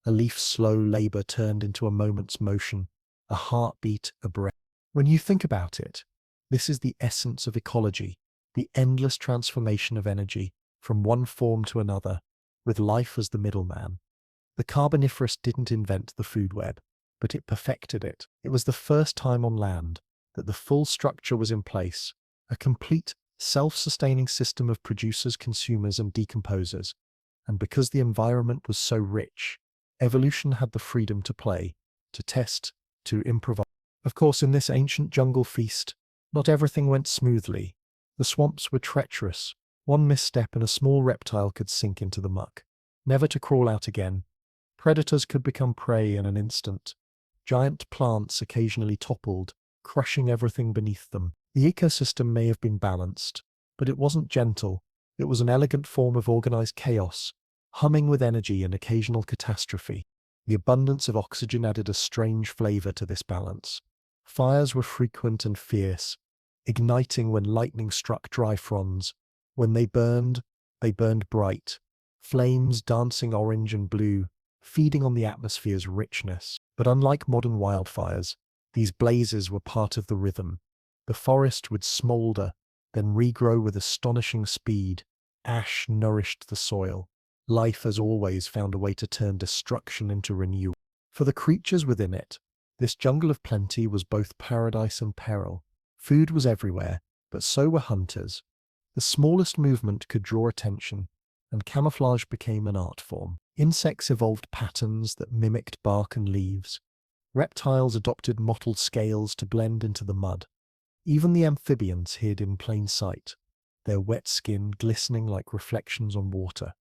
A leaf's slow labor turned into a moment's motion, a heartbeat, a breath. When you think about it, this is the essence of ecology, the endless transformation of energy from one form to another, with life as the middleman. The Carboniferous didn't invent the food web, but it perfected it. It was the first time on land that the full structure was in place, a complete, self-sustaining system of producers, consumers, and decomposers. And because the environment was so rich, evolution had the freedom to play, to test, to improvise. Of course, in this ancient jungle feast, not everything went smoothly. The swamps were treacherous. One misstep and a small reptile could sink into the muck, never to crawl out again. Predators could become prey in an instant. Giant plants occasionally toppled, crushing everything beneath them. The ecosystem may have been balanced, but it wasn't gentle. It was an elegant form of organized chaos, humming with energy and occasional catastrophe. The abundance of oxygen added a strange flavor to this balance. Fires were frequent and fierce, igniting when lightning struck dry fronds. When they burned bright, flames dancing orange and blue, feeding on the atmosphere's richness. But unlike modern wildfires, these blazes were part of the rhythm. The forest would smolder, then regrow with astonishing speed. Ash nourished the soil. Life, as always, found a way to turn destruction into renewal. For the creatures within it, this jungle of plenty was both paradise and peril. Food was everywhere, but so were hunters. The smallest movement could draw attention, and camouflage became an art form. Insects evolved patterns that mimicked bark and leaves. Reptiles adopted mottled scales to blend into the mud. Even the amphibians hid in plain sight, their wet skin glistening like reflections on water.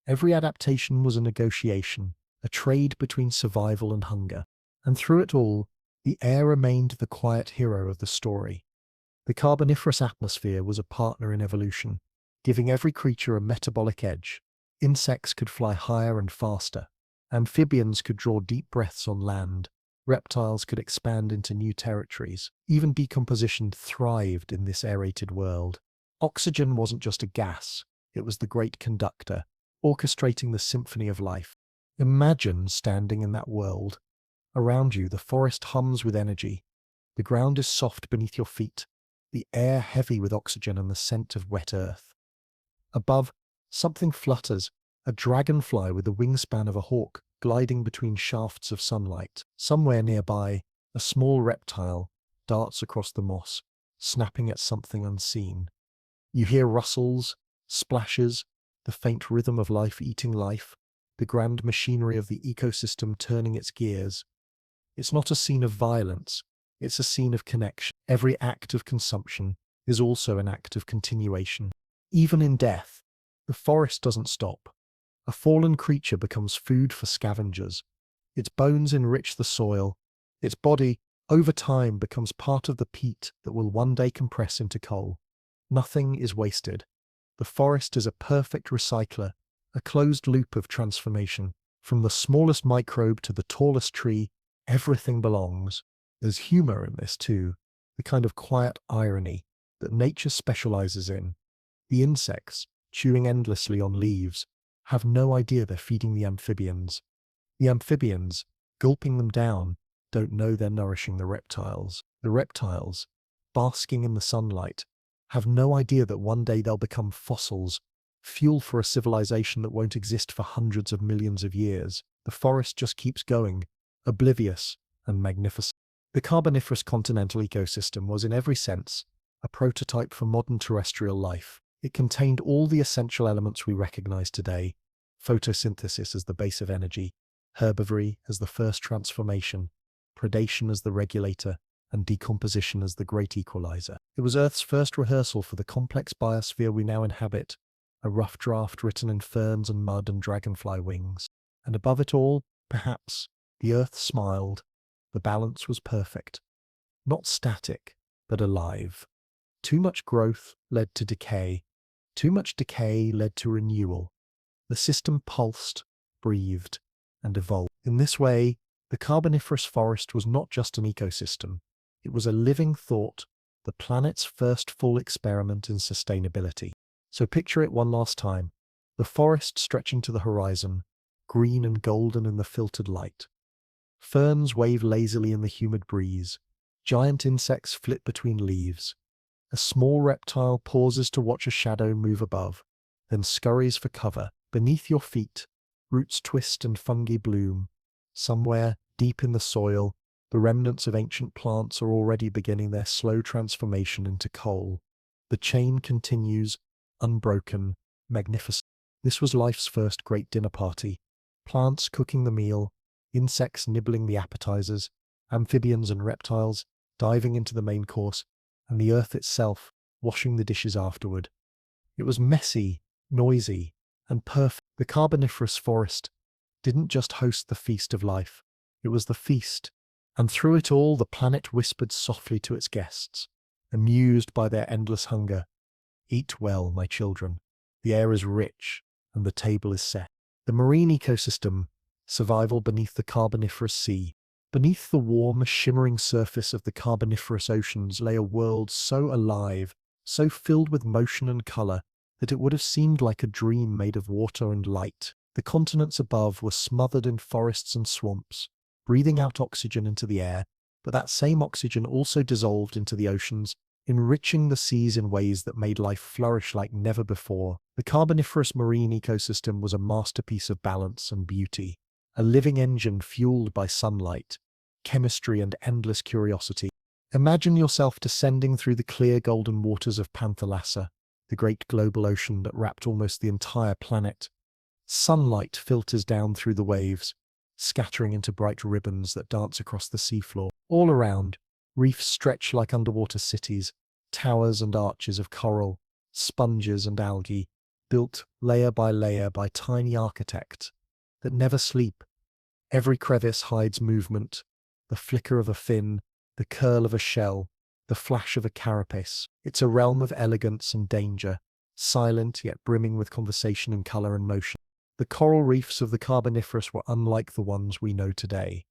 Every adaptation was a negotiation, a trade between survival and hunger. And through it all, the air remained the quiet hero of the story. The Carboniferous atmosphere was a partner in evolution, giving every creature a metabolic edge. Insects could fly higher and faster. Amphibians could draw deep breaths on land. Reptiles could expand into new territories. Even decomposition thrived in this aerated world. Oxygen wasn't just a gas, it was the great conductor, orchestrating the symphony of life. Imagine standing in that world. Around you, the forest hums with energy. The ground is soft beneath your feet, the air heavy with oxygen and the scent of wet earth. Above, something flutters, a dragonfly with the wingspan of a hawk gliding between shafts of sunlight. Somewhere nearby, a small reptile darts across the moss, snapping at something unseen. You hear rustles, splashes, the faint rhythm of life eating life, the grand machinery of the ecosystem turning its gears. It's not a scene of violence, it's a scene of connection. Every act of consumption is also an act of continuation. Even in death, the forest doesn't stop. A fallen creature becomes food for scavengers. Its bones enrich the soil. Its body, over time, becomes part of the peat that will one day compress into coal. Nothing is wasted. The forest is a perfect recycler, a closed loop of transformation. From the smallest microbe to the tallest tree, everything belongs. There's humor in this too, the kind of quiet irony that nature specializes in. The insects, chewing endlessly on leaves, have no idea they're feeding the amphibians. The amphibians, gulping them down, don't know they're nourishing the reptiles. The reptiles, basking in the sunlight, have no idea that one day they'll become fossils, fuel for a civilization that won't exist for hundreds of millions of years. The forest just keeps going, oblivious and magnificent. The Carboniferous continental ecosystem was in every sense a prototype for modern terrestrial life. It contained all the essential elements we recognize today: photosynthesis as the base of energy, herbivory as the first transformation, predation as the regulator, and decomposition as the great equalizer. It was Earth's first rehearsal for the complex biosphere we now inhabit, a rough draft written in ferns and mud and dragonfly wings. And above it all, perhaps, the Earth smiled. The balance was perfect. Not static, but alive. Too much growth led to decay. Too much decay led to renewal. The system pulsed, breathed, and evolved. In this way, the Carboniferous forest was not just an ecosystem. It was a living thought, the planet's first full experiment in sustainability. So picture it one last time. The forest stretching to the horizon, green and golden in the filtered light. Ferns wave lazily in the humid breeze. Giant insects flit between leaves. A small reptile pauses to watch a shadow move above, then scurries for cover. Beneath your feet, roots twist and fungi bloom. Somewhere, deep in the soil, the remnants of ancient plants are already beginning their slow transformation into coal. The chain continues, unbroken, magnificent. This was life's first great dinner party. Plants cooking the meal, insects nibbling the appetizers, amphibians and reptiles diving into the main course, and the earth itself washing the dishes afterward. It was messy, noisy, and perfect. The Carboniferous forest didn't just host the feast of life, it was the feast. And through it all, the planet whispered softly to its guests, amused by their endless hunger. Eat well, my children. The air is rich, and the table is set. The marine ecosystem, survival beneath the Carboniferous sea. Beneath the warm, shimmering surface of the Carboniferous oceans lay a world so alive, so filled with motion and color, that it would have seemed like a dream made of water and light. The continents above were smothered in forests and swamps, breathing out oxygen into the air, but that same oxygen also dissolved into the oceans, enriching the seas in ways that made life flourish like never before. The Carboniferous marine ecosystem was a masterpiece of balance and beauty, a living engine fueled by sunlight, chemistry, and endless curiosity. Imagine yourself descending through the clear golden waters of Panthalassa, the great global ocean that wrapped almost the entire planet. Sunlight filters down through the waves, scattering into bright ribbons that dance across the seafloor. All around, reefs stretch like underwater cities, towers and arches of coral, sponges and algae, built layer by tiny architects that never sleep. Every crevice hides movement, the flicker of a fin, the curl of a shell, the flash of a carapace. It's a realm of elegance and danger, silent yet brimming with conversation and color and motion. The coral reefs of the Carboniferous were unlike the ones we know today.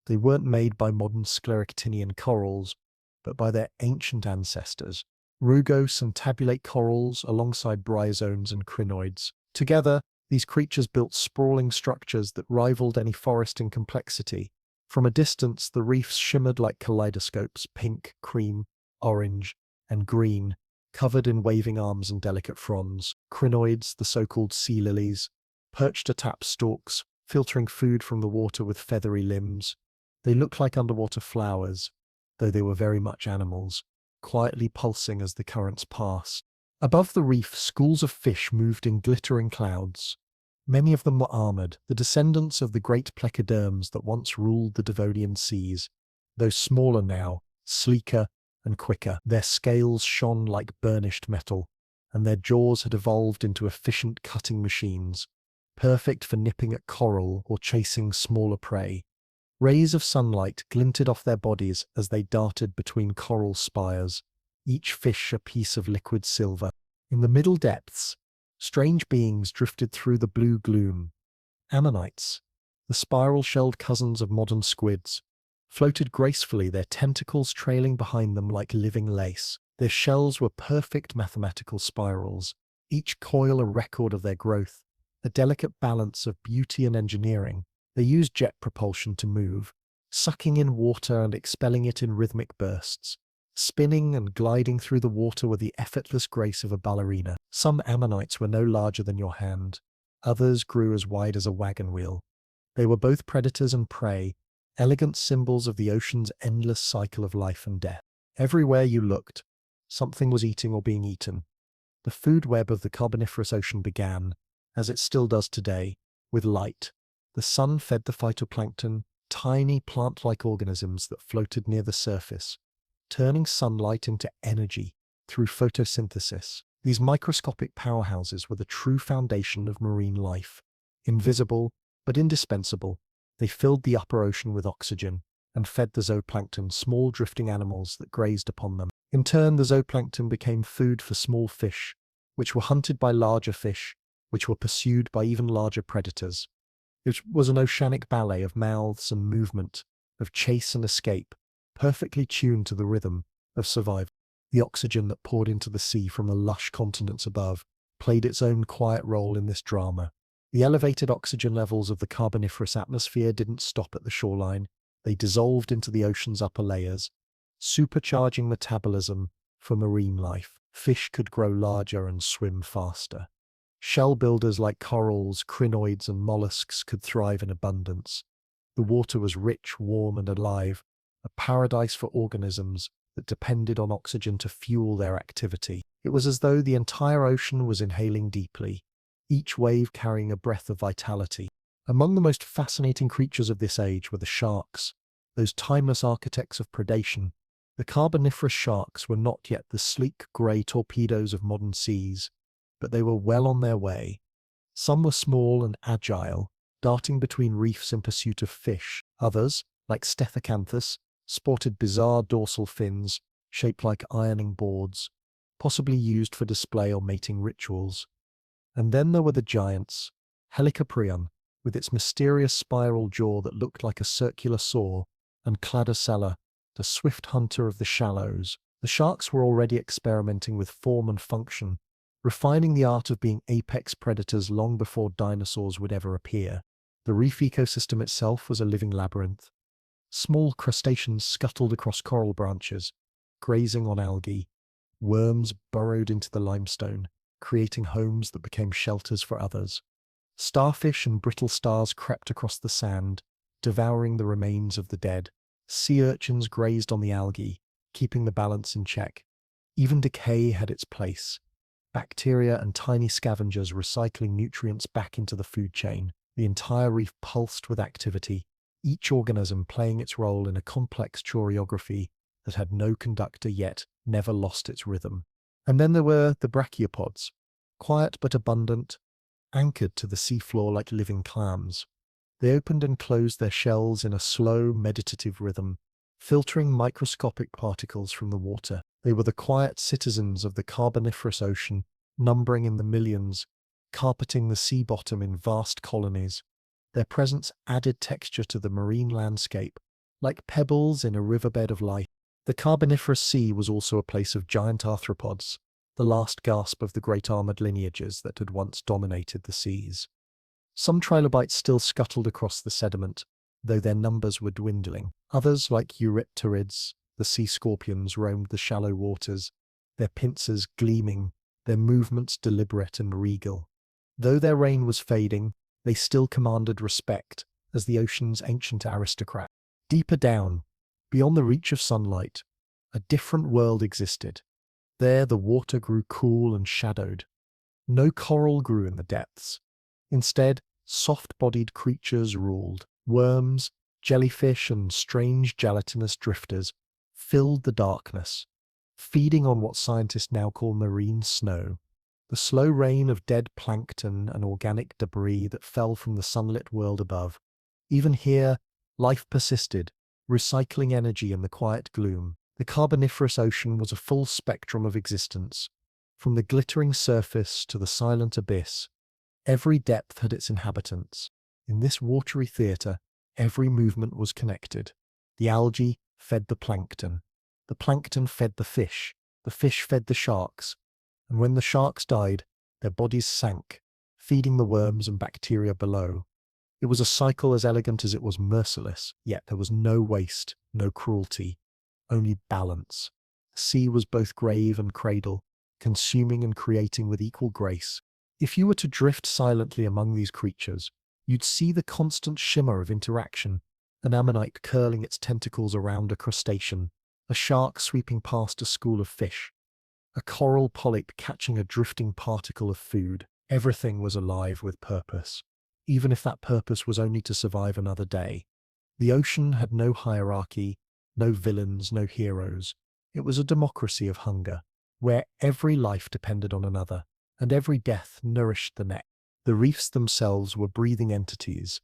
They weren't made by modern scleractinian corals, but by their ancient ancestors, rugose and tabulate corals alongside bryozoans and crinoids. Together, these creatures built sprawling structures that rivaled any forest in complexity. From a distance, the reefs shimmered like kaleidoscopes, pink, cream, orange, and green, covered in waving arms and delicate fronds. Crinoids, the so-called sea lilies, perched atop stalks, filtering food from the water with feathery limbs. They looked like underwater flowers, though they were very much animals, quietly pulsing as the currents passed. Above the reef, schools of fish moved in glittering clouds. Many of them were armored, the descendants of the great plecoderms that once ruled the Devonian seas. Though smaller now, sleeker and quicker, their scales shone like burnished metal, and their jaws had evolved into efficient cutting machines, perfect for nipping at coral or chasing smaller prey. Rays of sunlight glinted off their bodies as they darted between coral spires, each fish a piece of liquid silver. In the middle depths, strange beings drifted through the blue gloom. Ammonites, the spiral-shelled cousins of modern squids, floated gracefully, their tentacles trailing behind them like living lace. Their shells were perfect mathematical spirals, each coil a record of their growth, a delicate balance of beauty and engineering. They used jet propulsion to move, sucking in water and expelling it in rhythmic bursts. Spinning and gliding through the water with the effortless grace of a ballerina. Some ammonites were no larger than your hand. Others grew as wide as a wagon wheel. They were both predators and prey, elegant symbols of the ocean's endless cycle of life and death. Everywhere you looked, something was eating or being eaten. The food web of the Carboniferous Ocean began, as it still does today, with light. The sun fed the phytoplankton, tiny plant-like organisms that floated near the surface, turning sunlight into energy through photosynthesis. These microscopic powerhouses were the true foundation of marine life. Invisible, but indispensable, they filled the upper ocean with oxygen and fed the zooplankton, small drifting animals that grazed upon them. In turn, the zooplankton became food for small fish, which were hunted by larger fish, which were pursued by even larger predators. It was an oceanic ballet of mouths and movement, of chase and escape, perfectly tuned to the rhythm of survival. The oxygen that poured into the sea from the lush continents above played its own quiet role in this drama. The elevated oxygen levels of the Carboniferous atmosphere didn't stop at the shoreline. They dissolved into the ocean's upper layers, supercharging metabolism for marine life. Fish could grow larger and swim faster. Shell builders like corals, crinoids, and mollusks could thrive in abundance. The water was rich, warm, and alive, a paradise for organisms that depended on oxygen to fuel their activity. It was as though the entire ocean was inhaling deeply, each wave carrying a breath of vitality. Among the most fascinating creatures of this age were the sharks, those timeless architects of predation. The Carboniferous sharks were not yet the sleek grey torpedoes of modern seas, but they were well on their way. Some were small and agile, darting between reefs in pursuit of fish. Others, like Stethocyanthus, sported bizarre dorsal fins, shaped like ironing boards, possibly used for display or mating rituals. And then there were the giants, Helicoprion, with its mysterious spiral jaw that looked like a circular saw, and Cladocella, the swift hunter of the shallows. The sharks were already experimenting with form and function, refining the art of being apex predators long before dinosaurs would ever appear. The reef ecosystem itself was a living labyrinth. Small crustaceans scuttled across coral branches, grazing on algae. Worms burrowed into the limestone, creating homes that became shelters for others. Starfish and brittle stars crept across the sand, devouring the remains of the dead. Sea urchins grazed on the algae, keeping the balance in check. Even decay had its place. Bacteria and tiny scavengers recycling nutrients back into the food chain. The entire reef pulsed with activity, each organism playing its role in a complex choreography that had no conductor yet never lost its rhythm. And then there were the brachiopods, quiet but abundant, anchored to the seafloor like living clams. They opened and closed their shells in a slow, meditative rhythm, filtering microscopic particles from the water. They were the quiet citizens of the Carboniferous Ocean, numbering in the millions, carpeting the sea bottom in vast colonies. Their presence added texture to the marine landscape, like pebbles in a riverbed of life. The Carboniferous Sea was also a place of giant arthropods, the last gasp of the great armored lineages that had once dominated the seas. Some trilobites still scuttled across the sediment, though their numbers were dwindling. Others, like eurypterids, the sea scorpions, roamed the shallow waters, their pincers gleaming, their movements deliberate and regal. Though their reign was fading, they still commanded respect as the ocean's ancient aristocrat. Deeper down, beyond the reach of sunlight, a different world existed. There the water grew cool and shadowed. No coral grew in the depths. Instead, soft-bodied creatures ruled. Worms, jellyfish, and strange gelatinous drifters filled the darkness, feeding on what scientists now call marine snow, the slow rain of dead plankton and organic debris that fell from the sunlit world above. Even here, life persisted, recycling energy in the quiet gloom. The Carboniferous Ocean was a full spectrum of existence. From the glittering surface to the silent abyss, every depth had its inhabitants. In this watery theatre, every movement was connected. The algae fed the plankton fed the fish fed the sharks, and when the sharks died, their bodies sank, feeding the worms and bacteria below. It was a cycle as elegant as it was merciless, yet there was no waste, no cruelty, only balance. The sea was both grave and cradle, consuming and creating with equal grace. If you were to drift silently among these creatures, you'd see the constant shimmer of interaction, an ammonite curling its tentacles around a crustacean, a shark sweeping past a school of fish, a coral polyp catching a drifting particle of food. Everything was alive with purpose, even if that purpose was only to survive another day. The ocean had no hierarchy, no villains, no heroes. It was a democracy of hunger, where every life depended on another, and every death nourished the next. The reefs themselves were breathing entities.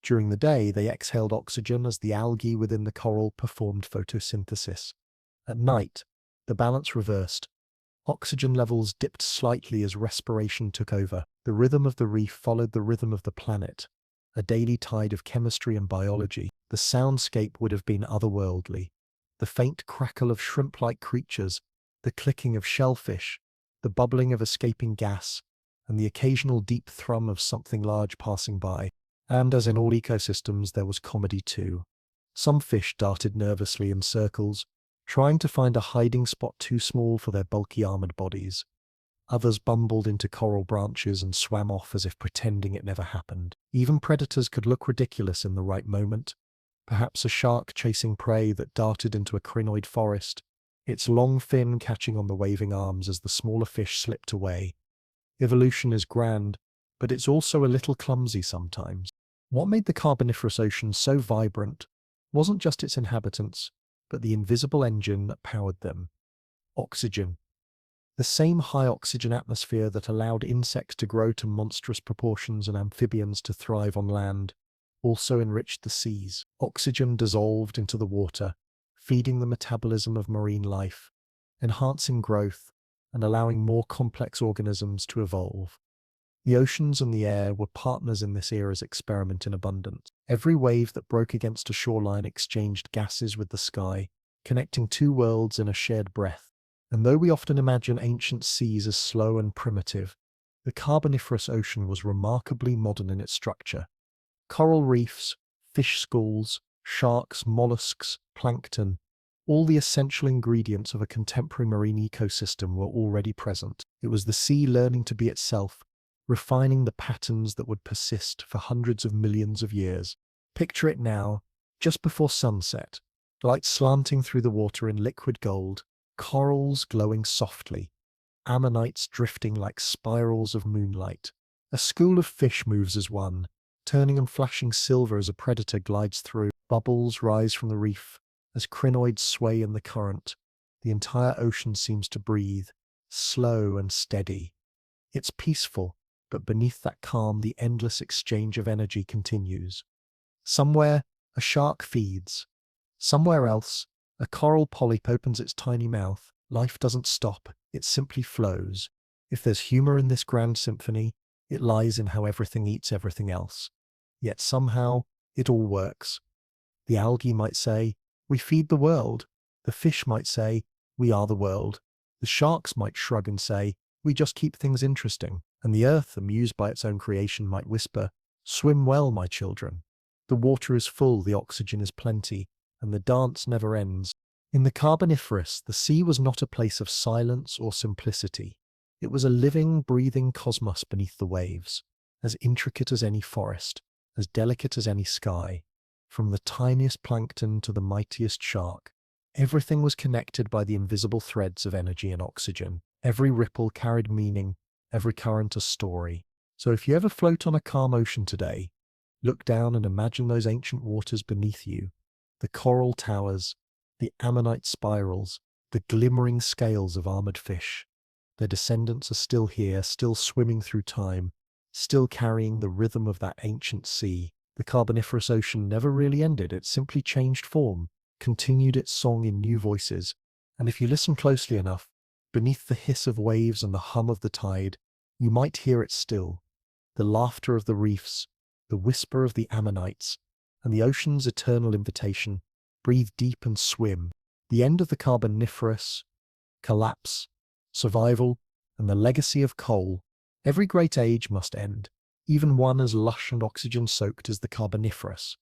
During the day, they exhaled oxygen as the algae within the coral performed photosynthesis. At night, the balance reversed. Oxygen levels dipped slightly as respiration took over. The rhythm of the reef followed the rhythm of the planet, a daily tide of chemistry and biology. The soundscape would have been otherworldly. The faint crackle of shrimp-like creatures, the clicking of shellfish, the bubbling of escaping gas, and the occasional deep thrum of something large passing by. And as in all ecosystems, there was comedy too. Some fish darted nervously in circles, trying to find a hiding spot too small for their bulky armored bodies. Others bumbled into coral branches and swam off as if pretending it never happened. Even predators could look ridiculous in the right moment. Perhaps a shark chasing prey that darted into a crinoid forest, its long fin catching on the waving arms as the smaller fish slipped away. Evolution is grand, but it's also a little clumsy sometimes. What made the Carboniferous Ocean so vibrant wasn't just its inhabitants, but the invisible engine that powered them: oxygen. The same high oxygen atmosphere that allowed insects to grow to monstrous proportions and amphibians to thrive on land also enriched the seas. Oxygen dissolved into the water, feeding the metabolism of marine life, enhancing growth, and allowing more complex organisms to evolve. The oceans and the air were partners in this era's experiment in abundance. Every wave that broke against a shoreline exchanged gases with the sky, connecting two worlds in a shared breath. And though we often imagine ancient seas as slow and primitive, the Carboniferous Ocean was remarkably modern in its structure. Coral reefs, fish schools, sharks, mollusks, plankton, all the essential ingredients of a contemporary marine ecosystem were already present. It was the sea learning to be itself, refining the patterns that would persist for hundreds of millions of years. Picture it now, just before sunset, light slanting through the water in liquid gold, corals glowing softly, ammonites drifting like spirals of moonlight. A school of fish moves as one, turning and flashing silver as a predator glides through. Bubbles rise from the reef as crinoids sway in the current. The entire ocean seems to breathe, slow and steady. It's peaceful, but beneath that calm, the endless exchange of energy continues. Somewhere, a shark feeds. Somewhere else, a coral polyp opens its tiny mouth. Life doesn't stop, it simply flows. If there's humor in this grand symphony, it lies in how everything eats everything else. Yet somehow, it all works. The algae might say, "We feed the world." The fish might say, "We are the world." The sharks might shrug and say, "We just keep things interesting." And the earth, amused by its own creation, might whisper, "Swim well, my children." The water is full, the oxygen is plenty, and the dance never ends. In the Carboniferous, the sea was not a place of silence or simplicity. It was a living, breathing cosmos beneath the waves, as intricate as any forest, as delicate as any sky. From the tiniest plankton to the mightiest shark, everything was connected by the invisible threads of energy and oxygen. Every ripple carried meaning, every current a story. So if you ever float on a calm ocean today, look down and imagine those ancient waters beneath you, the coral towers, the ammonite spirals, the glimmering scales of armored fish. Their descendants are still here, still swimming through time, still carrying the rhythm of that ancient sea. The Carboniferous Ocean never really ended, it simply changed form, continued its song in new voices. And if you listen closely enough, beneath the hiss of waves and the hum of the tide, you might hear it still. The laughter of the reefs, the whisper of the ammonites, and the ocean's eternal invitation: breathe deep and swim. The end of the Carboniferous, collapse, survival, and the legacy of coal. Every great age must end, even one as lush and oxygen-soaked as the Carboniferous.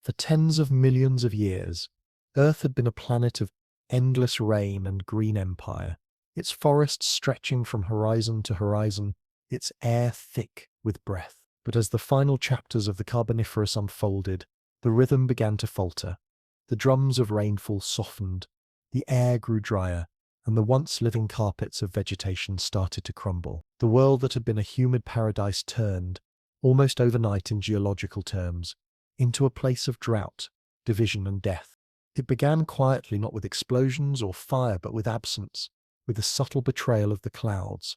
For tens of millions of years, Earth had been a planet of endless rain and green empire, its forests stretching from horizon to horizon, its air thick with breath. But as the final chapters of the Carboniferous unfolded, the rhythm began to falter. The drums of rainfall softened, the air grew drier, and the once living carpets of vegetation started to crumble. The world that had been a humid paradise turned, almost overnight in geological terms, into a place of drought, division, and death. It began quietly, not with explosions or fire, but with absence, with a subtle betrayal of the clouds.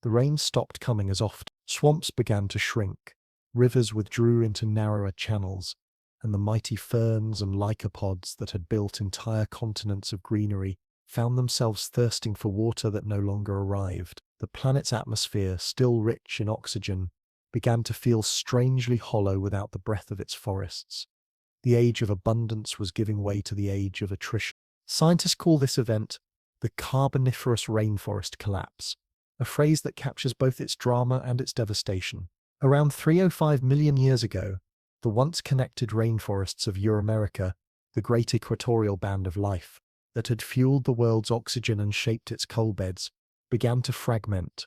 The rain stopped coming as often. Swamps began to shrink, rivers withdrew into narrower channels, and the mighty ferns and lycopods that had built entire continents of greenery found themselves thirsting for water that no longer arrived. The planet's atmosphere, still rich in oxygen, began to feel strangely hollow without the breath of its forests. The age of abundance was giving way to the age of attrition. Scientists call this event the Carboniferous rainforest collapse, a phrase that captures both its drama and its devastation. Around 305 million years ago, the once connected rainforests of Euramerica, the great equatorial band of life that had fueled the world's oxygen and shaped its coal beds, began to fragment.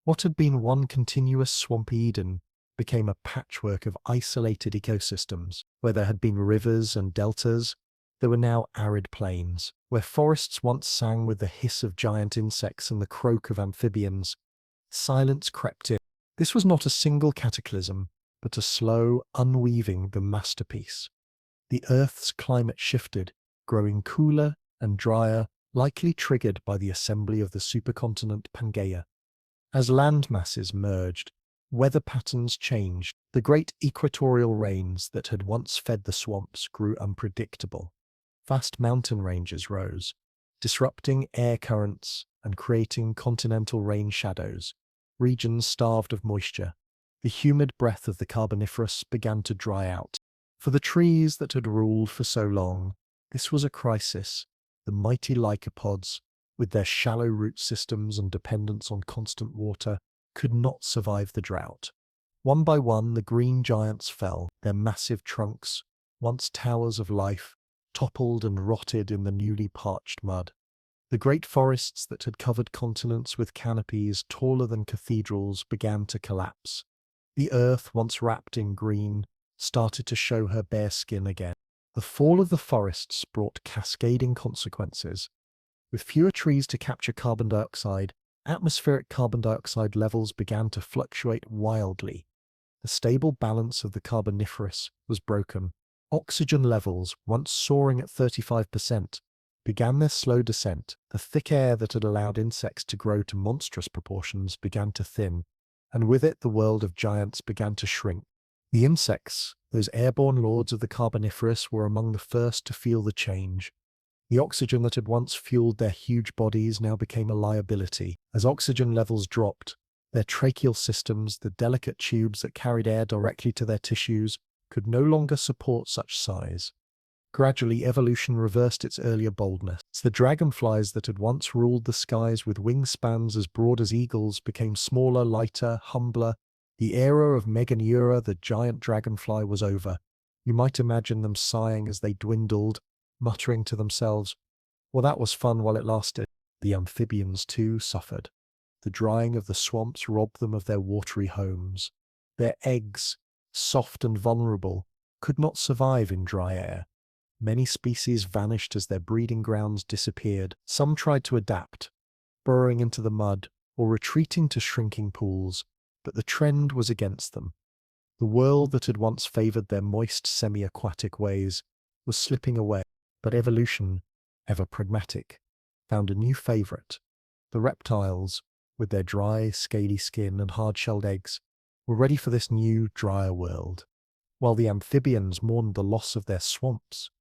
What had been one continuous swampy Eden became a patchwork of isolated ecosystems. Where there had been rivers and deltas, there were now arid plains. Where forests once sang with the hiss of giant insects and the croak of amphibians, silence crept in. This was not a single cataclysm, but a slow unweaving, the masterpiece. The Earth's climate shifted, growing cooler and drier, likely triggered by the assembly of the supercontinent Pangaea. As land masses merged, weather patterns changed. The great equatorial rains that had once fed the swamps grew unpredictable. Vast mountain ranges rose, disrupting air currents and creating continental rain shadows, regions starved of moisture. The humid breath of the Carboniferous began to dry out. For the trees that had ruled for so long, this was a crisis. The mighty lycopods, with their shallow root systems and dependence on constant water, could not survive the drought. One by one, the green giants fell, their massive trunks, once towers of life, toppled and rotted in the newly parched mud. The great forests that had covered continents with canopies taller than cathedrals began to collapse. The earth, once wrapped in green, started to show her bare skin again. The fall of the forests brought cascading consequences. With fewer trees to capture carbon dioxide, atmospheric carbon dioxide levels began to fluctuate wildly. The stable balance of the Carboniferous was broken. Oxygen levels, once soaring at 35%, began their slow descent. The thick air that had allowed insects to grow to monstrous proportions began to thin, and with it the world of giants began to shrink. The insects, those airborne lords of the Carboniferous, were among the first to feel the change. The oxygen that had once fueled their huge bodies now became a liability. As oxygen levels dropped, their tracheal systems, the delicate tubes that carried air directly to their tissues, could no longer support such size. Gradually, evolution reversed its earlier boldness. The dragonflies that had once ruled the skies with wingspans as broad as eagles became smaller, lighter, humbler. The era of Meganeura, the giant dragonfly, was over. You might imagine them sighing as they dwindled, muttering to themselves, "Well, that was fun while it lasted." The amphibians, too, suffered. The drying of the swamps robbed them of their watery homes. Their eggs, soft and vulnerable, could not survive in dry air. Many species vanished as their breeding grounds disappeared. Some tried to adapt, burrowing into the mud or retreating to shrinking pools, but the trend was against them. The world that had once favored their moist semi-aquatic ways was slipping away. But evolution, ever pragmatic, found a new favorite. The reptiles, with their dry, scaly skin and hard-shelled eggs, were ready for this new, drier world. While the amphibians mourned the loss of their swamps,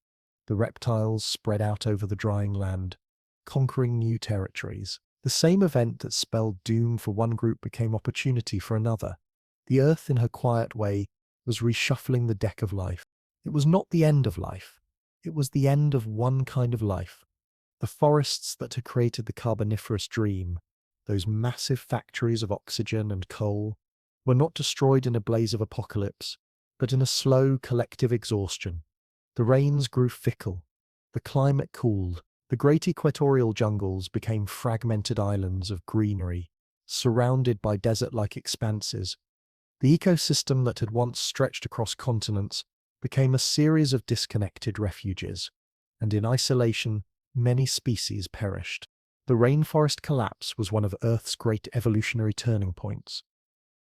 the reptiles spread out over the drying land, conquering new territories. The same event that spelled doom for one group became opportunity for another. The earth, in her quiet way, was reshuffling the deck of life. It was not the end of life. It was the end of one kind of life. The forests that had created the Carboniferous dream, those massive factories of oxygen and coal, were not destroyed in a blaze of apocalypse, but in a slow, collective exhaustion. The rains grew fickle, the climate cooled, the great equatorial jungles became fragmented islands of greenery, surrounded by desert-like expanses. The ecosystem that had once stretched across continents became a series of disconnected refuges, and in isolation, many species perished. The rainforest collapse was one of Earth's great evolutionary turning points.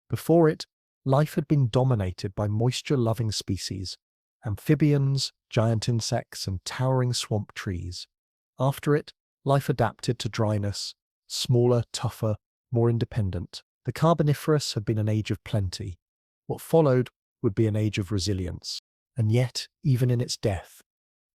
Before it, life had been dominated by moisture-loving species, amphibians, giant insects, and towering swamp trees. After it, life adapted to dryness, smaller, tougher, more independent. The Carboniferous had been an age of plenty. What followed would be an age of resilience. And yet, even in its death,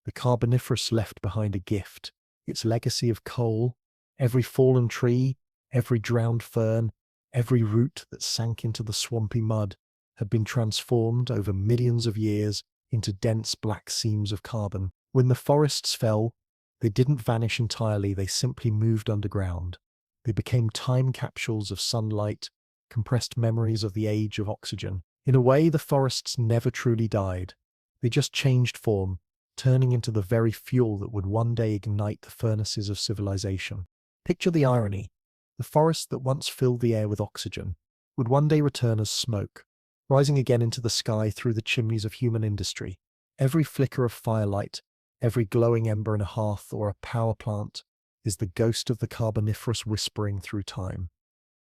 the Carboniferous left behind a gift. Its legacy of coal, every fallen tree, every drowned fern, every root that sank into the swampy mud had been transformed over millions of years into dense black seams of carbon. When the forests fell, they didn't vanish entirely, they simply moved underground. They became time capsules of sunlight, compressed memories of the age of oxygen. In a way, the forests never truly died. They just changed form, turning into the very fuel that would one day ignite the furnaces of civilization. Picture the irony. The forest that once filled the air with oxygen would one day return as smoke, rising again into the sky through the chimneys of human industry. Every flicker of firelight, every glowing ember in a hearth or a power plant is the ghost of the Carboniferous whispering through time.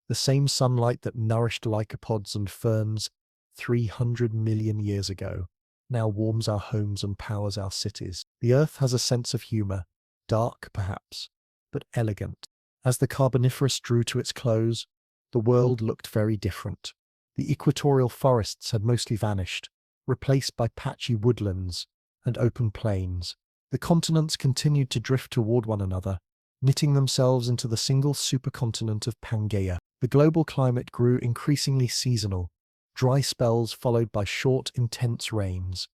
The same sunlight that nourished lycopods and ferns 300 million years ago now warms our homes and powers our cities. The Earth has a sense of humor, dark perhaps, but elegant. As the Carboniferous drew to its close, the world looked very different. The equatorial forests had mostly vanished, replaced by patchy woodlands and open plains. The continents continued to drift toward one another, knitting themselves into the single supercontinent of Pangaea. The global climate grew increasingly seasonal, dry spells followed by short, intense rains.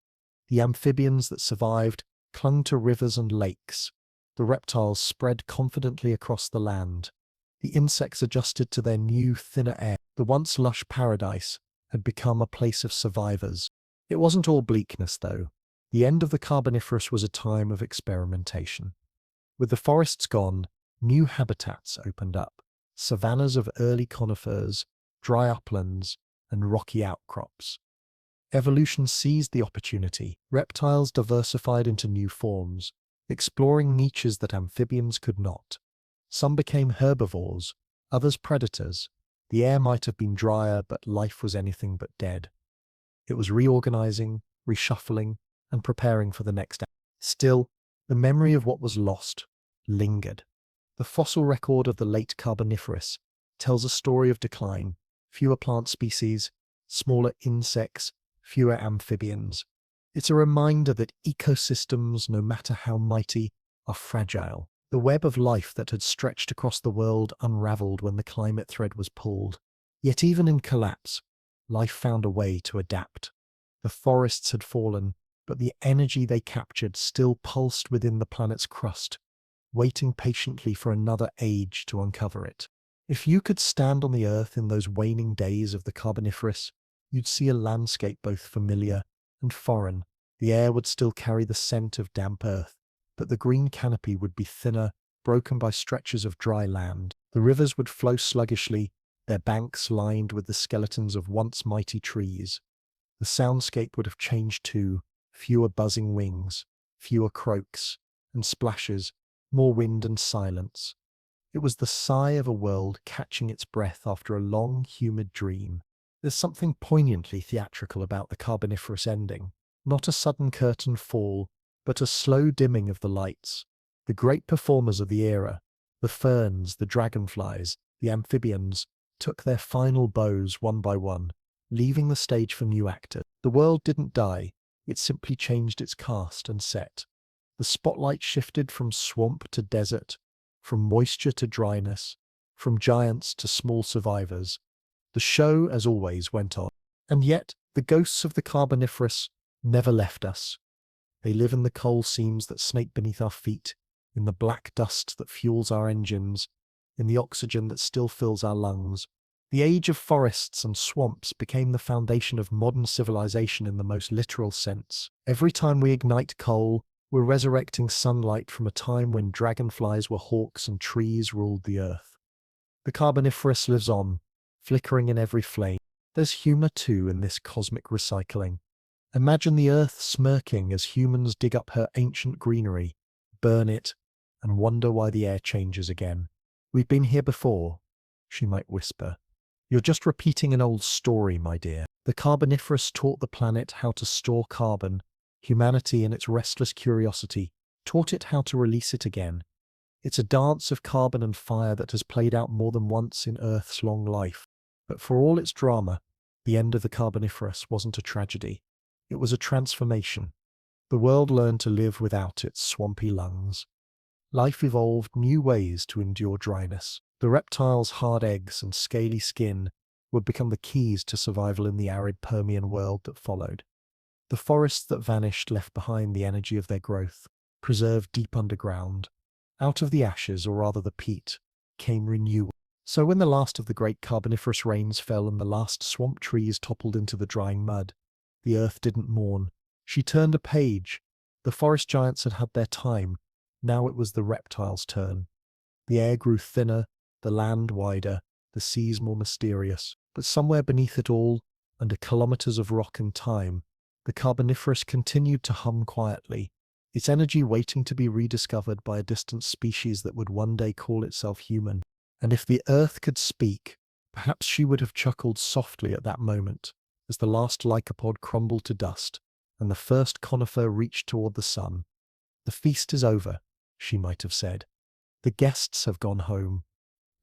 The amphibians that survived clung to rivers and lakes. The reptiles spread confidently across the land. The insects adjusted to their new, thinner air. The once lush paradise had become a place of survivors. It wasn't all bleakness, though. The end of the Carboniferous was a time of experimentation. With the forests gone, new habitats opened up. Savannas of early conifers, dry uplands, and rocky outcrops. Evolution seized the opportunity. Reptiles diversified into new forms, exploring niches that amphibians could not. Some became herbivores, others predators. The air might have been drier, but life was anything but dead. It was reorganizing, reshuffling, and preparing for the next act. Still, the memory of what was lost lingered. The fossil record of the late Carboniferous tells a story of decline. Fewer plant species, smaller insects, fewer amphibians. It's a reminder that ecosystems, no matter how mighty, are fragile. The web of life that had stretched across the world unraveled when the climate thread was pulled. Yet even in collapse, life found a way to adapt. The forests had fallen, but the energy they captured still pulsed within the planet's crust, waiting patiently for another age to uncover it. If you could stand on the Earth in those waning days of the Carboniferous, you'd see a landscape both familiar and foreign. The air would still carry the scent of damp earth, but the green canopy would be thinner, broken by stretches of dry land. The rivers would flow sluggishly, their banks lined with the skeletons of once mighty trees. The soundscape would have changed too, fewer buzzing wings, fewer croaks and splashes, more wind and silence. It was the sigh of a world catching its breath after a long, humid dream. There's something poignantly theatrical about the Carboniferous ending. Not a sudden curtain fall, but a slow dimming of the lights. The great performers of the era, the ferns, the dragonflies, the amphibians, took their final bows one by one, leaving the stage for new actors. The world didn't die, it simply changed its cast and set. The spotlight shifted from swamp to desert, from moisture to dryness, from giants to small survivors. The show, as always, went on. And yet, the ghosts of the Carboniferous never left us. They live in the coal seams that snake beneath our feet, in the black dust that fuels our engines, in the oxygen that still fills our lungs. The age of forests and swamps became the foundation of modern civilization in the most literal sense. Every time we ignite coal, we're resurrecting sunlight from a time when dragonflies were hawks and trees ruled the earth. The Carboniferous lives on, flickering in every flame. There's humor too in this cosmic recycling. Imagine the earth smirking as humans dig up her ancient greenery, burn it, and wonder why the air changes again. "We've been here before," she might whisper. "You're just repeating an old story, my dear." The Carboniferous taught the planet how to store carbon. Humanity, in its restless curiosity, taught it how to release it again. It's a dance of carbon and fire that has played out more than once in Earth's long life. But for all its drama, the end of the Carboniferous wasn't a tragedy. It was a transformation. The world learned to live without its swampy lungs. Life evolved new ways to endure dryness. The reptiles' hard eggs and scaly skin would become the keys to survival in the arid Permian world that followed. The forests that vanished left behind the energy of their growth, preserved deep underground. Out of the ashes, or rather the peat, came renewal. So when the last of the great Carboniferous rains fell and the last swamp trees toppled into the drying mud, the earth didn't mourn. She turned a page. The forest giants had had their time. Now it was the reptiles' turn. The air grew thinner, the land wider, the seas more mysterious. But somewhere beneath it all, under kilometers of rock and time, the Carboniferous continued to hum quietly, its energy waiting to be rediscovered by a distant species that would one day call itself human. And if the earth could speak, perhaps she would have chuckled softly at that moment, as the last lycopod crumbled to dust, and the first conifer reached toward the sun. "The feast is over," she might have said. "The guests have gone home."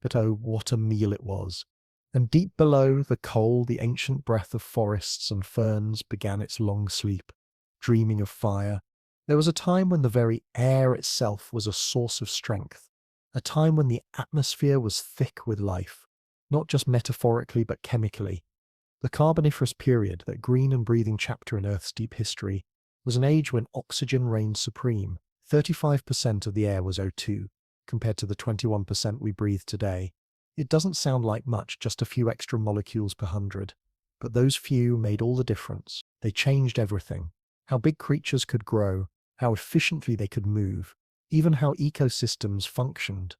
But oh, what a meal it was! And deep below, the coal, the ancient breath of forests and ferns, began its long sleep, dreaming of fire. There was a time when the very air itself was a source of strength, a time when the atmosphere was thick with life, not just metaphorically but chemically. The Carboniferous period, that green and breathing chapter in Earth's deep history, was an age when oxygen reigned supreme. 35% of the air was O2, compared to the 21% we breathe today. It doesn't sound like much, just a few extra molecules per 100. But those few made all the difference. They changed everything. How big creatures could grow, how efficiently they could move, even how ecosystems functioned.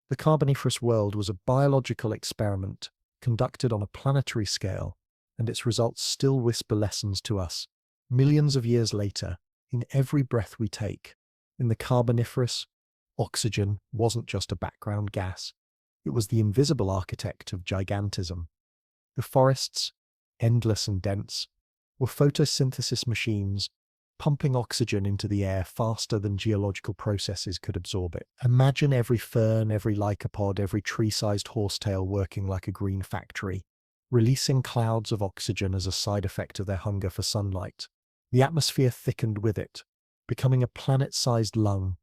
The Carboniferous world was a biological experiment conducted on a planetary scale, and its results still whisper lessons to us, millions of years later, in every breath we take. In the Carboniferous, oxygen wasn't just a background gas. It was the invisible architect of gigantism. The forests, endless and dense, were photosynthesis machines, pumping oxygen into the air faster than geological processes could absorb it. Imagine every fern, every lycopod, every tree-sized horsetail working like a green factory, releasing clouds of oxygen as a side effect of their hunger for sunlight. The atmosphere thickened with it, becoming a planet-sized lung.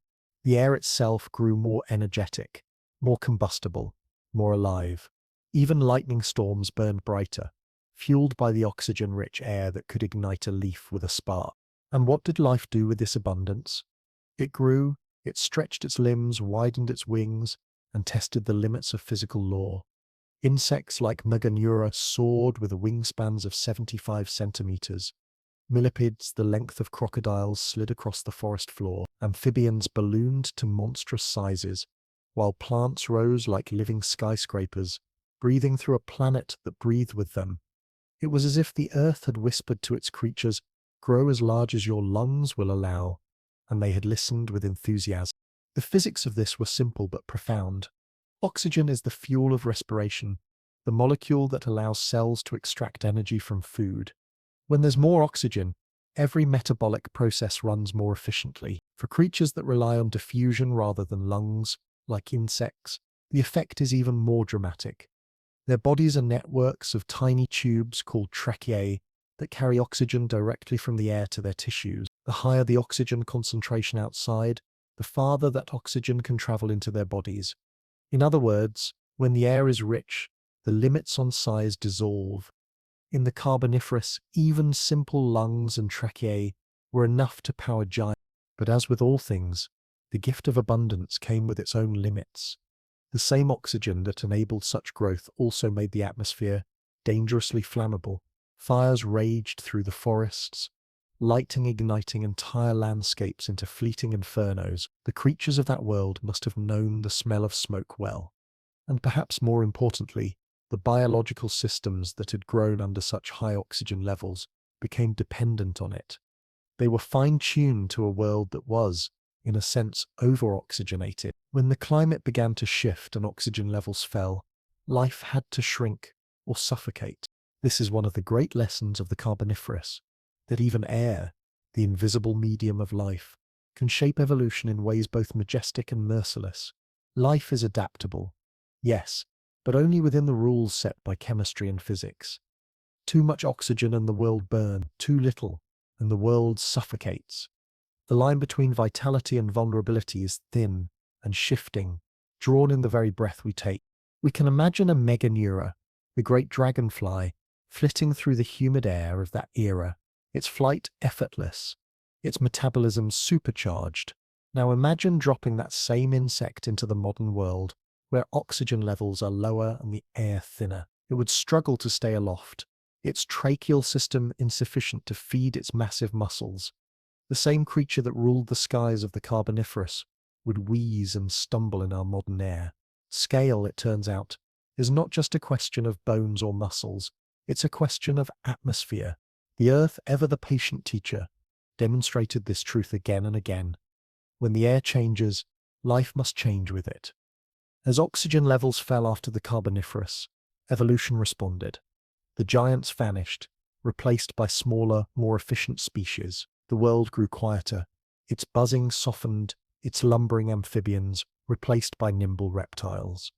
The air itself grew more energetic, more combustible, more alive. Even lightning storms burned brighter, fueled by the oxygen-rich air that could ignite a leaf with a spark. And what did life do with this abundance? It grew, it stretched its limbs, widened its wings, and tested the limits of physical law. Insects like Meganeura soared with wingspans of 75 centimeters. Millipedes, the length of crocodiles, slid across the forest floor. Amphibians ballooned to monstrous sizes, while plants rose like living skyscrapers, breathing through a planet that breathed with them. It was as if the earth had whispered to its creatures, "Grow as large as your lungs will allow," and they had listened with enthusiasm. The physics of this were simple but profound. Oxygen is the fuel of respiration, the molecule that allows cells to extract energy from food. When there's more oxygen, every metabolic process runs more efficiently. For creatures that rely on diffusion rather than lungs, like insects, the effect is even more dramatic. Their bodies are networks of tiny tubes called tracheae that carry oxygen directly from the air to their tissues. The higher the oxygen concentration outside, the farther that oxygen can travel into their bodies. In other words, when the air is rich, the limits on size dissolve. In the Carboniferous, even simple lungs and tracheae were enough to power giants. But as with all things, the gift of abundance came with its own limits. The same oxygen that enabled such growth also made the atmosphere dangerously flammable. Fires raged through the forests, lightning igniting entire landscapes into fleeting infernos. The creatures of that world must have known the smell of smoke well. And perhaps more importantly, the biological systems that had grown under such high oxygen levels became dependent on it. They were fine-tuned to a world that was, in a sense, over-oxygenated. When the climate began to shift and oxygen levels fell, life had to shrink or suffocate. This is one of the great lessons of the Carboniferous, that even air, the invisible medium of life, can shape evolution in ways both majestic and merciless. Life is adaptable, yes, but only within the rules set by chemistry and physics. Too much oxygen and the world burns, too little, and the world suffocates. The line between vitality and vulnerability is thin and shifting, drawn in the very breath we take. We can imagine a meganeura, the great dragonfly, flitting through the humid air of that era, its flight effortless, its metabolism supercharged. Now imagine dropping that same insect into the modern world, where oxygen levels are lower and the air thinner. It would struggle to stay aloft, its tracheal system insufficient to feed its massive muscles. The same creature that ruled the skies of the Carboniferous would wheeze and stumble in our modern air. Scale, it turns out, is not just a question of bones or muscles, it's a question of atmosphere. The Earth, ever the patient teacher, demonstrated this truth again and again. When the air changes, life must change with it. As oxygen levels fell after the Carboniferous, evolution responded. The giants vanished, replaced by smaller, more efficient species. The world grew quieter. Its buzzing softened, its lumbering amphibians replaced by nimble reptiles.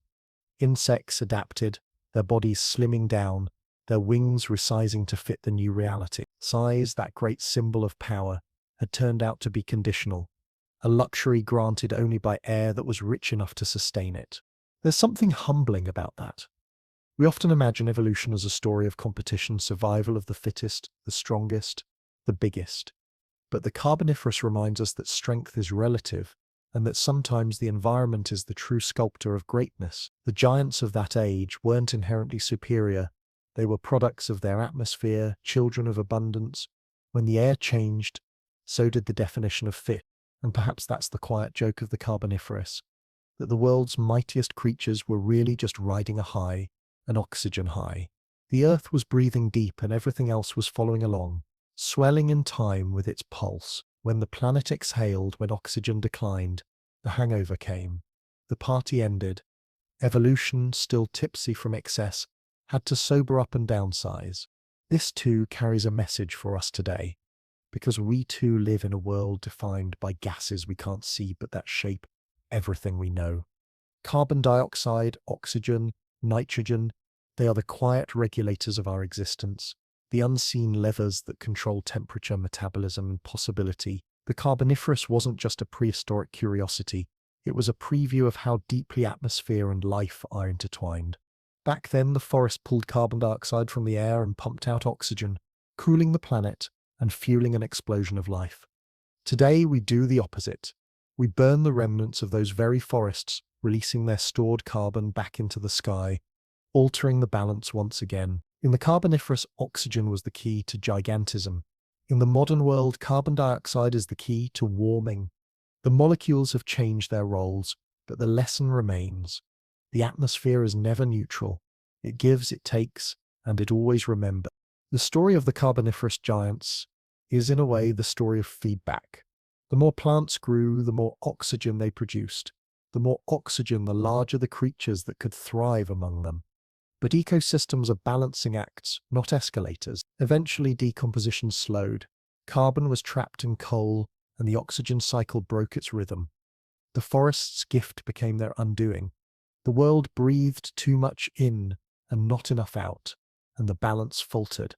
Insects adapted, their bodies slimming down, their wings resizing to fit the new reality. Size, that great symbol of power, had turned out to be conditional, a luxury granted only by air that was rich enough to sustain it. There's something humbling about that. We often imagine evolution as a story of competition, survival of the fittest, the strongest, the biggest. But the Carboniferous reminds us that strength is relative, and that sometimes the environment is the true sculptor of greatness. The giants of that age weren't inherently superior. They were products of their atmosphere, children of abundance. When the air changed, so did the definition of fit. And perhaps that's the quiet joke of the Carboniferous, that the world's mightiest creatures were really just riding a high, an oxygen high. The Earth was breathing deep and everything else was following along, swelling in time with its pulse. When the planet exhaled, when oxygen declined, the hangover came. The party ended. Evolution, still tipsy from excess, had to sober up and downsize. This too carries a message for us today, because we too live in a world defined by gases we can't see but that shape everything we know. Carbon dioxide, oxygen, nitrogen, they are the quiet regulators of our existence, the unseen levers that control temperature, metabolism, and possibility. The Carboniferous wasn't just a prehistoric curiosity, it was a preview of how deeply atmosphere and life are intertwined. Back then, the forest pulled carbon dioxide from the air and pumped out oxygen, cooling the planet and fueling an explosion of life. Today, we do the opposite. We burn the remnants of those very forests, releasing their stored carbon back into the sky, altering the balance once again. In the Carboniferous, oxygen was the key to gigantism. In the modern world, carbon dioxide is the key to warming. The molecules have changed their roles, but the lesson remains. The atmosphere is never neutral. It gives, it takes, and it always remembers. The story of the Carboniferous giants is, in a way, the story of feedback. The more plants grew, the more oxygen they produced. The more oxygen, the larger the creatures that could thrive among them. But ecosystems are balancing acts, not escalators. Eventually, decomposition slowed. Carbon was trapped in coal, and the oxygen cycle broke its rhythm. The forest's gift became their undoing. The world breathed too much in and not enough out, and the balance faltered.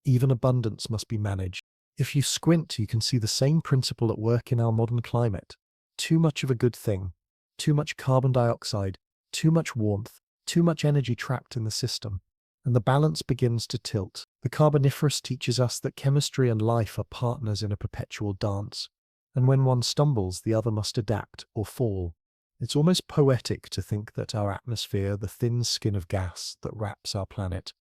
Even abundance must be managed. If you squint, you can see the same principle at work in our modern climate. Too much of a good thing, too much carbon dioxide, too much warmth, too much energy trapped in the system, and the balance begins to tilt. The Carboniferous teaches us that chemistry and life are partners in a perpetual dance, and when one stumbles, the other must adapt or fall. It's almost poetic to think that our atmosphere, the thin skin of gas that wraps our planet,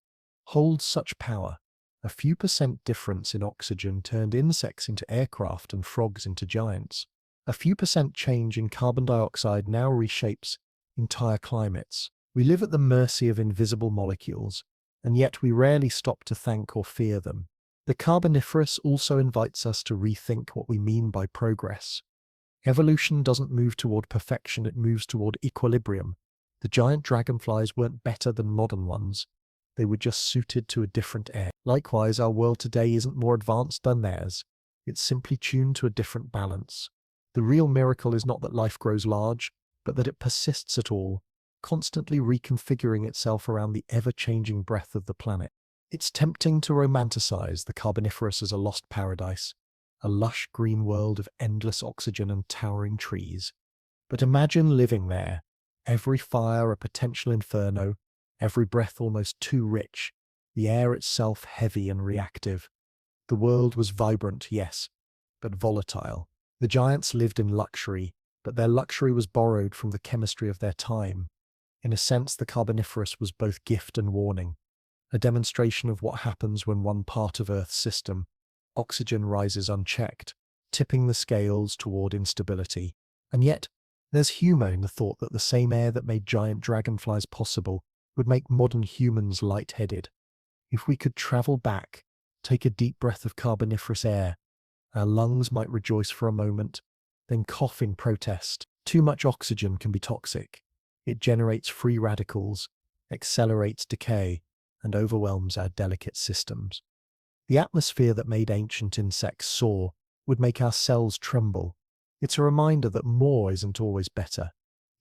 holds such power. A few percent difference in oxygen turned insects into aircraft and frogs into giants. A few percent change in carbon dioxide now reshapes entire climates. We live at the mercy of invisible molecules, and yet we rarely stop to thank or fear them. The Carboniferous also invites us to rethink what we mean by progress. Evolution doesn't move toward perfection, it moves toward equilibrium. The giant dragonflies weren't better than modern ones. They were just suited to a different era. Likewise, our world today isn't more advanced than theirs. It's simply tuned to a different balance. The real miracle is not that life grows large, but that it persists at all, constantly reconfiguring itself around the ever-changing breath of the planet. It's tempting to romanticize the Carboniferous as a lost paradise, a lush green world of endless oxygen and towering trees. But imagine living there, every fire a potential inferno, every breath almost too rich, the air itself heavy and reactive. The world was vibrant, yes, but volatile. The giants lived in luxury, but their luxury was borrowed from the chemistry of their time. In a sense, the Carboniferous was both gift and warning, a demonstration of what happens when one part of Earth's system, oxygen, rises unchecked, tipping the scales toward instability. And yet, there's humor in the thought that the same air that made giant dragonflies possible would make modern humans lightheaded. If we could travel back, take a deep breath of Carboniferous air, our lungs might rejoice for a moment, then cough in protest. Too much oxygen can be toxic. It generates free radicals, accelerates decay, and overwhelms our delicate systems. The atmosphere that made ancient insects soar would make our cells tremble. It's a reminder that more isn't always better.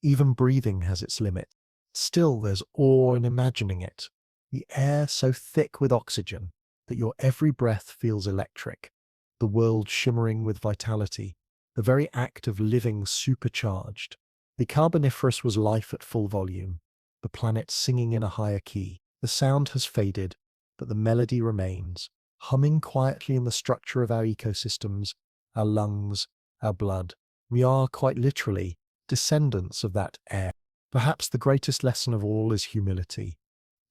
Even breathing has its limit. Still, there's awe in imagining it. The air so thick with oxygen that your every breath feels electric. The world shimmering with vitality. The very act of living supercharged. The Carboniferous was life at full volume. The planet singing in a higher key. The sound has faded, but the melody remains, humming quietly in the structure of our ecosystems, our lungs, our blood. We are, quite literally, descendants of that air. Perhaps the greatest lesson of all is humility.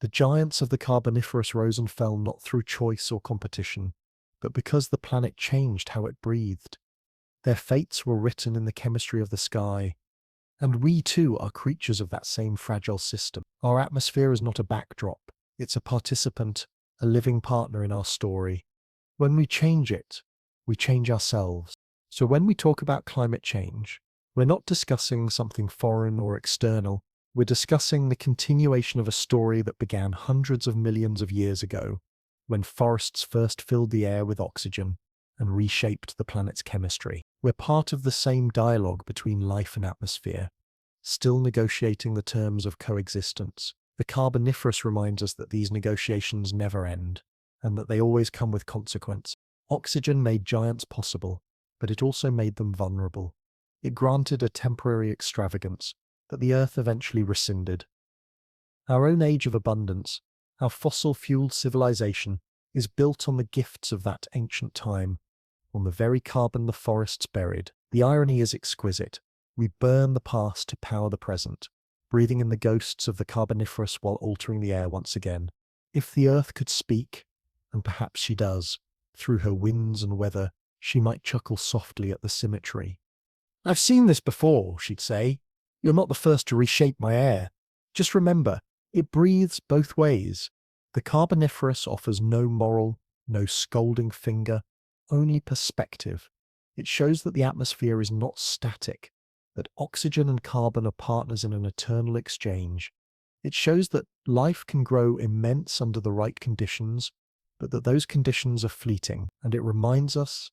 The giants of the Carboniferous rose and fell not through choice or competition, but because the planet changed how it breathed. Their fates were written in the chemistry of the sky, and we too are creatures of that same fragile system. Our atmosphere is not a backdrop, it's a participant, a living partner in our story. When we change it, we change ourselves. So when we talk about climate change, we're not discussing something foreign or external. We're discussing the continuation of a story that began hundreds of millions of years ago, when forests first filled the air with oxygen and reshaped the planet's chemistry. We're part of the same dialogue between life and atmosphere, still negotiating the terms of coexistence. The Carboniferous reminds us that these negotiations never end, and that they always come with consequence. Oxygen made giants possible, but it also made them vulnerable. It granted a temporary extravagance that the Earth eventually rescinded. Our own age of abundance, our fossil-fueled civilization, is built on the gifts of that ancient time, on the very carbon the forests buried. The irony is exquisite. We burn the past to power the present, breathing in the ghosts of the Carboniferous while altering the air once again. If the Earth could speak, and perhaps she does, through her winds and weather, she might chuckle softly at the symmetry. "I've seen this before," she'd say. "You're not the first to reshape my air. Just remember, it breathes both ways." The Carboniferous offers no moral, no scolding finger, only perspective. It shows that the atmosphere is not static, that oxygen and carbon are partners in an eternal exchange. It shows that life can grow immense under the right conditions, but that those conditions are fleeting. And it reminds us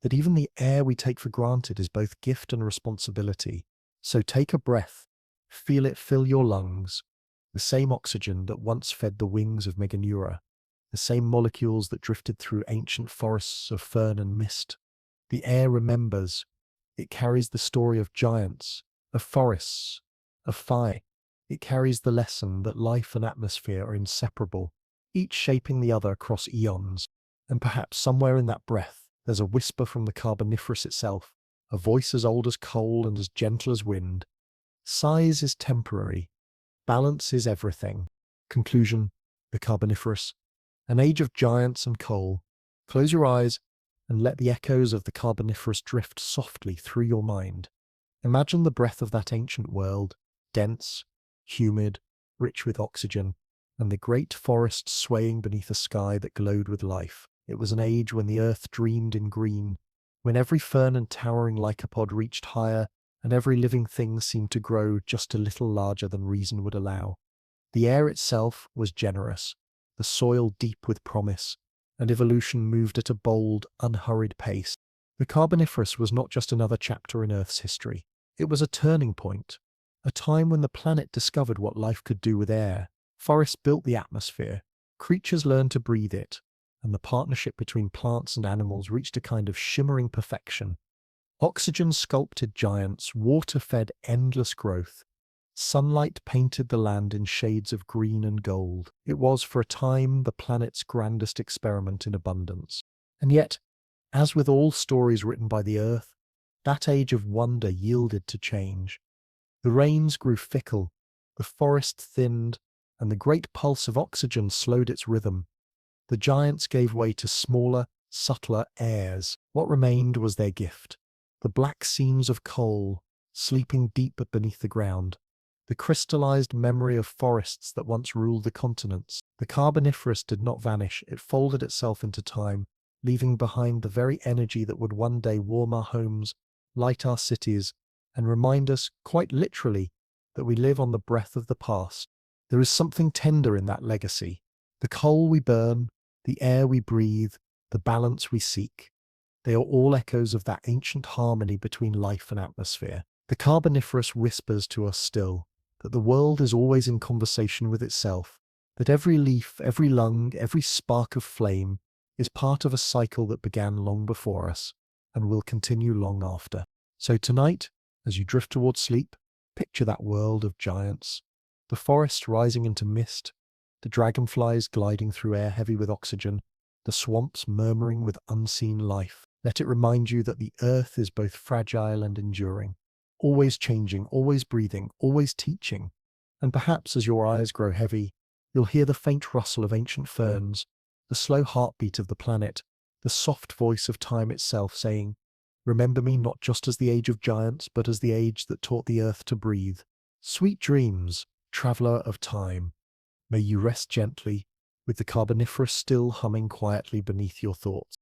that even the air we take for granted is both gift and responsibility. So take a breath, feel it fill your lungs, the same oxygen that once fed the wings of Meganeura, the same molecules that drifted through ancient forests of fern and mist. The air remembers. It carries the story of giants, of forests, of fire. It carries the lesson that life and atmosphere are inseparable, each shaping the other across eons. And perhaps somewhere in that breath, there's a whisper from the Carboniferous itself, a voice as old as coal and as gentle as wind, Size is temporary. Balance is everything. Conclusion: the Carboniferous, an age of giants and coal. Close your eyes and let the echoes of the Carboniferous drift softly through your mind. Imagine the breath of that ancient world, dense, humid, rich with oxygen, and the great forests swaying beneath a sky that glowed with life. It was an age when the earth dreamed in green, when every fern and towering lycopod reached higher, and every living thing seemed to grow just a little larger than reason would allow. The air itself was generous, the soil deep with promise, and evolution moved at a bold, unhurried pace. The Carboniferous was not just another chapter in Earth's history. It was a turning point, a time when the planet discovered what life could do with air. Forests built the atmosphere, creatures learned to breathe it, and the partnership between plants and animals reached a kind of shimmering perfection. Oxygen sculpted giants, water fed endless growth. Sunlight painted the land in shades of green and gold. It was, for a time, the planet's grandest experiment in abundance. And yet, as with all stories written by the Earth, that age of wonder yielded to change. The rains grew fickle, the forest thinned, and the great pulse of oxygen slowed its rhythm. The giants gave way to smaller, subtler heirs. What remained was their gift: the black seams of coal, sleeping deep beneath the ground, the crystallized memory of forests that once ruled the continents. The Carboniferous did not vanish, it folded itself into time, leaving behind the very energy that would one day warm our homes, light our cities, and remind us, quite literally, that we live on the breath of the past. There is something tender in that legacy. The coal we burn, the air we breathe, the balance we seek. They are all echoes of that ancient harmony between life and atmosphere. The Carboniferous whispers to us still that the world is always in conversation with itself, that every leaf, every lung, every spark of flame is part of a cycle that began long before us and will continue long after. So tonight, as you drift towards sleep, picture that world of giants, the forest rising into mist, the dragonflies gliding through air heavy with oxygen, the swamps murmuring with unseen life. Let it remind you that the earth is both fragile and enduring, always changing, always breathing, always teaching. And perhaps as your eyes grow heavy, you'll hear the faint rustle of ancient ferns, the slow heartbeat of the planet, the soft voice of time itself saying, "Remember me not just as the age of giants, but as the age that taught the earth to breathe." Sweet dreams, traveller of time. May you rest gently, with the Carboniferous still humming quietly beneath your thoughts.